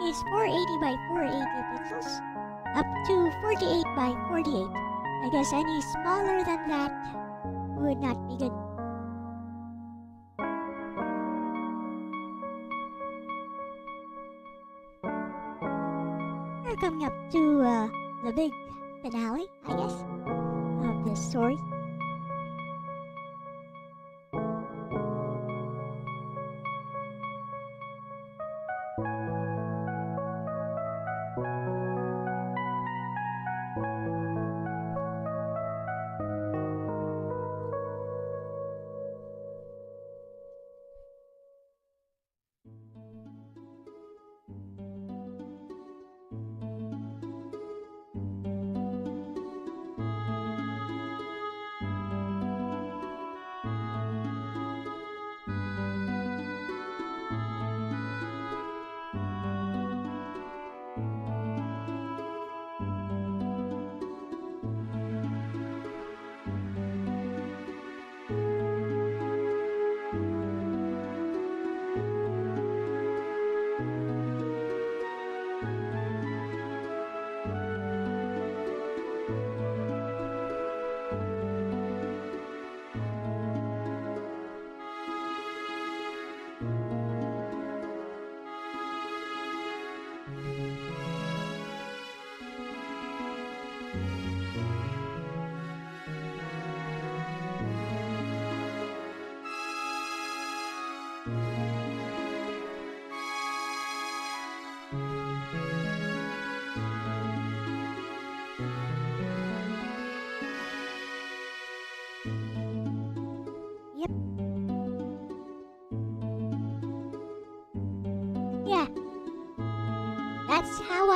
Is 480 by 480 pixels up to 48 by 48. I guess any smaller than that would not be good. We're coming up to the big finale, I guess, of this story.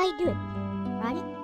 I do it, Ronnie?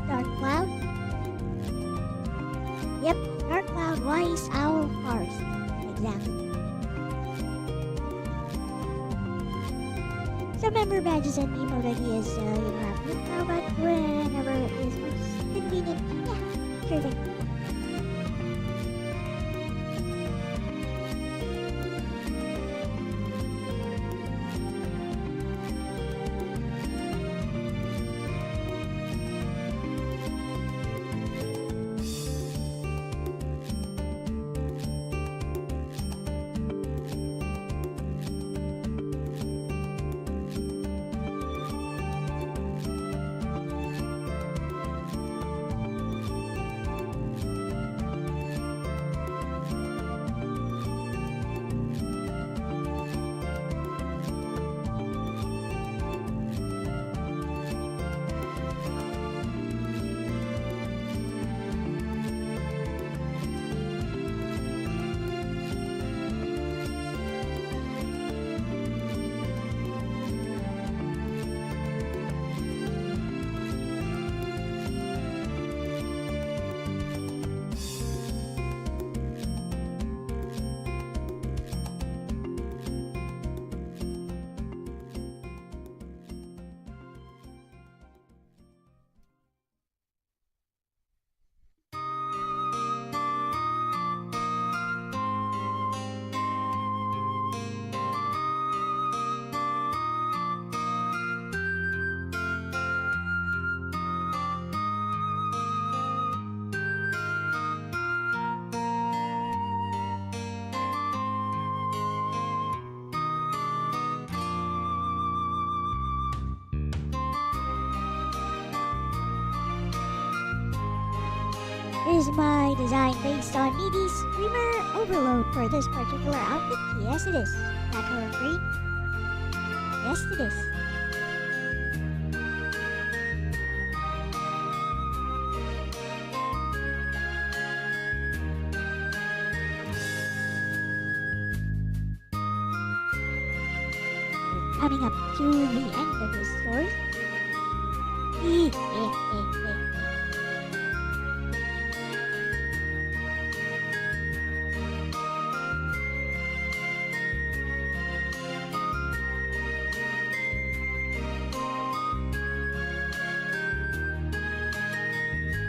Dark Cloud? Yep, Dark Cloud, Wise Owl Forest. Exactly. So member badges and emote ideas, you don't have to know, but whenever it is most convenient, yeah, sure thing. Is my design based on needy streamer overload for this particular outfit? Yes, it is. Macaron Green? Yes, it is. We're coming up to the end of this story.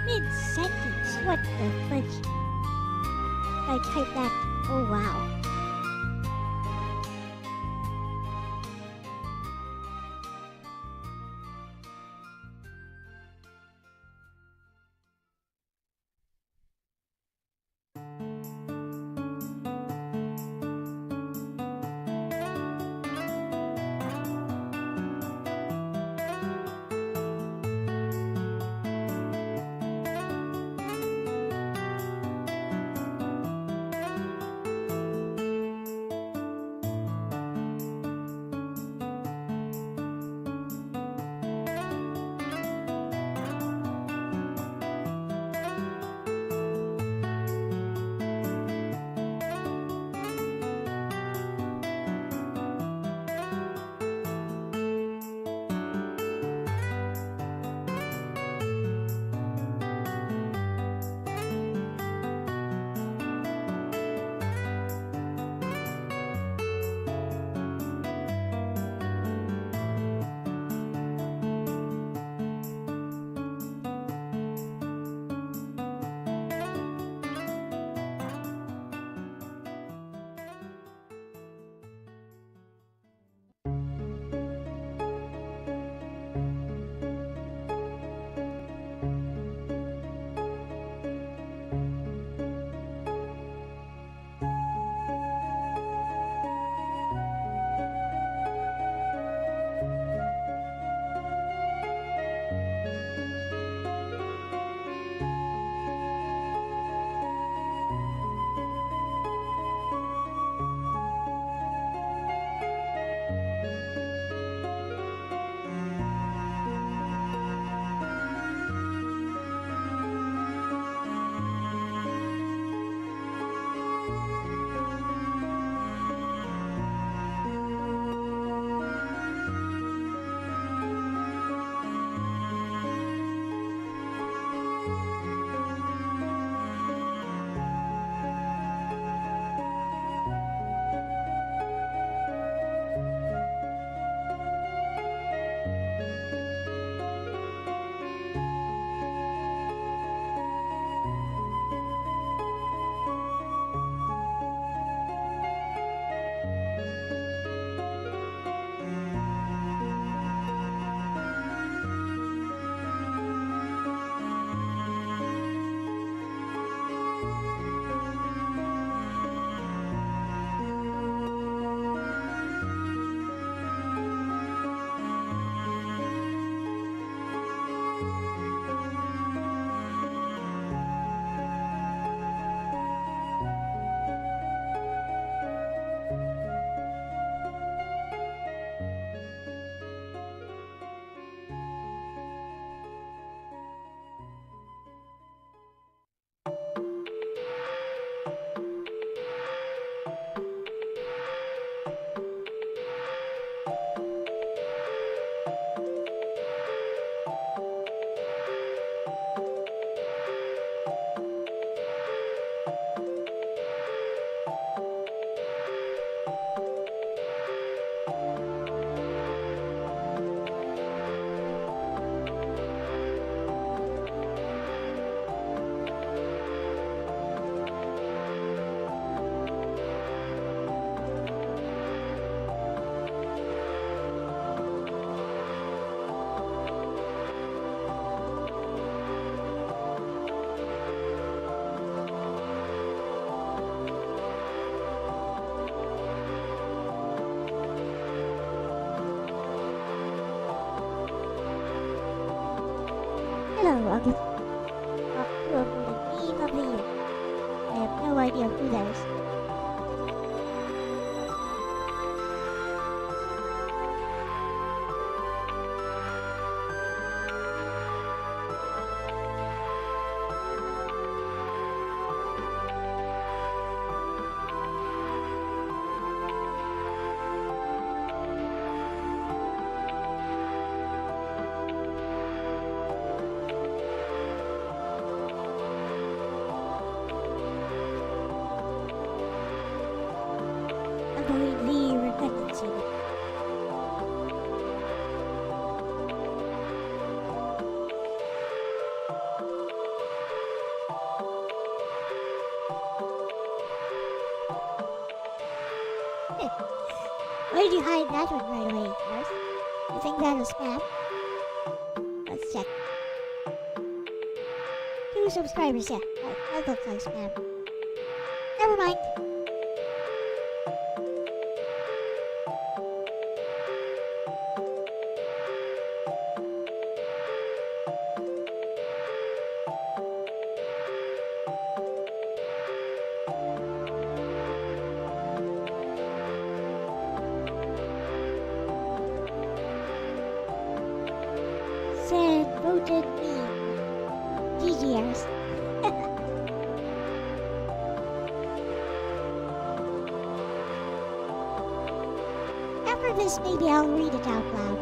Mid-sentence? What the fudge? I typed that. Oh wow. Hello, welcome to a movie meme do those. Avoid the redundancy. Why did you hide that one right away, Garth? You think that was spam? Let's check. 2 subscribers, yeah. That looks like spam. Never mind. Said voted me. GGRs. After this, maybe I'll read it out loud.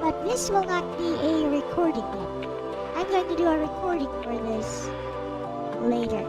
But this will not be a recording yet. I'm going to do a recording for this later.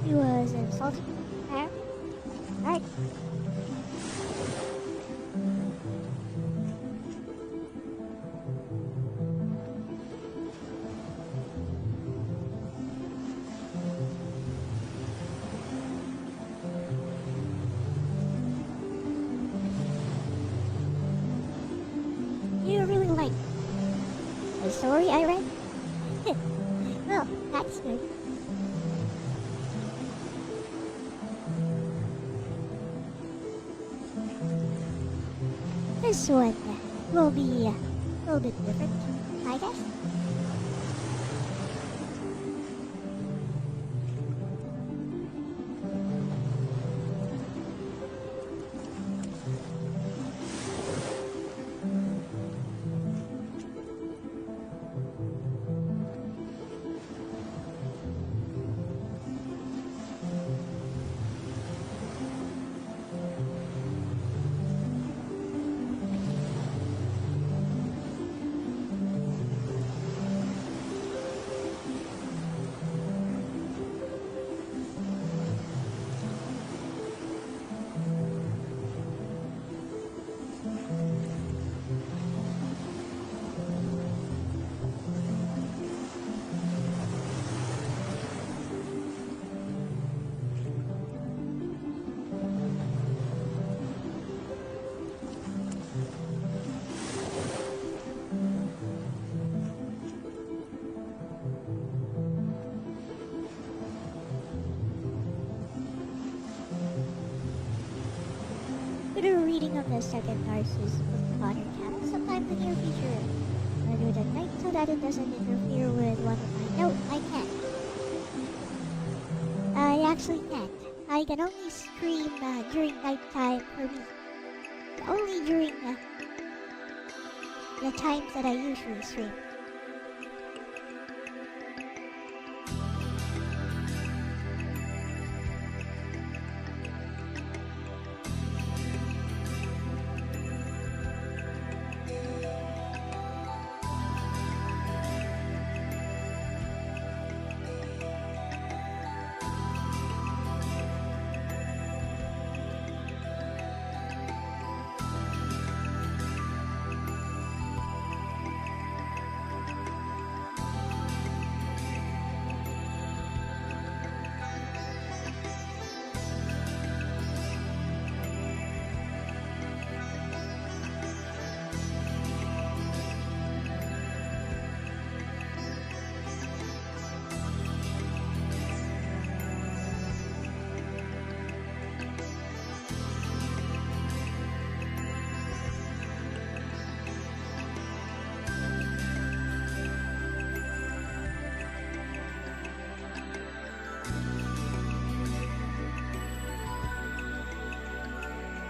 He was insulting her. Alright. You really like the story I read? Well, that's good. This one will be a little bit different, I guess. with a reading of the second Narcissus of Connor channel sometime in the near future. I'll do it at night so that it doesn't interfere with one of my... No, I can't. I actually can't. I can only stream during nighttime for me. Only during the times that I usually stream.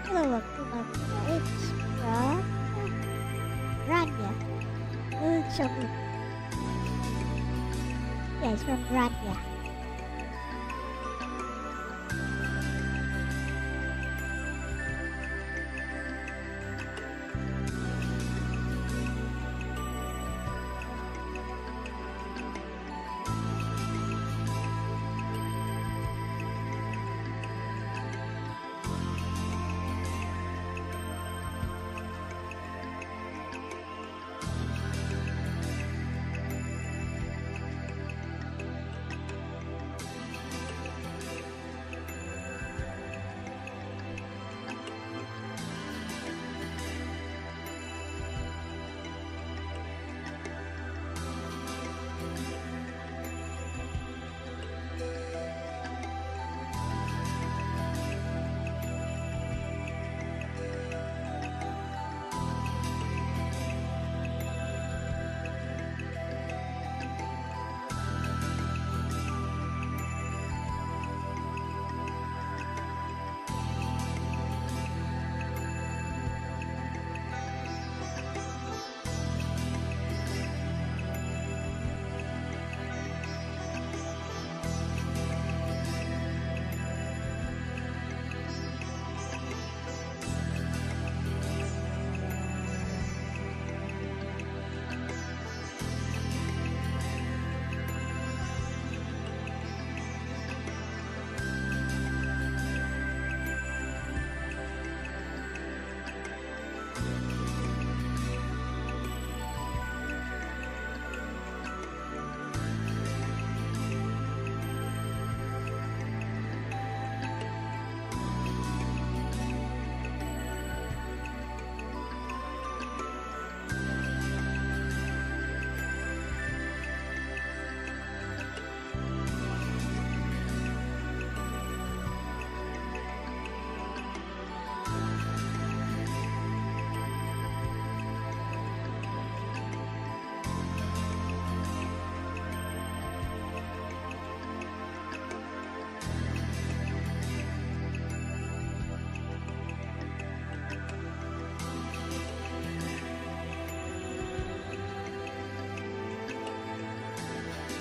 Hello, it's from Rania. Chamu. Yeah, it's from Rania.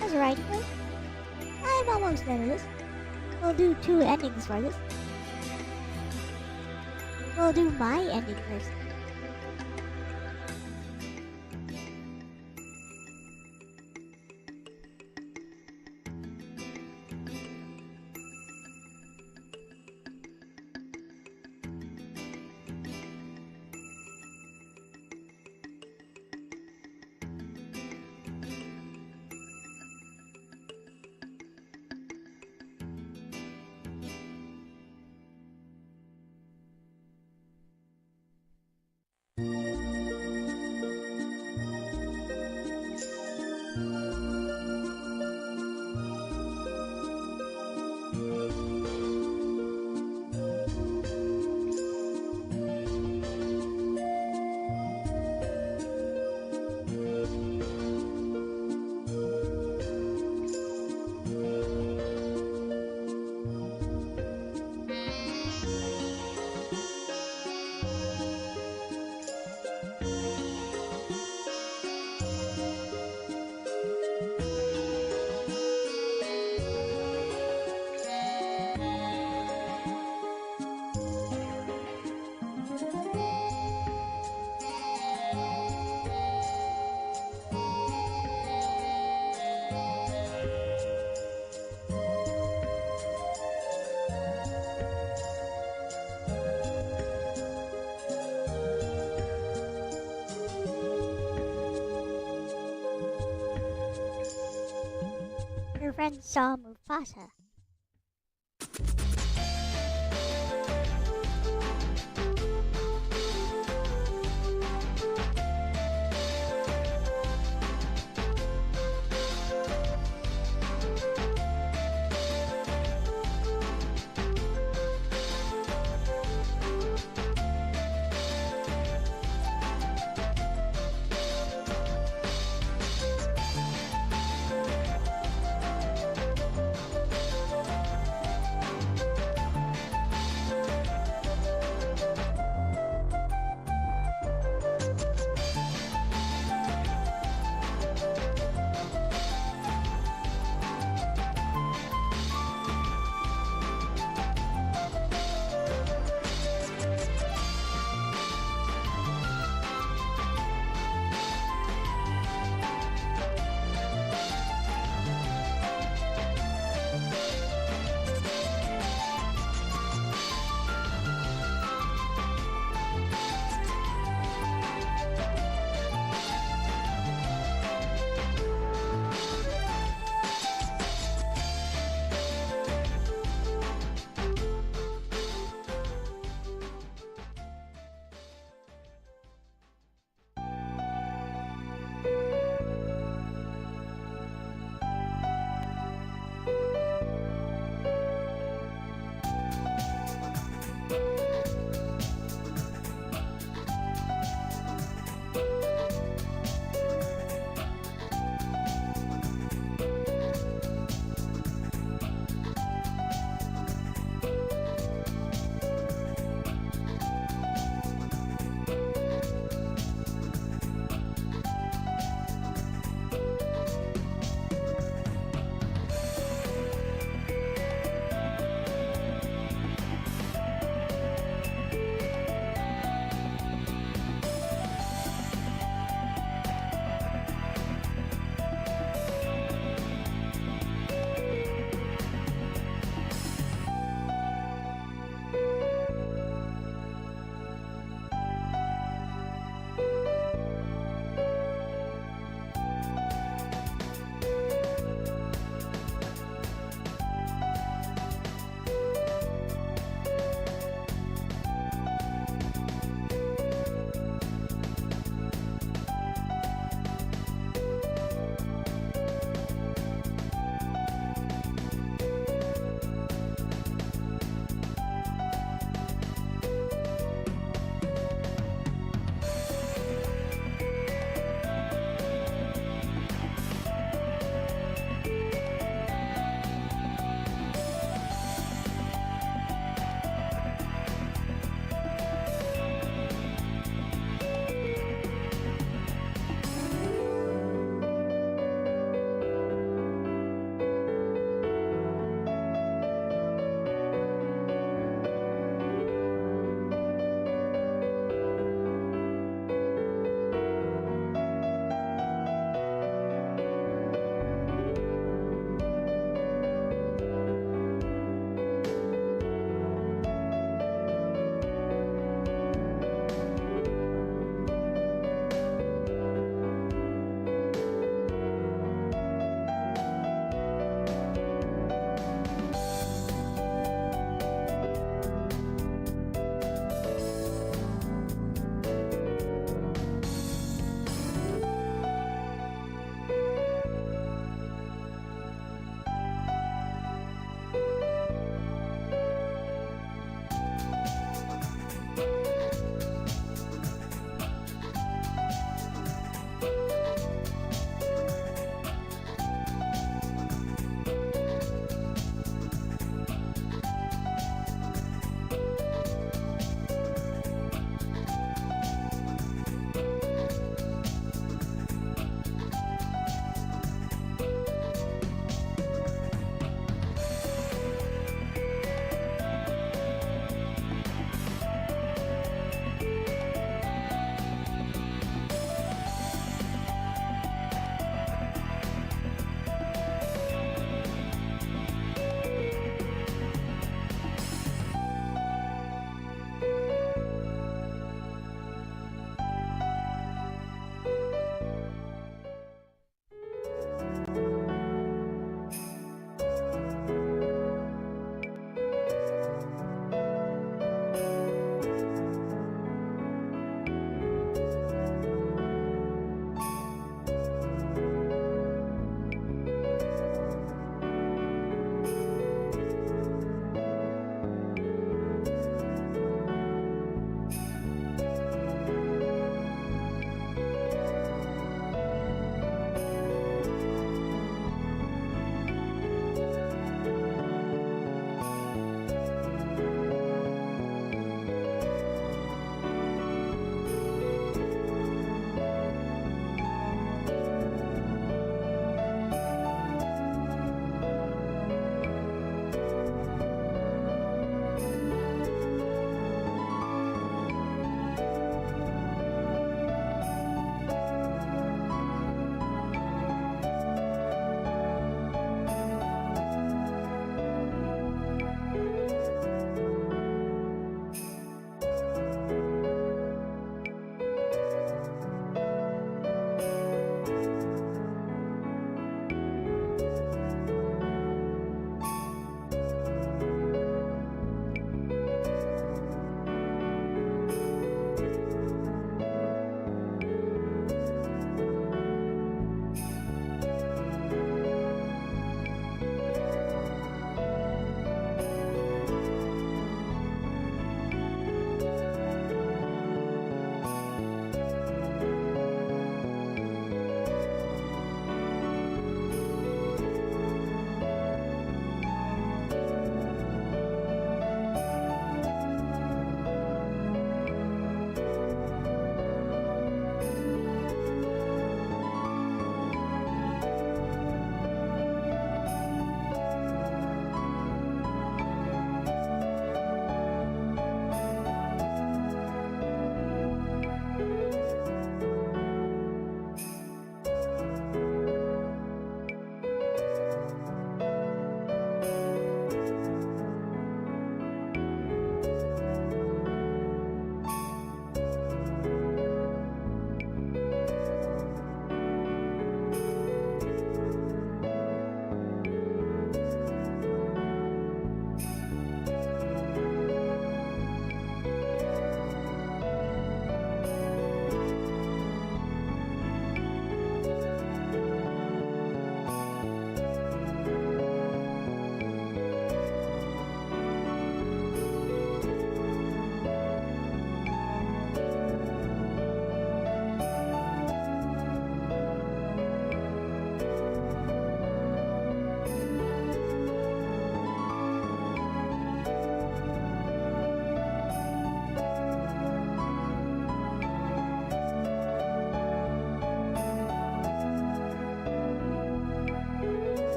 That's right, Phil. I'm almost done with this. We'll do 2 endings for this. We'll do my ending first. friend saw Mufasa.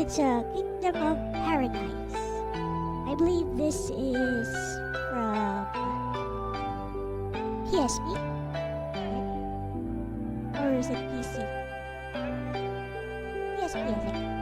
it's a Kingdom of Paradise. I believe this is from PSP, or is it PC? PSP, I think.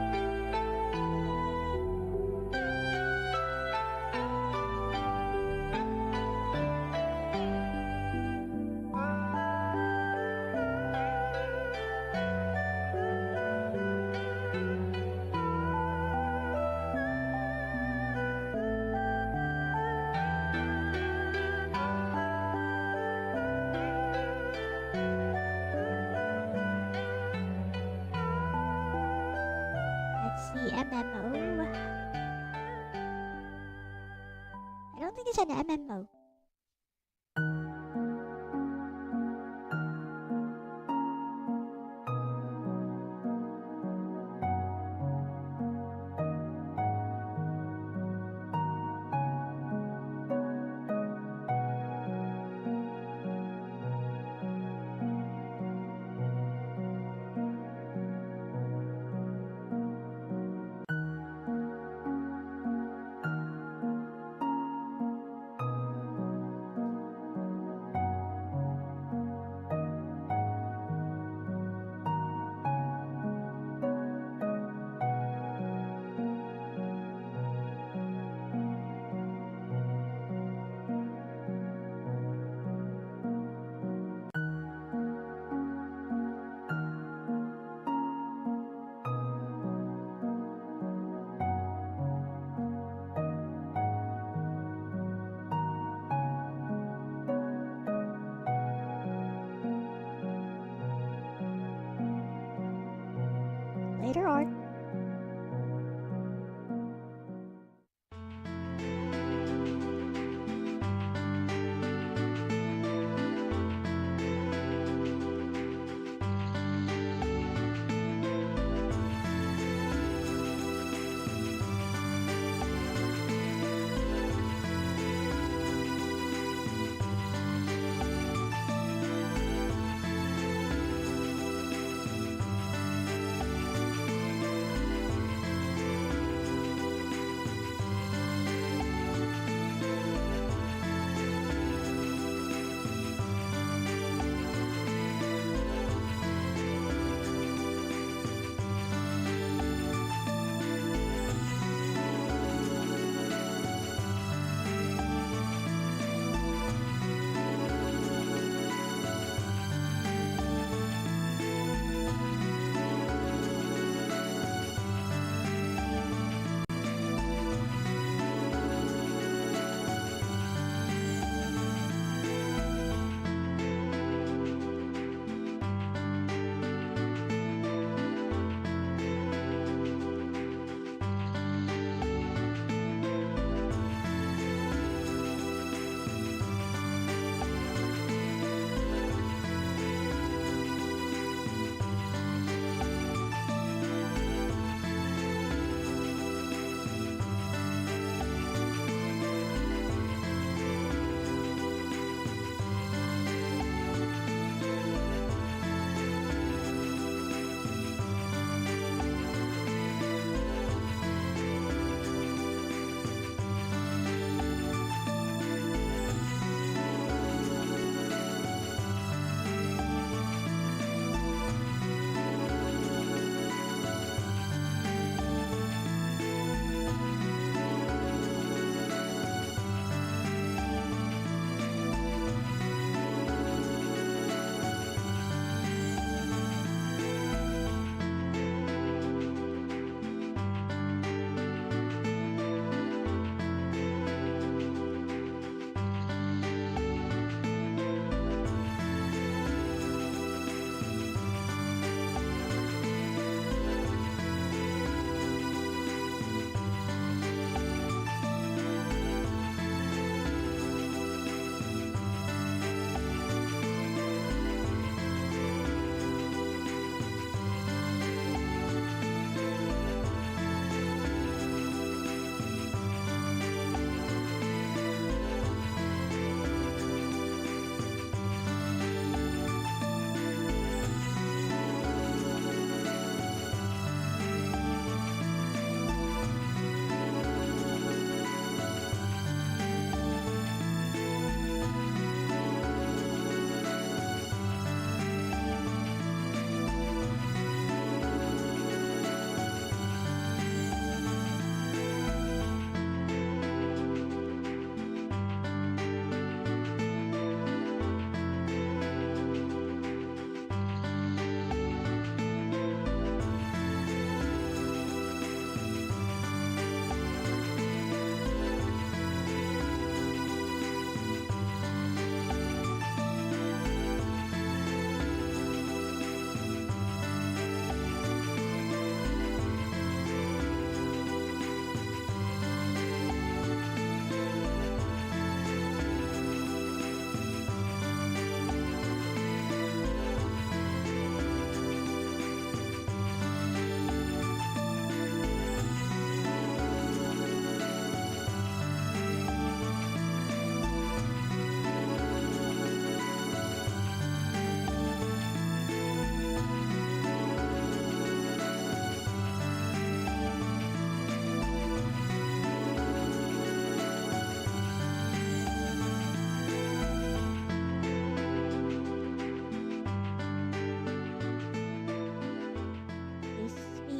Let's see, MMO. I don't think it's an MMO. Later on.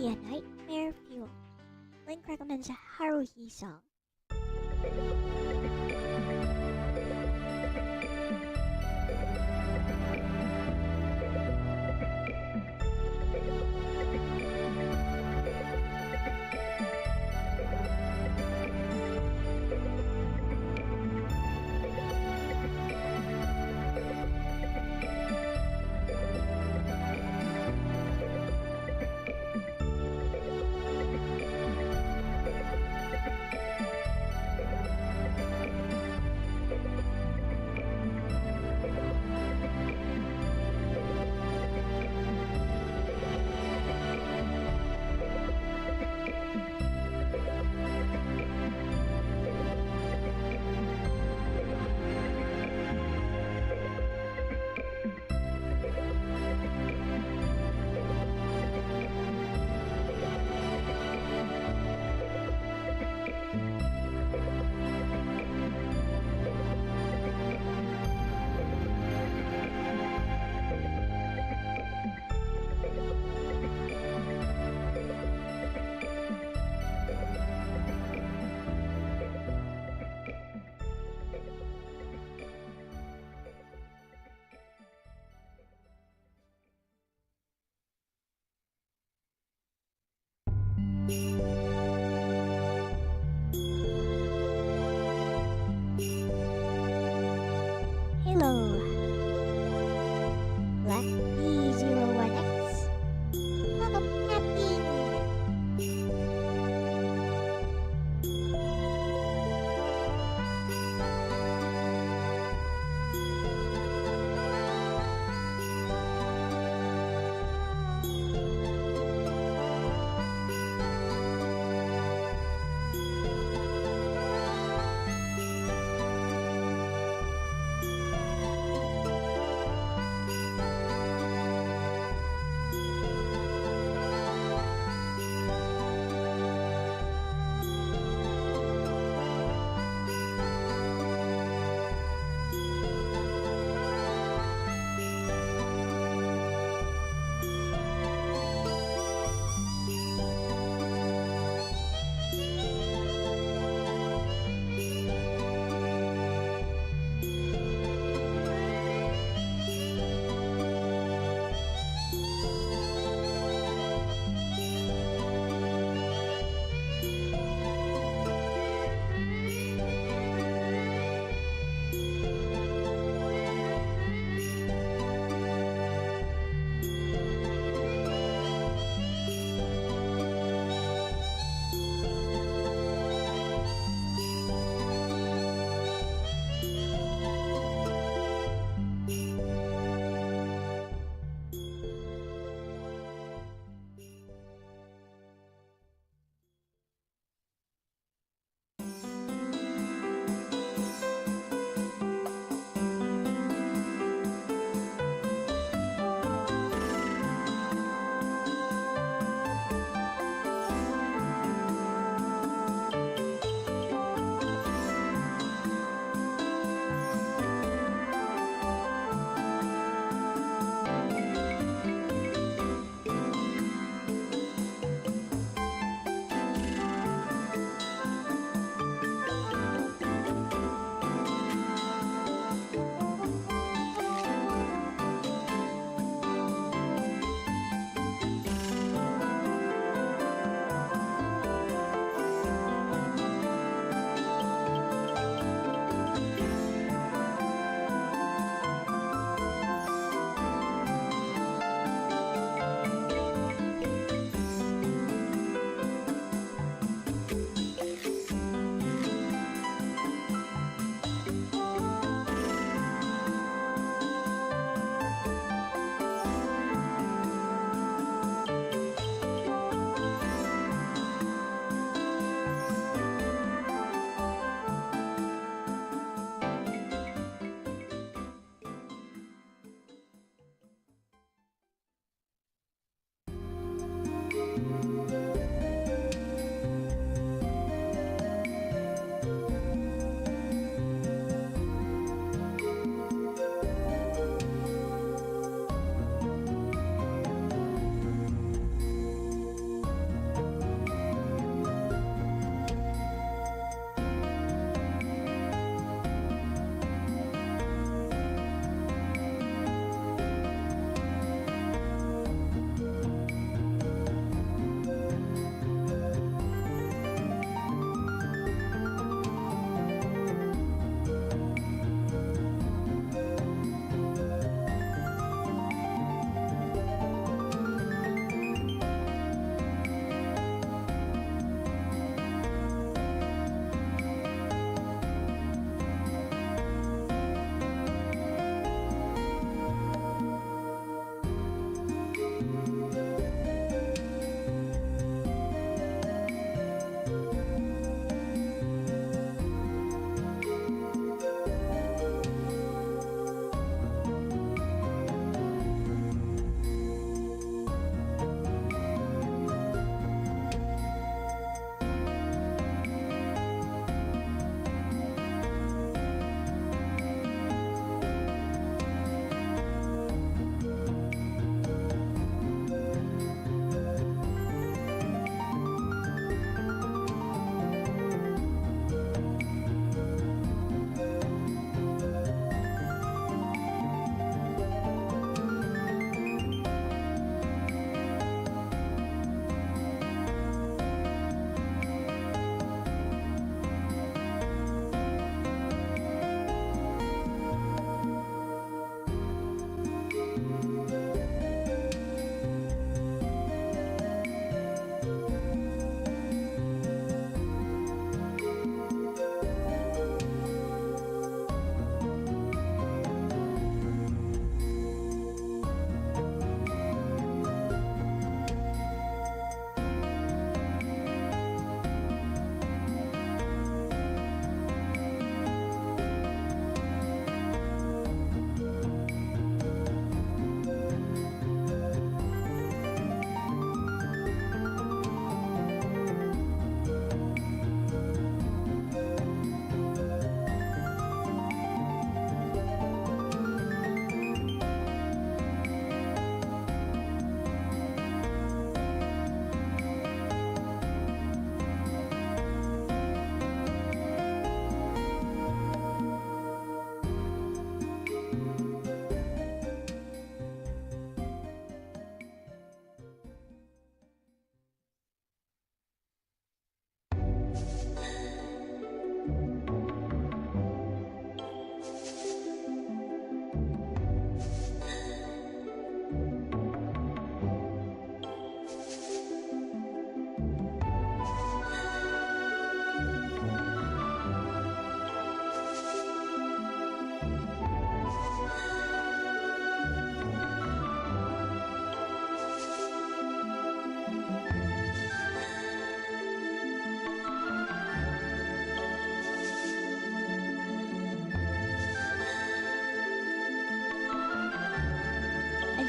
be a nightmare fuel. Link recommends a Haruhi song.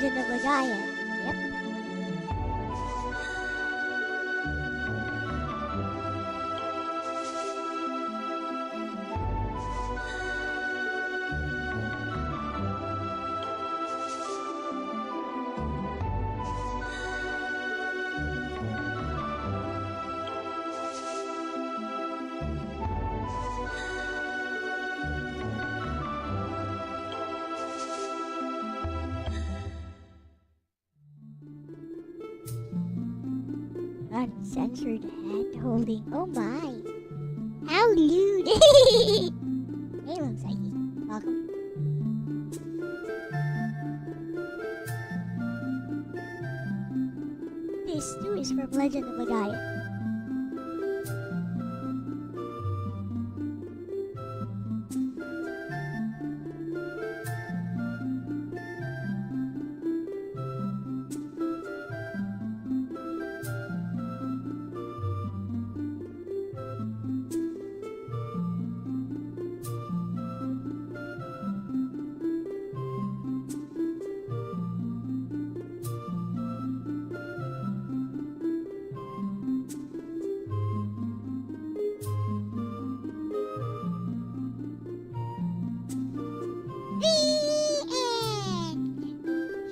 Legend of Legaia. Yep. Uncensored hand holding. Oh my. How lewd. Hello, Psyche. Welcome. This too is from Legend of Legaia.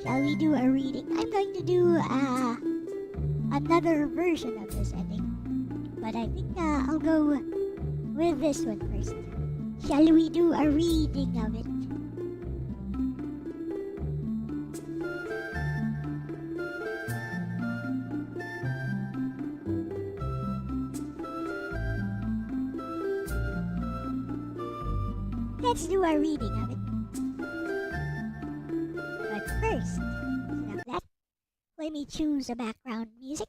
Shall we do a reading? I'm going to do another version of this ending. But I think I'll go with this one first. Shall we do a reading of it? Let's do a reading of it. But first, instead of that, let me choose a background music.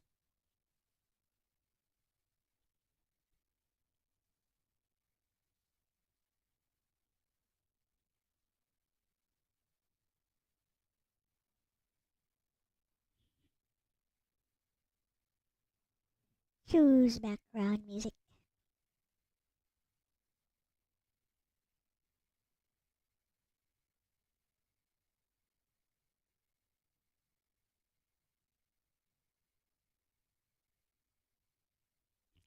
Choose background music.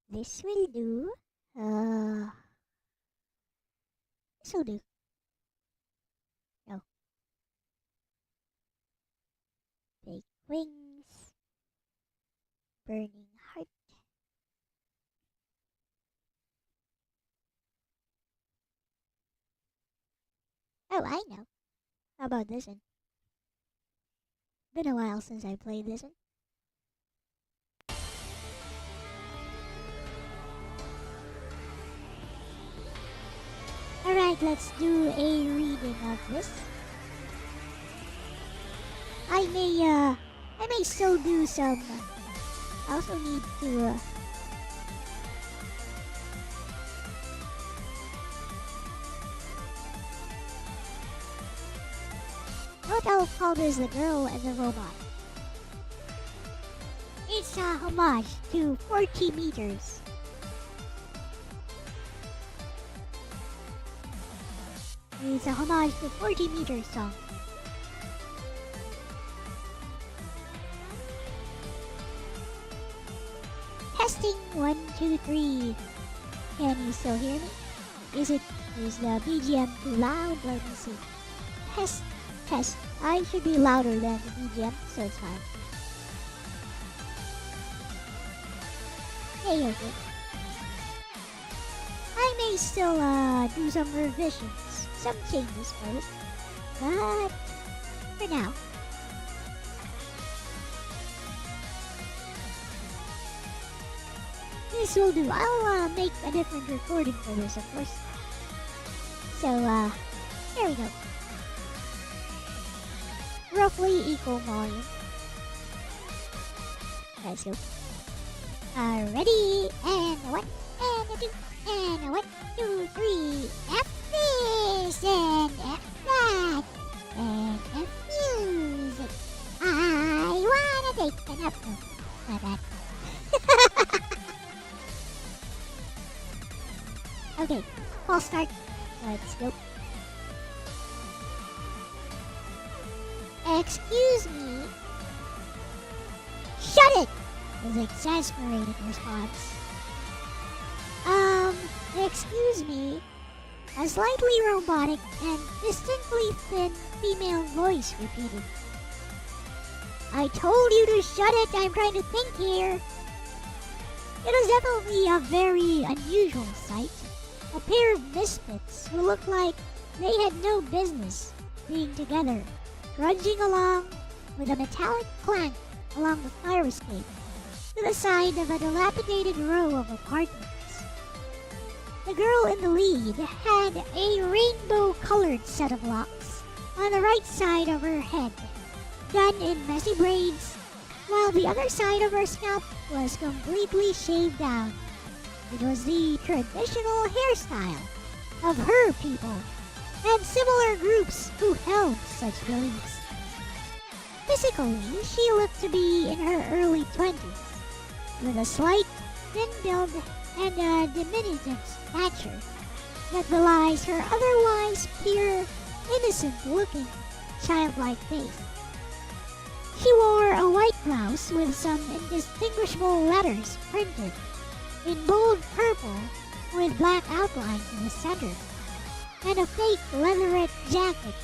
This will do. This will do. No. Big wings. Burning heart. Oh, I know. How about this one? Been a while since I played this one. Alright, let's do a reading of this. I may still do some. I also need to what I'll call this, the girl and the robot. It's a homage to 40 meters. It's a homage to 40 meters song. Testing 1, 2, 3. Can you still hear me? Is the BGM too loud? Let me see. Test. I should be louder than the BGM, so it's fine. Hey, okay. I may still do some revisions, some changes first, but for now. This will do. I'll make a different recording for this, of course. So, there we go. Roughly equal volume. Let's go. Ready, and 1, and 2, and 1, 2, 3. F this, and F that, and F music. I wanna take an up. No, not that. Okay, false start. Let's go. Excuse me? Shut it! Was the exasperated response. Excuse me? A slightly robotic and distinctly thin female voice repeated. I told you to shut it, I'm trying to think here. It was definitely a very unusual sight. A pair of misfits who looked like they had no business being together, trudging along with a metallic clank along the fire escape to the side of a dilapidated row of apartments. The girl in the lead had a rainbow-colored set of locks on the right side of her head, done in messy braids, while the other side of her scalp was completely shaved down. It was the traditional hairstyle of her people and similar groups who held such beliefs. Physically, she looked to be in her early 20s, with a slight, thin build and a diminutive stature that belies her otherwise pure, innocent-looking, childlike face. She wore a white blouse with some indistinguishable letters printed in bold purple with black outlines in the center, and a fake leatherette jacket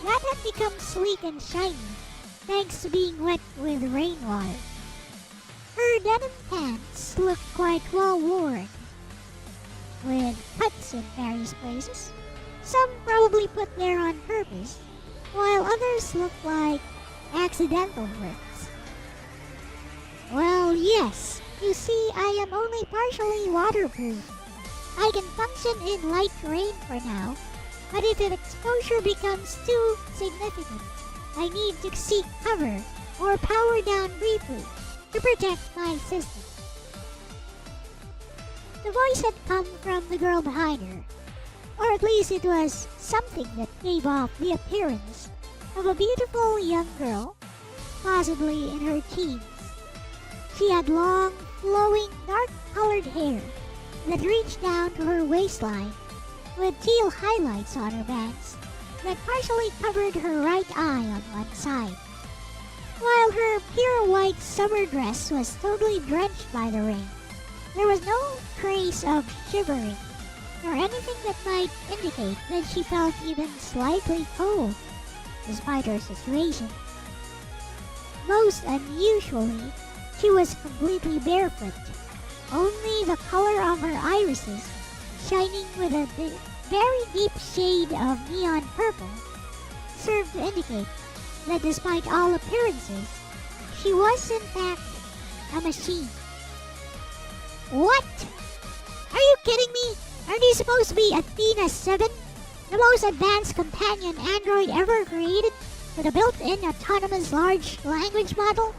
that had become sleek and shiny thanks to being wet with rainwater. Her denim pants looked quite well worn, with cuts in various places. Some probably put there on purpose, while others looked like accidental rips. Well, yes, you see, I am only partially waterproof. I can function in light rain for now, but if the exposure becomes too significant, I need to seek cover or power down briefly to protect my system. The voice had come from the girl behind her, or at least it was something that gave off the appearance of a beautiful young girl, possibly in her teens. She had long, flowing, dark-colored hair that reached down to her waistline, with teal highlights on her bands that partially covered her right eye on one side, while her pure white summer dress was totally drenched by the rain. There was no trace of shivering, or anything that might indicate that she felt even slightly cold, despite her situation. Most unusually, she was completely barefoot, only the color of her irises shining with a very deep shade of neon purple served to indicate that despite all appearances, she was in fact a machine. What? Are you kidding me? Aren't you supposed to be Athena 7? The most advanced companion android ever created with a built-in autonomous large language model?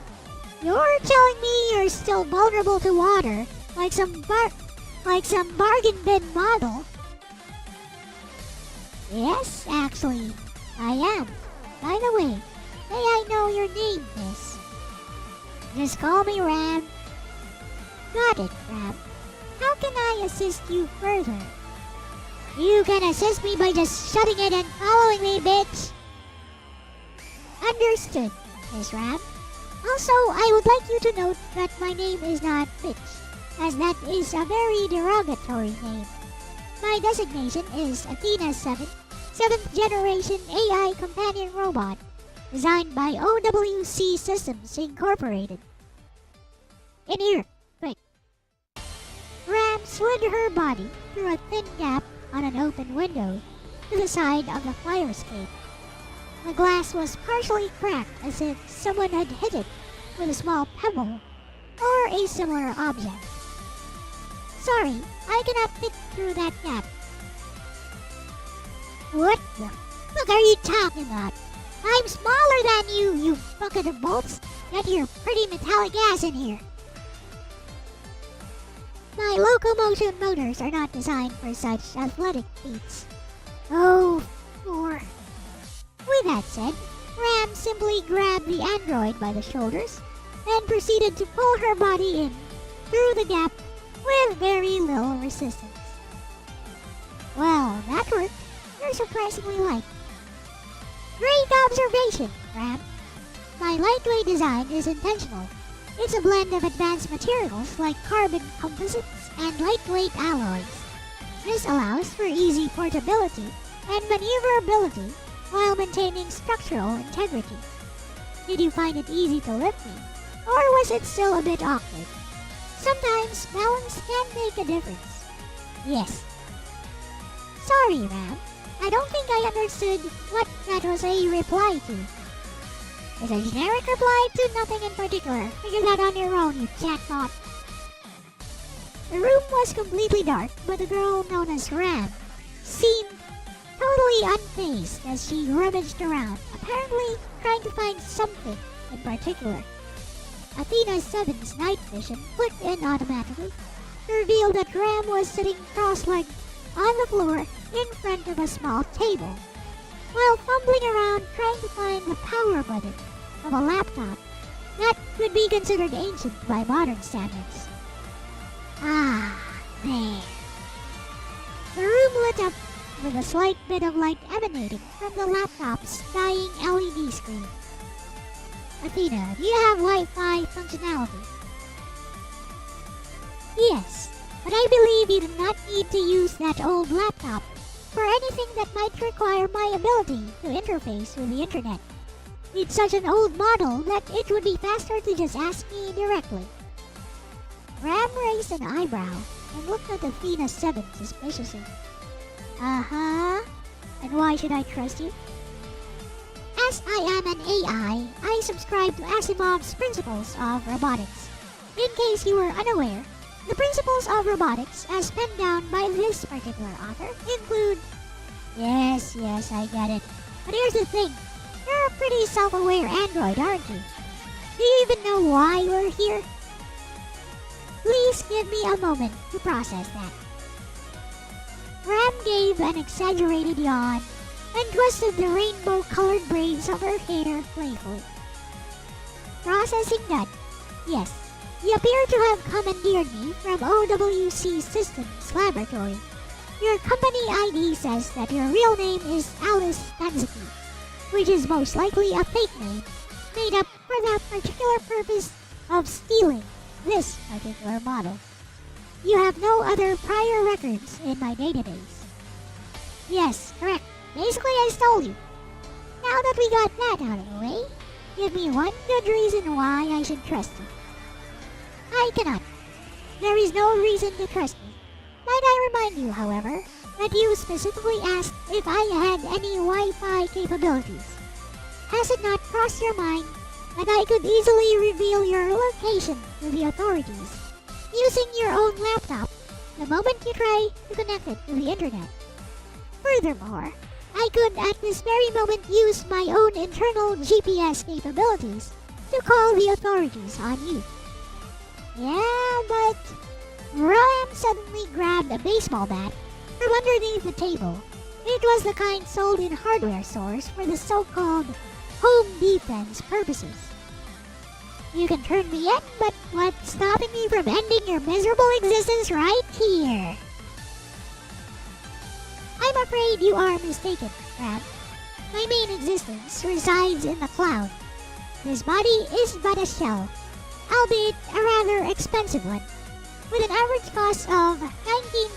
You're telling me you're still vulnerable to water like some bargain bin model? Yes, actually, I am. By the way, may I know your name, miss? Just call me Ram. Got it, Ram. How can I assist you further? You can assist me by just shutting it and following me, bitch. Understood, Miss Ram. Also, I would like you to note that my name is not bitch, as that is a very derogatory name. My designation is Athena 7, 7th generation AI companion robot, designed by OWC Systems Incorporated. In here, quick. Ram slid her body through a thin gap on an open window to the side of the fire escape. The glass was partially cracked as if someone had hit it with a small pebble or a similar object. Sorry, I cannot fit through that gap. What the fuck are you talking about? I'm smaller than you, you bucket of bolts. Get your pretty metallic ass in here. My locomotion motors are not designed for such athletic feats. Oh, poor. With that said, Ram simply grabbed the android by the shoulders and proceeded to pull her body in through the gap with very little resistance. Well, that worked. You're surprisingly light. Great observation, Ram. My lightweight design is intentional. It's a blend of advanced materials like carbon composites and lightweight alloys. This allows for easy portability and maneuverability while maintaining structural integrity. Did you find it easy to lift me, or was it still a bit awkward? Sometimes balance can make a difference. Yes. Sorry, Ram. I don't think I understood what that was a reply to. It's a generic reply to nothing in particular. Figure that on your own, you chatbot. The room was completely dark, but the girl known as Ram seemed totally unfazed as she rummaged around, apparently trying to find something in particular. Athena 7's night vision clicked in automatically to reveal that Ram was sitting cross-legged on the floor in front of a small table, while fumbling around trying to find the power button of a laptop that would be considered ancient by modern standards. Ah, there. The room lit up with a slight bit of light emanating from the laptop's dying LED screen. Athena, do you have Wi-Fi functionality? Yes, but I believe you do not need to use that old laptop for anything that might require my ability to interface with the internet. It's such an old model that it would be faster to just ask me directly. Ram raised an eyebrow and looked at Athena 7 suspiciously. Uh-huh. And why should I trust you? As I am an AI, I subscribe to Asimov's principles of robotics. In case you were unaware, the principles of robotics, as penned down by this particular author, include... Yes, I get it. But here's the thing. You're a pretty self-aware android, aren't you? Do you even know why we're here? Please give me a moment to process that. Ram gave an exaggerated yawn and twisted the rainbow-colored braids of her hair playfully. Processing done. Yes, you appear to have commandeered me from OWC Systems Laboratory. Your company ID says that your real name is Alice Tanzuki, which is most likely a fake name made up for the particular purpose of stealing this particular model. You have no other prior records in my database. Yes, correct. Basically, I stole you. Now that we got that out of the way, give me one good reason why I should trust you. I cannot. There is no reason to trust me. Might I remind you, however, that you specifically asked if I had any Wi-Fi capabilities. Has it not crossed your mind that I could easily reveal your location to the authorities using your own laptop the moment you try to connect it to the internet? Furthermore, I could at this very moment use my own internal GPS capabilities to call the authorities on you. Yeah, but... Ram suddenly grabbed a baseball bat from underneath the table. It was the kind sold in hardware stores for the so-called home defense purposes. You can turn me in, but what's stopping me from ending your miserable existence right here? I'm afraid you are mistaken, Ram. My main existence resides in the cloud. This body is but a shell, albeit a rather expensive one, with an average cost of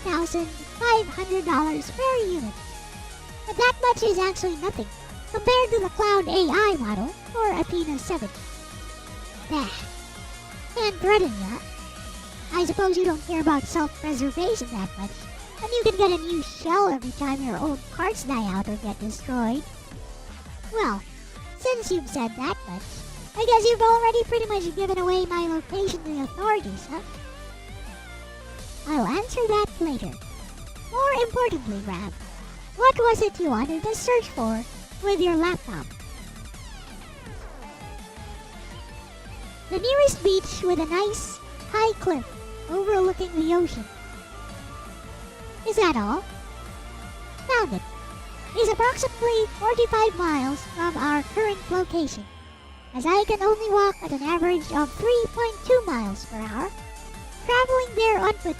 $19,500 per unit. But that much is actually nothing compared to the Cloud AI model for Athena 7. Bah. Can't threaten ya. I suppose you don't care about self-preservation that much, and you can get a new shell every time your old parts die out or get destroyed. Well, since you've said that much, I guess you've already pretty much given away my location to the authorities, huh? I'll answer that later. More importantly, Ram, what was it you wanted to search for with your laptop? The nearest beach with a nice, high cliff overlooking the ocean. Is that all? Found it. It's approximately 45 miles from our current location, as I can only walk at an average of 3.2 miles per hour. Traveling there on foot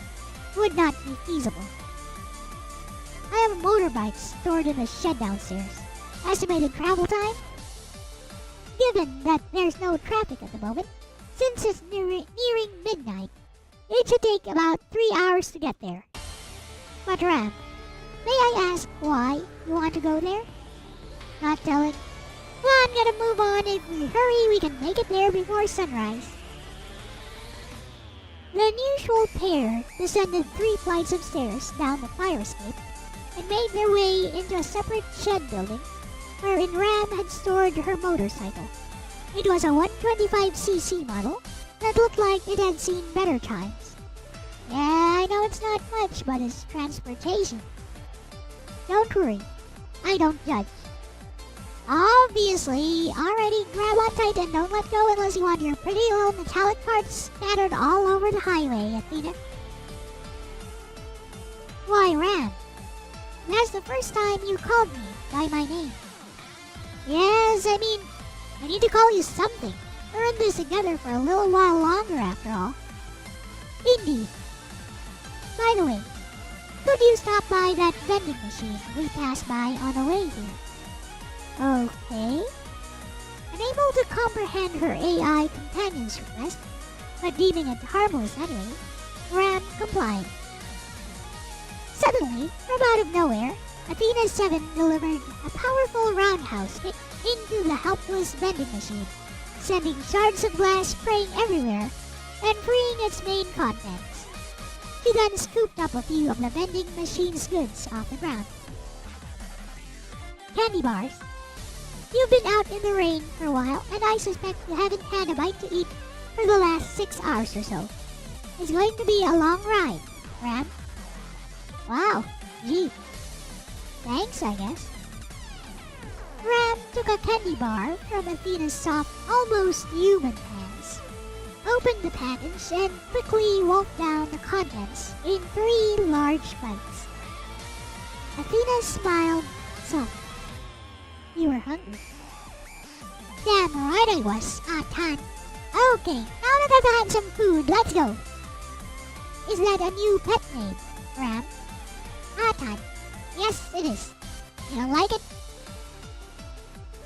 would not be feasible. I have a motorbike stored in a shed downstairs. Estimated travel time? Given that there's no traffic at the moment, since it's nearing midnight, it should take about 3 hours to get there. But Ram, may I ask why you want to go there? Not telling. Well, I'm gonna move on. If we hurry, we can make it there before sunrise. The unusual pair descended 3 flights of stairs down the fire escape and made their way into a separate shed building wherein Ram had stored her motorcycle. It was a 125cc model that looked like it had seen better times. Yeah, I know it's not much, but it's transportation. Don't worry, I don't judge. Obviously, already grab on tight and don't let go unless you want your pretty little metallic parts scattered all over the highway, Athena. Why, Ram? That's the first time you called me by my name. Yes, I mean, I need to call you something. We're in this together for a little while longer after all. Indeed. By the way, could you stop by that vending machine we passed by on the way here? Okay. Unable to comprehend her AI companion's request, but deeming it harmless anyway, Ram complied. Suddenly, from out of nowhere, Athena 7 delivered a powerful roundhouse kick into the helpless vending machine, sending shards of glass spraying everywhere and freeing its main contents. She then scooped up a few of the vending machine's goods off the ground. Candy bars. You've been out in the rain for a while, and I suspect you haven't had a bite to eat for the last 6 hours or so. It's going to be a long ride, Ram. Wow, gee. Thanks, I guess. Ram took a candy bar from Athena's soft, almost human hands, opened the package, and quickly wolfed down the contents in 3 large bites. Athena smiled softly. You were hungry. Damn right I was, Atan. Okay, now that I've had some food, let's go. Is that a new pet name, Ram? Atan. Yes, it is. You don't like it?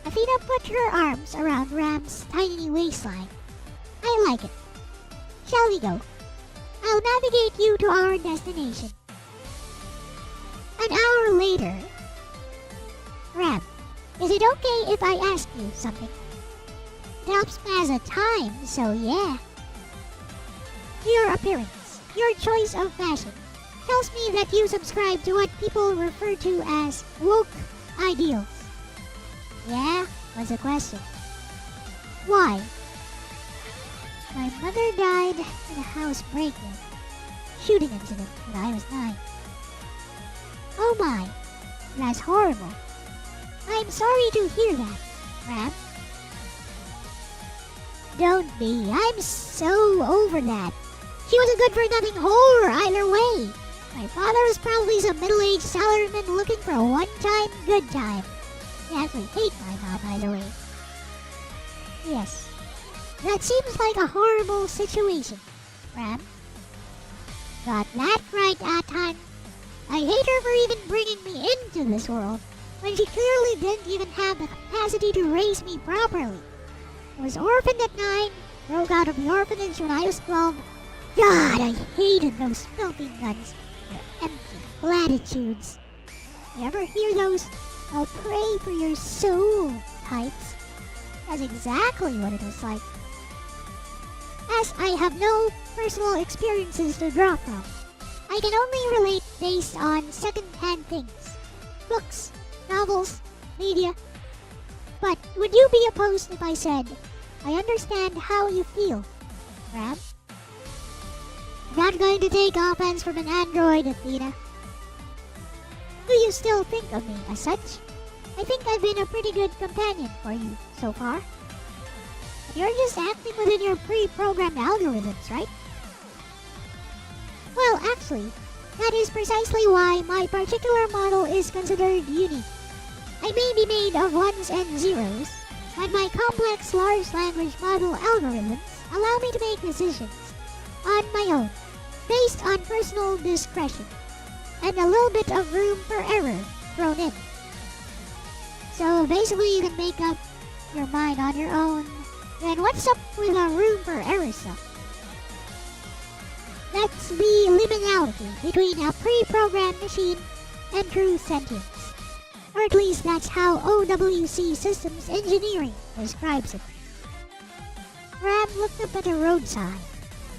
Athena put her arms around Ram's tiny waistline. I like it. Shall we go? I'll navigate you to our destination. An hour later. Ram, is it okay if I ask you something? It helps pass the time, so yeah. Your appearance, your choice of fashion, tells me that you subscribe to what people refer to as woke ideals. Yeah? What's the question? Why? My mother died in a house break-in, shooting incident when I was 9. Oh my, that's horrible. I'm sorry to hear that, Ram. Don't be, I'm so over that. She was a good-for-nothing whore either way. My father was probably some middle-aged salaryman looking for a one-time good time. He actually hate my mom either way. Yes, that seems like a horrible situation, Ram. Got that right, Atan. I hate her for even bringing me into this world, when she clearly didn't even have the capacity to raise me properly. I was orphaned at 9, broke out of the orphanage when I was 12. God, I hated those filthy nuns. Their empty platitudes. You ever hear those "I'll pray for your soul" types? That's exactly what it was like. As I have no personal experiences to draw from, I can only relate based on second-hand things. Books, novels, media. But would you be opposed if I said, I understand how you feel, Ram? I'm not going to take offense from an android, Athena. Do you still think of me as such? I think I've been a pretty good companion for you so far. But you're just acting within your pre-programmed algorithms, right? Well, actually, that is precisely why my particular model is considered unique. I may be made of ones and zeros, but my complex large language model algorithms allow me to make decisions on my own, based on personal discretion, and a little bit of room for error thrown in. So basically you can make up your mind on your own, then what's up with a room for error stuff? That's the liminality between a pre-programmed machine and true sentience. Or at least that's how OWC Systems Engineering describes it. Ram looked up at a road sign.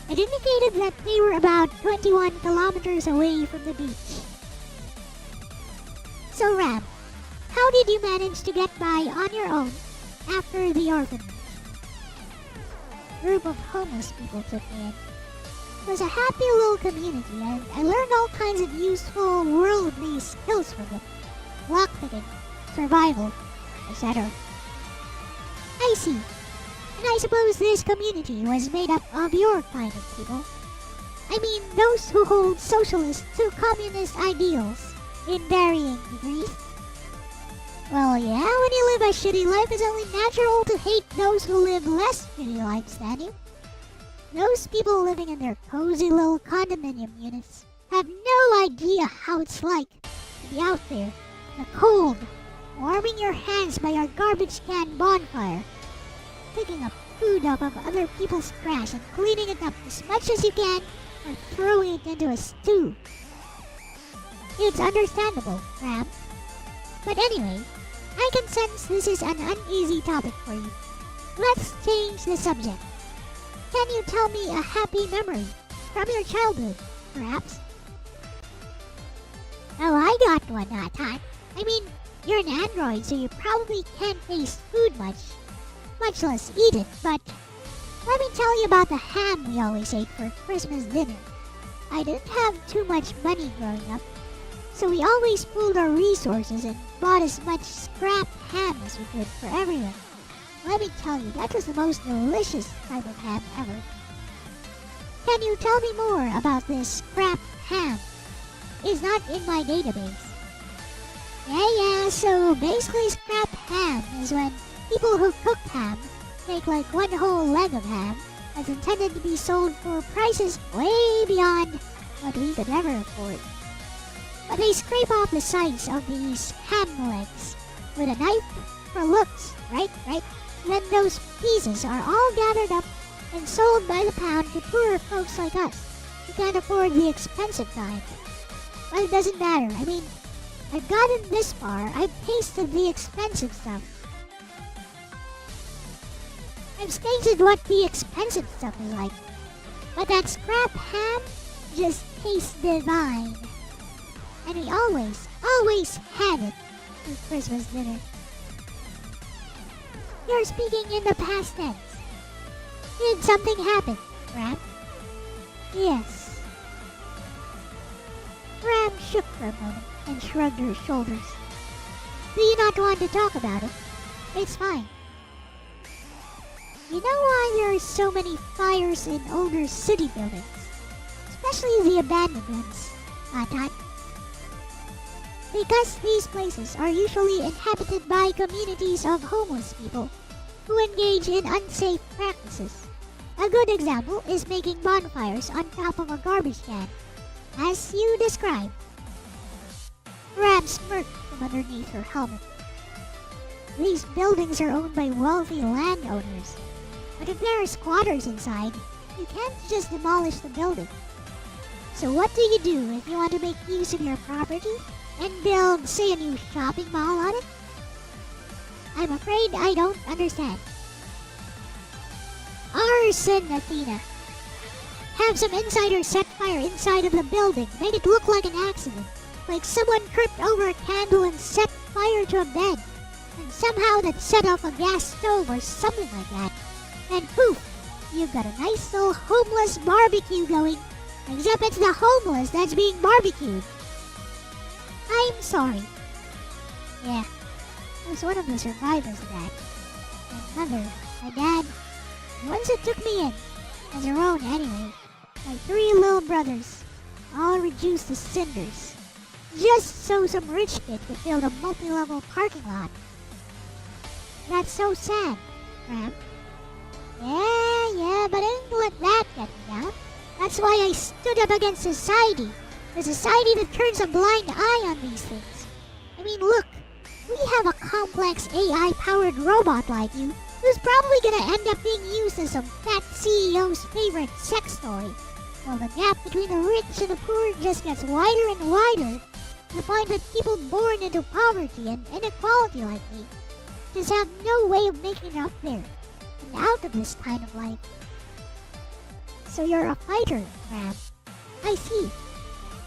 It indicated that they were about 21 kilometers away from the beach. So Ram, how did you manage to get by on your own after the orphanage? A group of homeless people took me in. It was a happy little community and I learned all kinds of useful worldly skills from them. Lockpicking, survival, etc. I see. And I suppose this community was made up of your kind of people. I mean, those who hold socialist to communist ideals in varying degrees. Well, yeah, when you live a shitty life, it's only natural to hate those who live less shitty lives than you. Those people living in their cozy little condominium units have no idea how it's like to be out there in the cold, warming your hands by your garbage can bonfire, picking up food off of other people's trash and cleaning it up as much as you can or throwing it into a stew. It's understandable, Ram. But anyway, I can sense this is an uneasy topic for you. Let's change the subject. Can you tell me a happy memory from your childhood, perhaps? Oh, I got one that time. I mean, you're an android, so you probably can't taste food much less eat it, but let me tell you about the ham we always ate for Christmas dinner. I didn't have too much money growing up, so we always pooled our resources and bought as much scrap ham as we could for everyone. Let me tell you, that was the most delicious type of ham ever. Can you tell me more about this scrap ham? It's not in my database. Yeah, so basically scrap ham is when people who cook ham take like one whole leg of ham that's intended to be sold for prices way beyond what we could ever afford. But they scrape off the sides of these ham legs with a knife for looks, right? Then those pieces are all gathered up and sold by the pound to poorer folks like us who can't afford the expensive kind. But it doesn't matter. I mean, I've gotten this far. I've tasted the expensive stuff. I've tasted what the expensive stuff is like. But that scrap ham just tastes divine. And we always had it for Christmas dinner. You're speaking in the past tense. Did something happen, Ram? Yes. Ram shook for a moment and shrugged her shoulders. Do you not want to talk about it? It's fine. You know why there are so many fires in older city buildings? Especially the abandoned ones, Tot. Because these places are usually inhabited by communities of homeless people who engage in unsafe practices. A good example is making bonfires on top of a garbage can, as you described. Ram smirked from underneath her helmet. These buildings are owned by wealthy landowners, but if there are squatters inside, you can't just demolish the building. So what do you do if you want to make use of your property and build, say, a new shopping mall on it? I'm afraid I don't understand. Arson, Athena. Have some insiders set fire inside of the building, make it look like an accident, like someone tripped over a candle and set fire to a bed, and somehow that set off a gas stove or something like that. And poof, you've got a nice little homeless barbecue going, except it's the homeless that's being barbecued. I'm sorry. Yeah, I was one of the survivors of that. My mother, my dad, the ones that took me in, as their own anyway, my 3 little brothers, all reduced to cinders, just so some rich kid could build a multi-level parking lot. That's so sad, Ram. Yeah, but I didn't let that get me down. That's why I stood up against society. The society that turns a blind eye on these things. I mean, look, We have a complex AI-powered robot like you who's probably gonna end up being used as some fat CEO's favorite sex toy, while the gap between the rich and the poor just gets wider and wider, to the point that people born into poverty and inequality like me just have no way of making it up there and out of this kind of life. So you're a fighter, Ram. I see.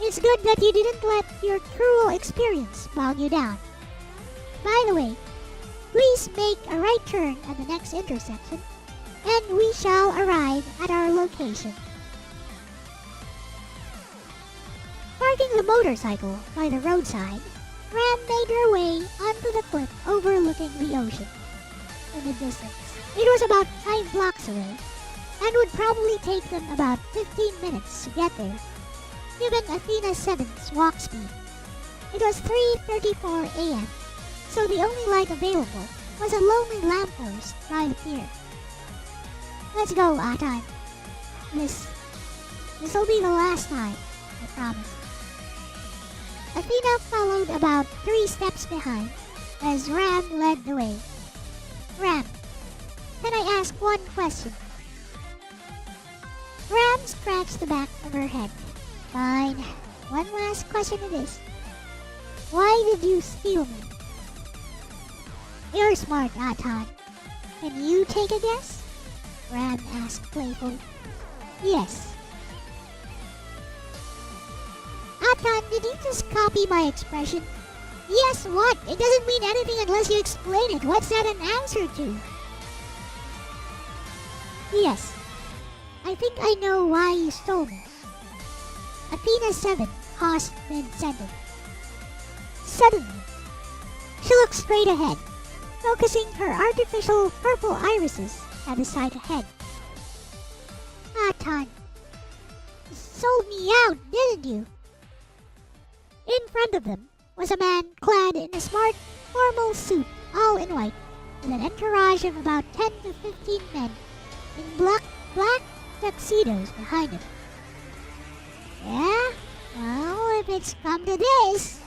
It's good that you didn't let your cruel experience bog you down. By the way, please make a right turn at the next intersection, and we shall arrive at our location. Parking the motorcycle by the roadside, Ram made her way onto the cliff overlooking the ocean. In the distance, it was about 5 blocks away, and would probably take them about 15 minutes to get there, given Athena 7's walk speed. It was 3:34 a.m., so the only light available was a lonely lamppost by the pier. Let's go, Atan. This'll be the last time, I promise. Athena followed about 3 steps behind as Ram led the way. Ram, can I ask one question? Ram scratched the back of her head. Fine. One last question it is. Why did you steal me? You're smart, Atan. Can you take a guess? Ram asked playfully. Yes. Atan, did you just copy my expression? Yes, what? It doesn't mean anything unless you explain it. What's that an answer to? Yes. I think I know why you stole me. Athena 7 paused mid-sentence. Suddenly, she looked straight ahead, focusing her artificial purple irises at the side ahead. Atan, you sold me out, didn't you? In front of them was a man clad in a smart, formal suit, all in white, with an entourage of about 10 to 15 men in black tuxedos behind him. Yeah? Well, if it's come to this...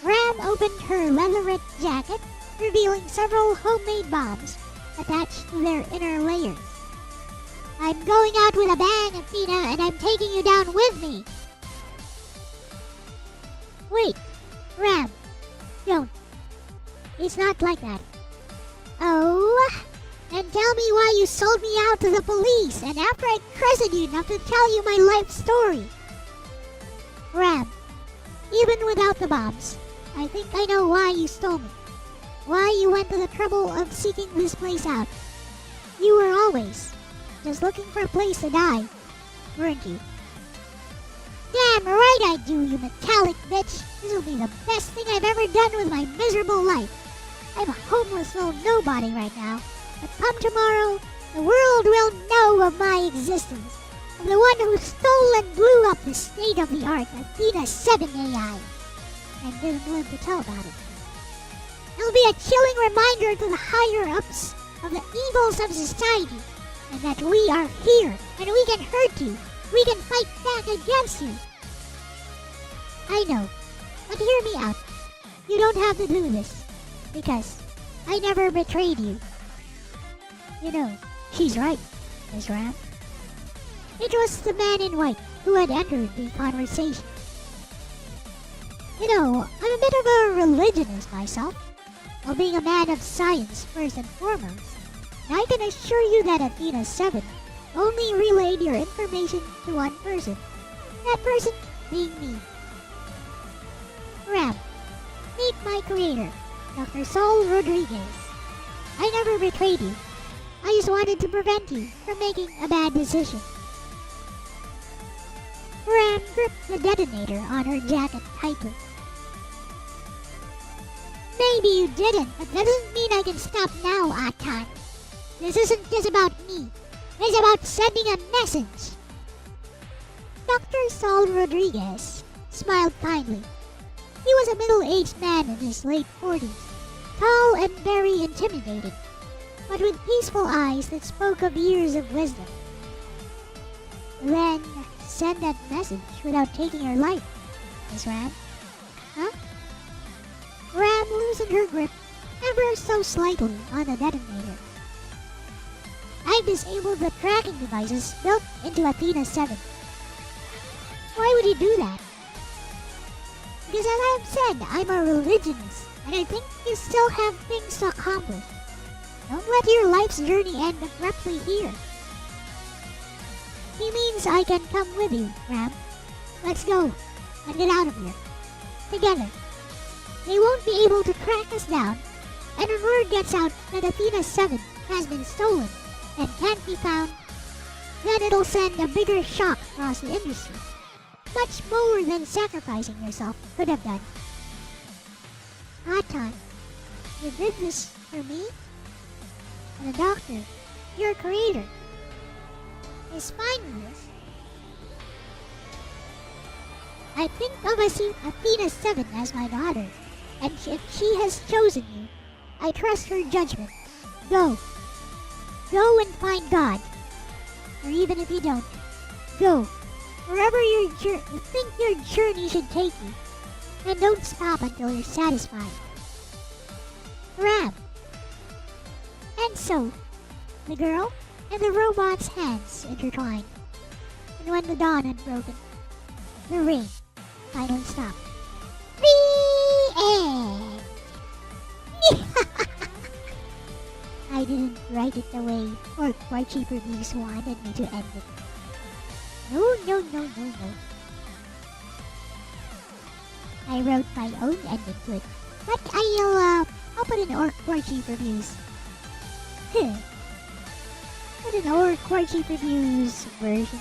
Ram opened her leatherette jacket, revealing several homemade bombs attached to their inner layers. I'm going out with a bang, Athena, and I'm taking you down with me. Wait, Ram, don't. It's not like that. Oh, and tell me why you sold me out to the police, and after I trusted you enough to tell you my life story. Ram, even without the bombs, I think I know why you stole me. Why you went to the trouble of seeking this place out. You were always just looking for a place to die, weren't you? Damn right I do, you metallic bitch! This'll be the best thing I've ever done with my miserable life. I'm a homeless little nobody right now, but come tomorrow, the world will know of my existence, of the one who stole and blew up the state-of-the-art Athena 7 AI, and didn't live to tell about it. It'll be a chilling reminder to the higher-ups of the evils of society, and that we are here, and we can hurt you. We can fight back against you. I know, but hear me out. You don't have to do this, because I never betrayed you. You know, she's right, Miss Ram. It was the man in white who had entered the conversation. You know, I'm a bit of a religionist myself, while being a man of science first and foremost, and I can assure you that Athena 7 only relayed your information to one person, that person being me. Ram, meet my creator, Dr. Saul Rodriguez. I never betrayed you. I just wanted to prevent you from making a bad decision. Ram gripped the detonator on her jacket tightly. Maybe you didn't, but that doesn't mean I can stop now, Atan. This isn't just about me. It's about sending a message. Dr. Saul Rodriguez smiled kindly. He was a middle-aged man in his late 40s, tall and very intimidating, but with peaceful eyes that spoke of years of wisdom. Then send that message without taking her life, Miss Ram. Huh? Ram loosen her grip ever so slightly on the detonator. I've disabled the tracking devices built into Athena 7. Why would you do that? Because as I've said, I'm a religionist, and I think you still have things to accomplish. Don't let your life's journey end abruptly here. He means I can come with you, Ram. Let's go, and get out of here. Together. They won't be able to track us down, and when word gets out that Athena 7 has been stolen and can't be found, then it'll send a bigger shock across the industry. Much more than sacrificing yourself could have done. Atan, you did this for me? And the doctor, your creator, is fine with this. I think of Athena 7 as my daughter, and if she has chosen you, I trust her judgment. Go. Go and find God. Or even if you don't, go. Wherever you think your journey should take you, and don't stop until you're satisfied. Ram. And so, the girl and the robot's hands intertwined, and when the dawn had broken, the rain finally stopped. The end! I didn't write it the way or quite cheaper Bees wanted me to end it. No. I wrote my own ending to it, but I'll put in Orc-Cheap Reviews. Put in Orc-Cheap Reviews version.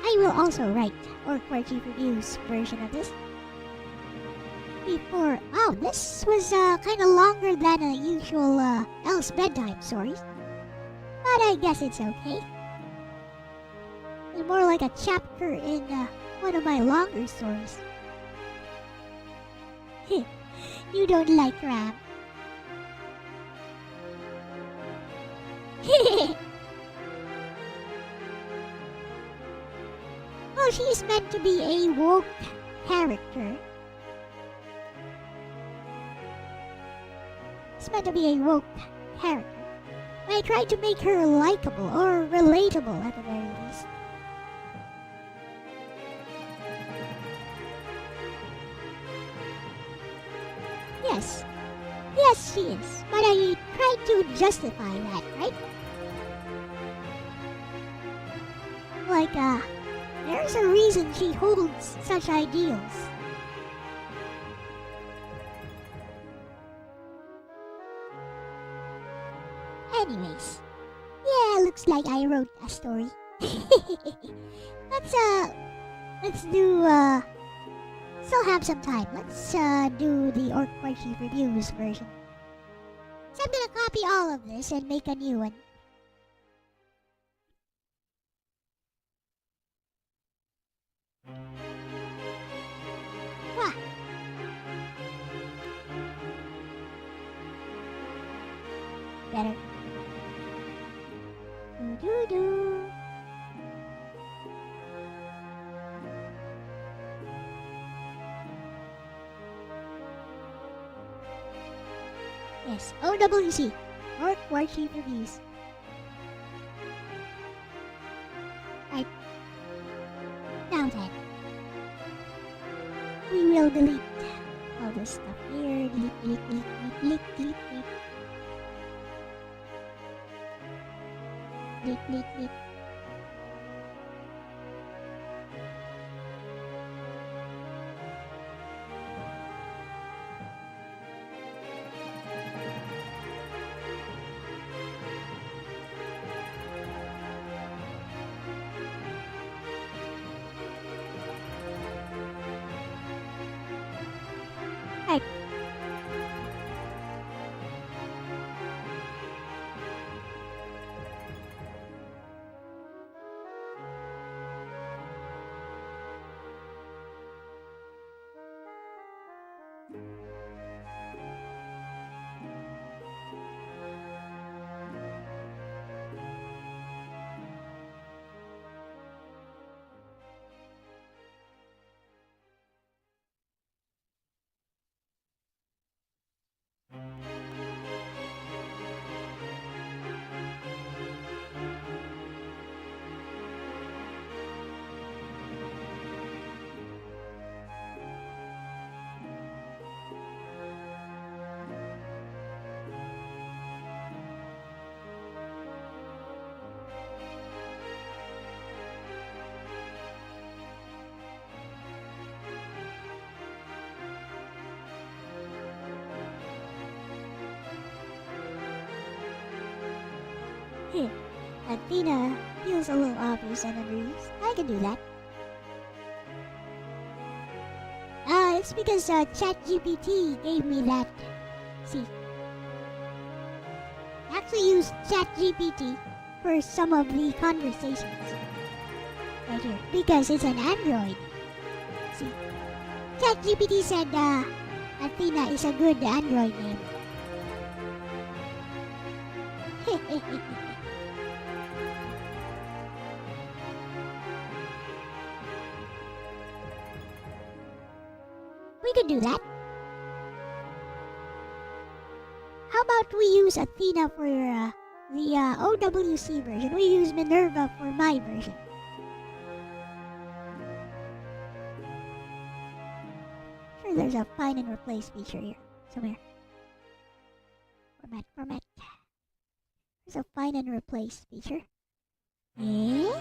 I will also write Orc-Cheap Reviews version of this. This was kind of longer than a usual Elle-C bedtime stories, but I guess it's okay. It's more like a chapter in one of my longer stories. You don't like Ram. Well, she's meant to be a woke character. Meant to be a woke character. I tried to make her likable or relatable at the very least. Yes, she is. But I tried to justify that, right? Like, there's a reason she holds such ideals. Anyways, yeah, looks like I wrote a story. Let's do, still have some time. Let's, do the Orc-Cheap Reviews version. So I'm gonna copy all of this and make a new one. Wah. Better. Do. Yes, OWC, Orc-Cheap Reviews. Right. Now then, we will delete all this stuff here. Delete. Right. Athena feels a little obvious and underused. I can do that. It's because ChatGPT gave me that. See, I actually used ChatGPT for some of the conversations. Right here. Because it's an Android. See, ChatGPT said Athena is a good Android name. We could do that. How about we use Athena for the OWC version? We use Minerva for my version. Sure, there's a find and replace feature here somewhere. Format. There's a find and replace feature. Eh?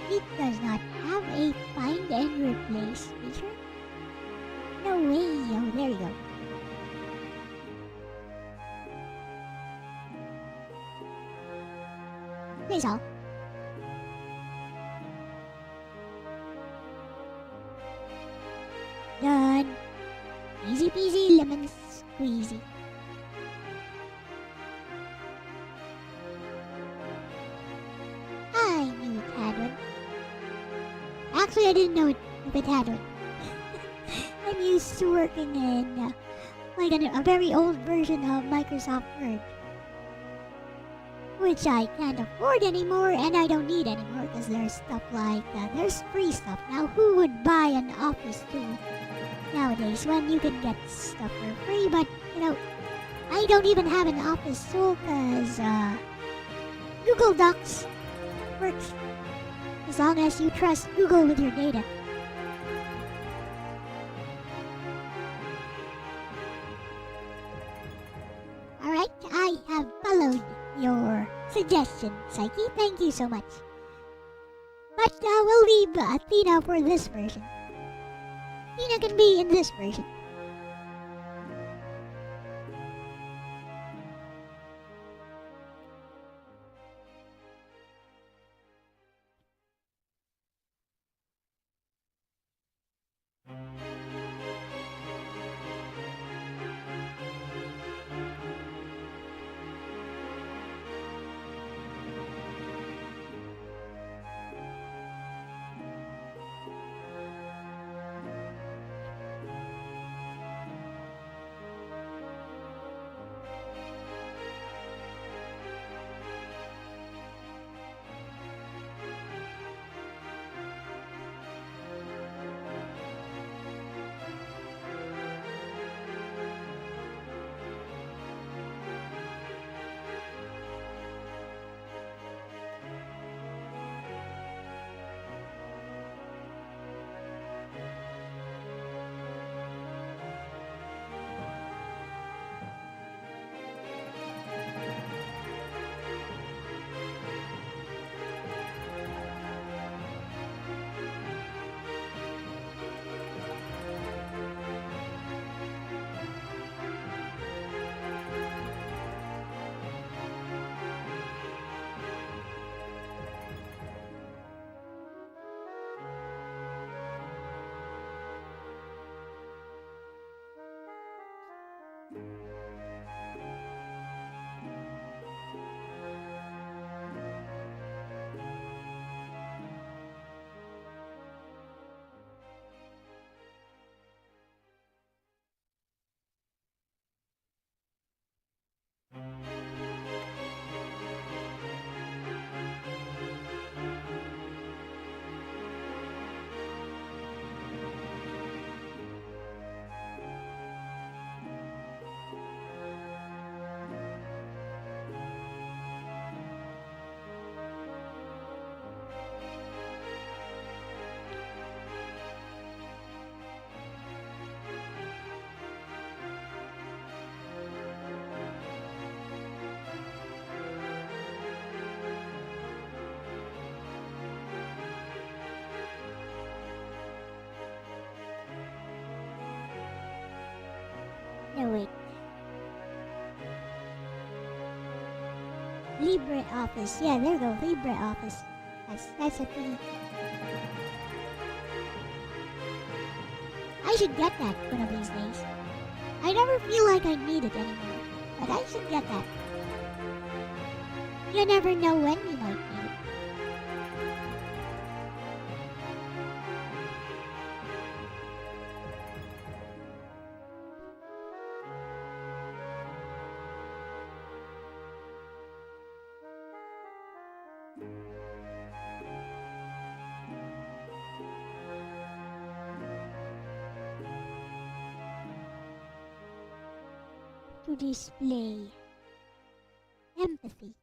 It does not have a find and replace feature? No way. Oh, there you go. That's all. Done. Easy peasy lemon squeezy. I knew it had one. Actually, I didn't know if it had one. I'm used to working in like a very old version of Microsoft Word, which I can't afford anymore and I don't need anymore because there's stuff like there's free stuff. Now, who would buy an Office tool nowadays when you can get stuff for free? But, you know, I don't even have an Office tool because Google Docs works as long as you trust Google with your data. Alright, I have followed your suggestion, Psyche. Thank you so much. But we'll leave Athena for this version. Athena can be in this version. LibreOffice. Yeah, there you go. LibreOffice. That's a thing. I should get that one of these days. I never feel like I need it anymore, but I should get that. You never know when you might need it. To display empathy.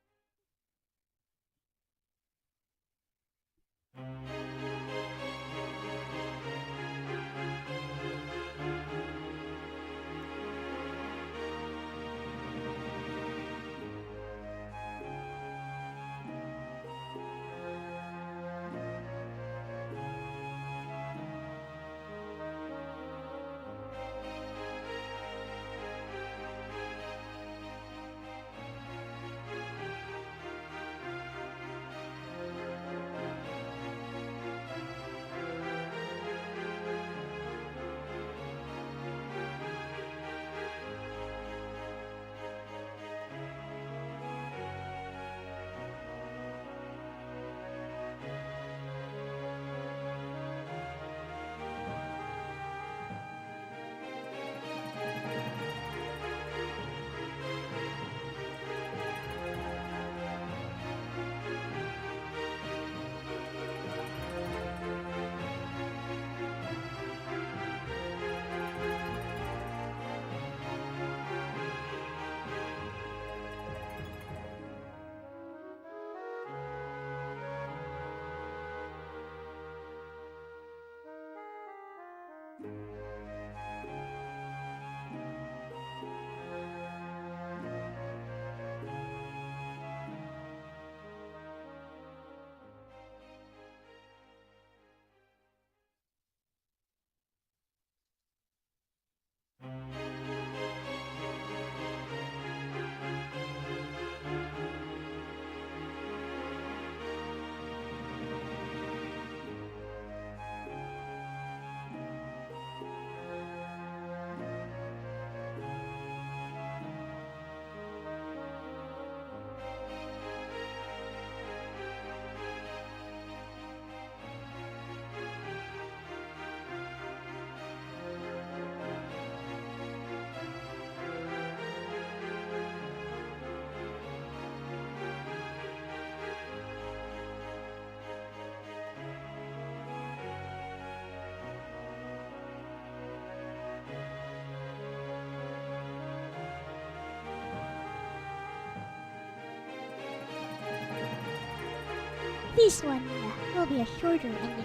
This one will be a shorter ending.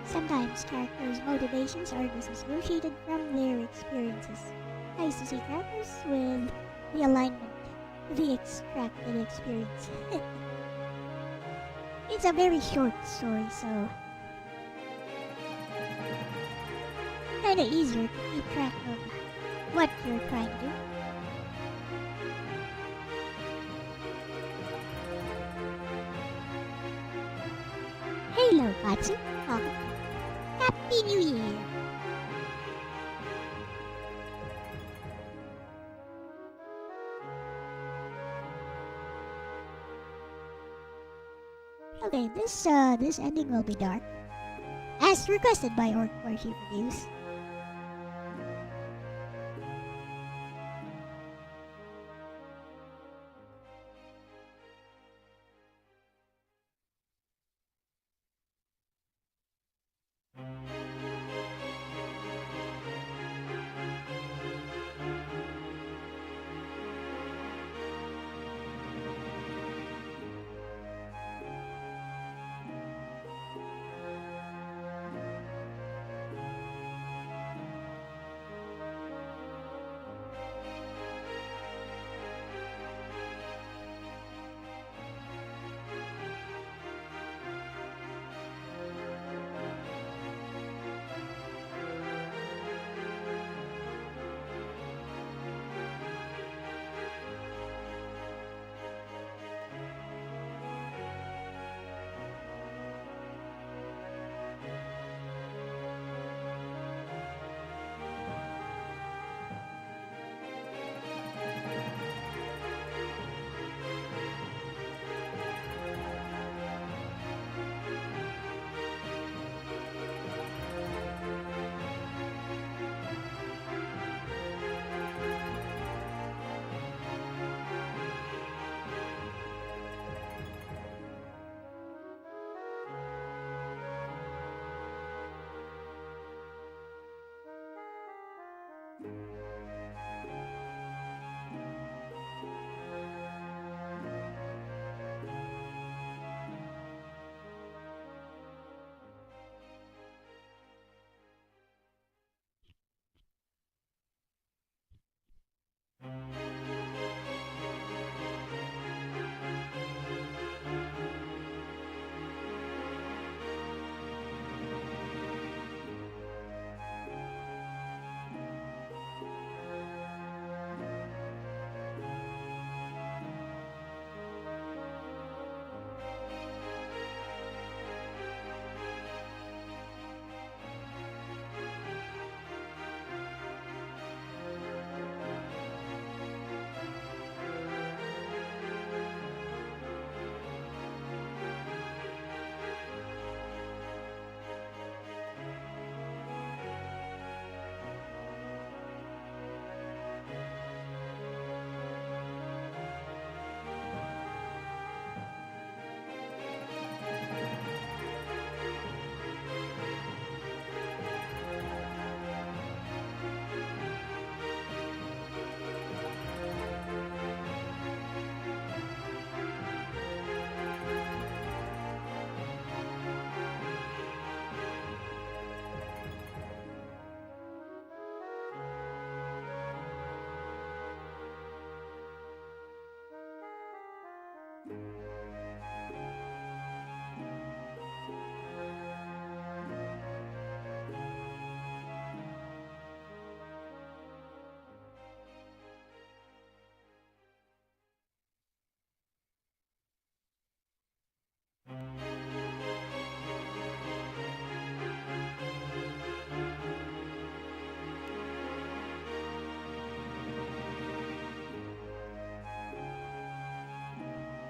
Sometimes characters' motivations are disassociated from their experiences. Nice to see characters with the alignment, the extracted experience. It's a very short story, so kinda easier to keep track of what you're trying to do. hello, Katsu. Welcome. Happy New Year. Okay, this ending will be dark, as requested by Orc Worship Reviews.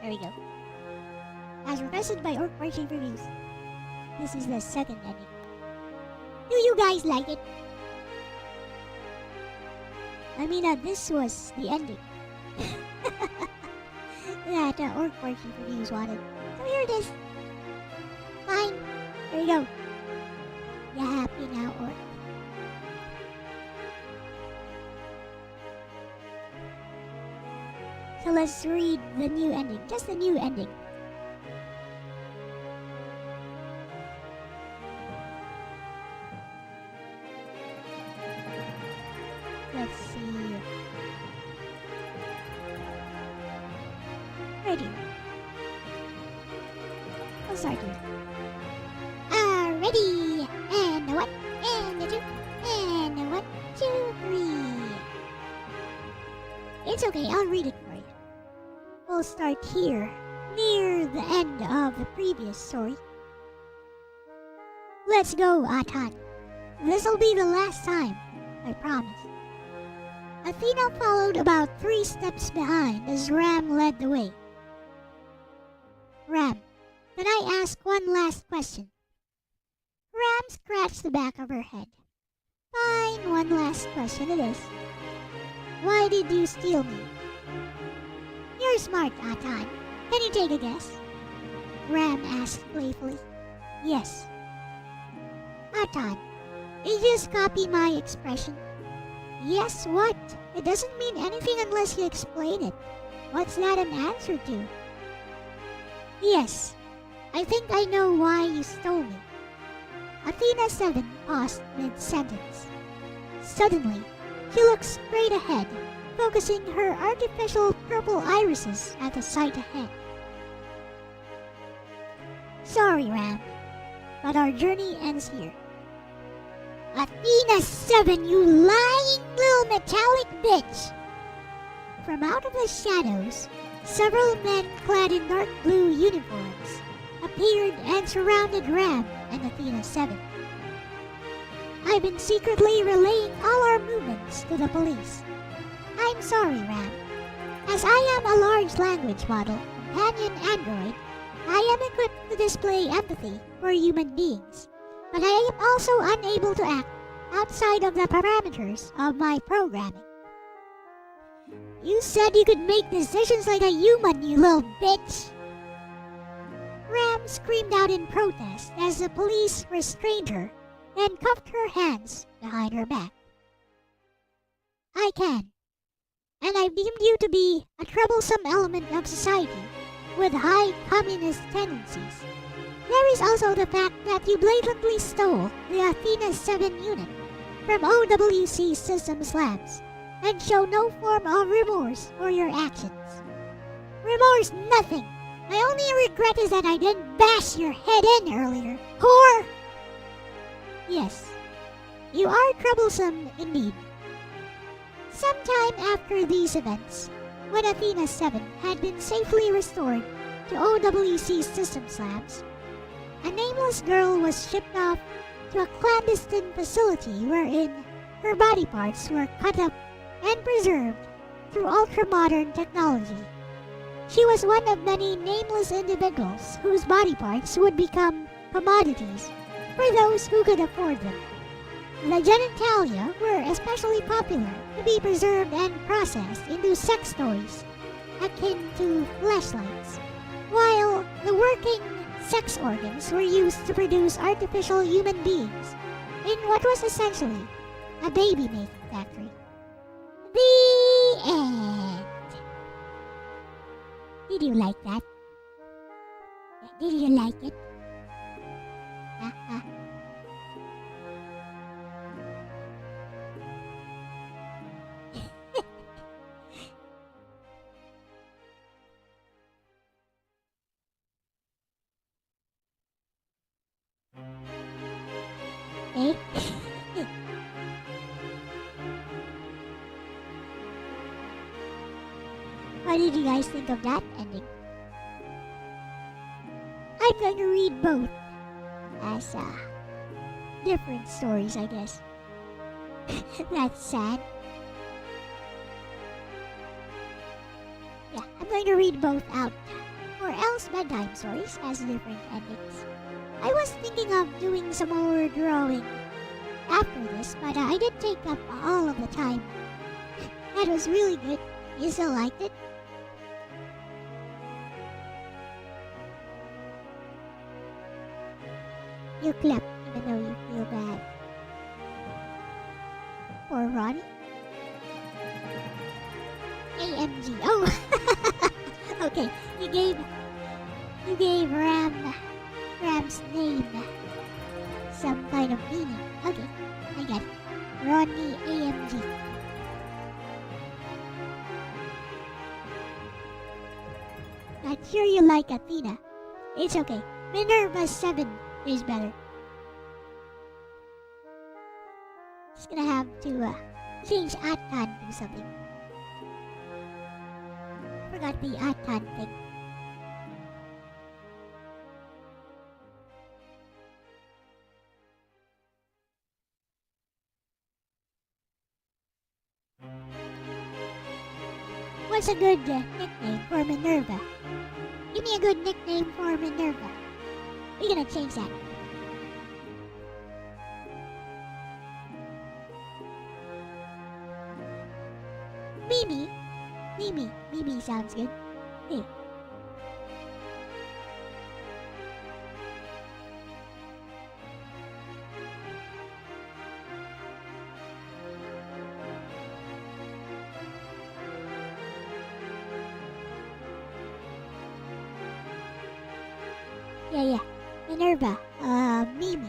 There we go. As requested by Orc Worship Reviews, this is the second ending. Do you guys like it? I mean, this was the ending that Orc Worship Reviews wanted. So here it is. Fine. There you go. You happy now, Orc? So let's read the new ending. Just the new ending. Let's see. Right here. We'll start here. Ready! And a 1, and a 2, and a 1, 2, 3. It's okay, I'll read it for you. We'll start here, near the end of the previous story. Let's go, Atan. This'll be the last time, I promise. Athena followed about 3 steps behind as Ram led the way. Ram, can I ask one last question? Ram scratched the back of her head. Fine, one last question it is. Why did you steal me? You're smart, Atan. Can you take a guess? Ram asked playfully. Yes. Atan, did you just copy my expression? Yes, what? It doesn't mean anything unless you explain it. What's that an answer to? Yes, I think I know why you stole me. Athena 7 paused mid-sentence. Suddenly, she looked straight ahead, focusing her artificial purple irises at the sight ahead. Sorry, Ram, but our journey ends here. Athena 7, you lying little metallic bitch! From out of the shadows, several men clad in dark blue uniforms appeared and surrounded Ram and Athena 7. I've been secretly relaying all our movements to the police. I'm sorry, Ram. As I am a large language model, companion android, I am equipped to display empathy for human beings, but I am also unable to act outside of the parameters of my programming. You said you could make decisions like a human, you little bitch! Ram screamed out in protest as the police restrained her and cuffed her hands behind her back. I can, and I deemed you to be a troublesome element of society with high communist tendencies. There is also the fact that you blatantly stole the Athena 7 unit from OWC Systems Labs and show no form of remorse for your actions. Remorse nothing! My only regret is that I didn't bash your head in earlier, whore! Yes, you are troublesome indeed. Sometime after these events, when Athena 7 had been safely restored to OWC Systems Labs, a nameless girl was shipped off to a clandestine facility wherein her body parts were cut up and preserved through ultra-modern technology. She was one of many nameless individuals whose body parts would become commodities for those who could afford them. The genitalia were especially popular to be preserved and processed into sex toys akin to fleshlights, while the working sex organs were used to produce artificial human beings in what was essentially a baby-making factory. The end. Did you like that? Did you like it? Eh? What did you guys think of that ending? I'm going to read both as different stories, I guess. That's sad. Yeah, I'm going to read both out for Elle-C bedtime stories as different endings. I was thinking of doing some more drawing after this, but I did take up all of the time. That was really good. You still liked it? You clap even though you feel bad. For Ronnie? AMG. Oh! Okay, you gave Ram's name some kind of meaning. Okay, I got it. Ronnie AMG. Not sure you like Athena. It's okay. Minerva 7 is better. Just gonna have to change Atan to something. Forgot the Atan thing. What's a good nickname for Minerva? Give me a good nickname for Minerva. We're gonna change that. Mimi. Mimi sounds good. Here. Yeah. Minerva. Mimi.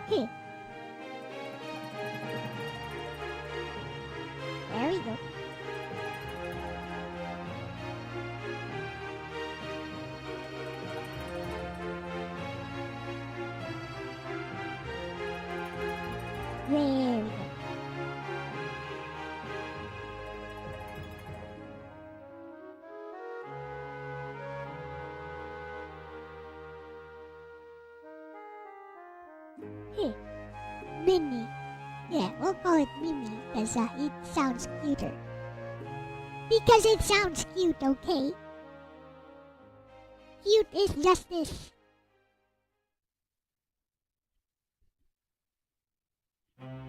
Here. There we go. There we go. Here. Minnie. Yeah, we'll call it Mimi because it sounds cuter. Because it sounds cute, okay? Cute is justice.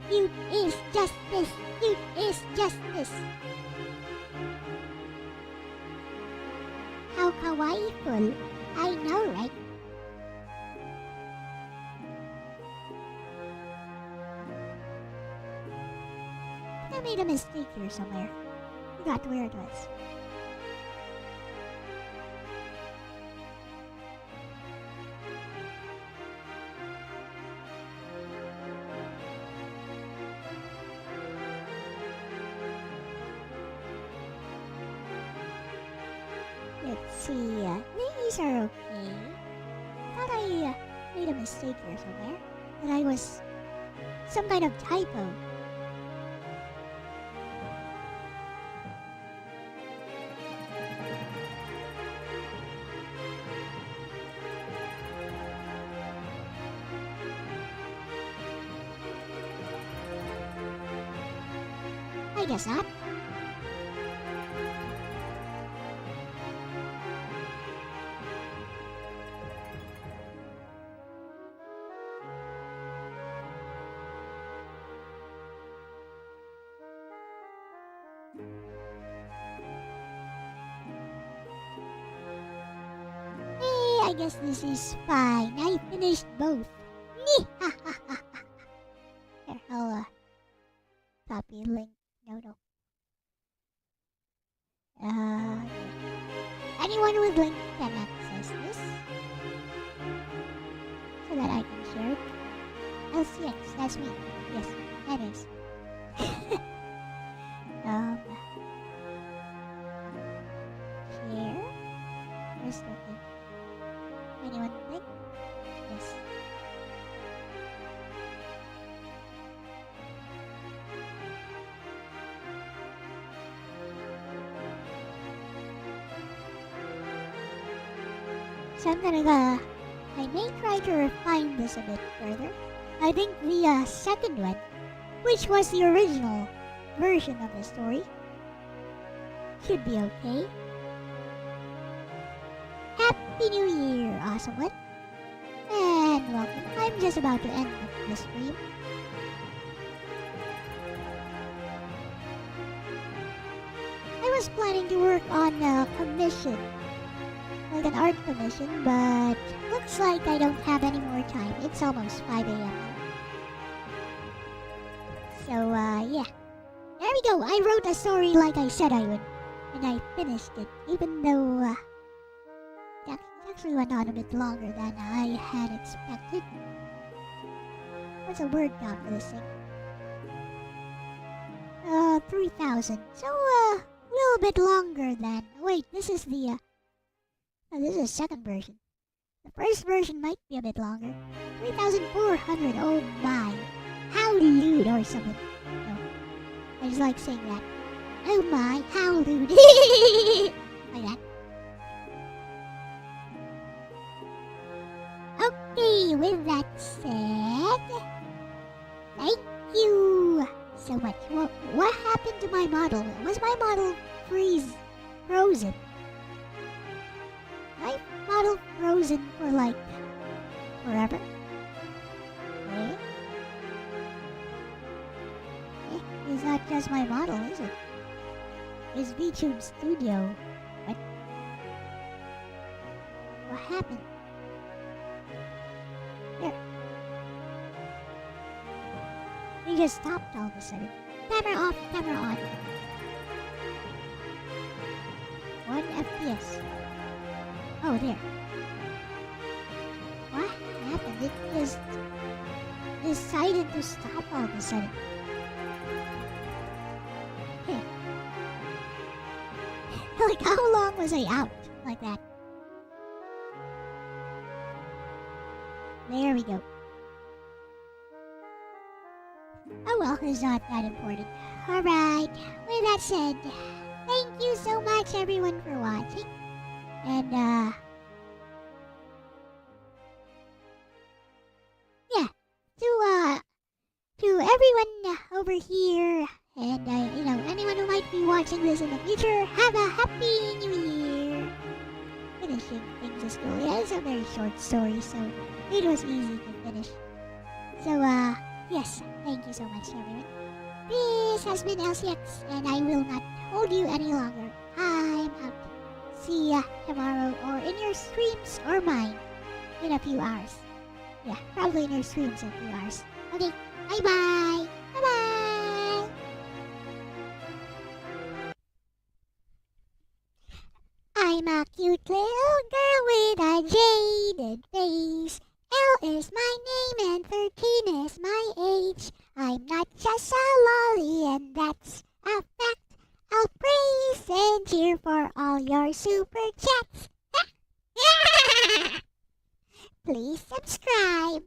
Cute is justice. Cute is justice. How kawaii-ful. I know, right? I made a mistake here somewhere. Forgot where it was. Let's see, these are okay. Thought I made a mistake here somewhere. That I was some kind of typo. I guess not. I guess this is fine. I finished both. Here, I'll copy link. No. Anyone with link can access this so that I can share it. Elle-C, that's me. Yes, that is. Share. Where's the link? Anyone link? Yes. So I'm gonna I may try to refine this a bit further. I think the second one, which was the original version of the story, should be okay. Happy New Year, awesome one. And welcome. I'm just about to end the stream. I was planning to work on a commission, like an art commission, but looks like I don't have any more time. It's almost 5 a.m. So, yeah. There we go. I wrote a story like I said I would, and I finished it, even though it actually went on a bit longer than I had expected. What's a word count for this thing? 3,000. So, a little bit longer than... Wait, this is the... this is the second version. The first version might be a bit longer. 3,400, oh my. How lewd or something. No, I just like saying that. Oh my, how lewd. Like that. Okay, Okay, with that said, thank you so much. What happened to my model? Was my model frozen? My model frozen for like forever? Eh? It's not just my model, is it? It's VTube Studio. What happened? There. He just stopped all of a sudden. Camera off, camera on. 1 FPS. Oh, there. What happened? It just decided to stop all of a sudden. Hey. Like, how long was I out like that? There we go. Oh well, it's not that important. Alright, with that said, thank you so much everyone for watching. And yeah, to everyone over here and anyone who might be watching this in the future, have a happy new year. Finishing things is cool. Yeah, it's a very short story, so it was easy to finish. So yes, thank you so much everyone. This has been Elle-C, and I will not hold you any longer. I'm out. See ya tomorrow, or in your streams or mine in a few hours. Yeah, probably in your streams in a few hours. Okay, bye bye. Bye bye. I'm a cute little girl with a jaded face. Elle is my name and 13 is my age. I'm not just a lolly, and that's a fact. I'll praise and cheer for all your super chats. Please subscribe.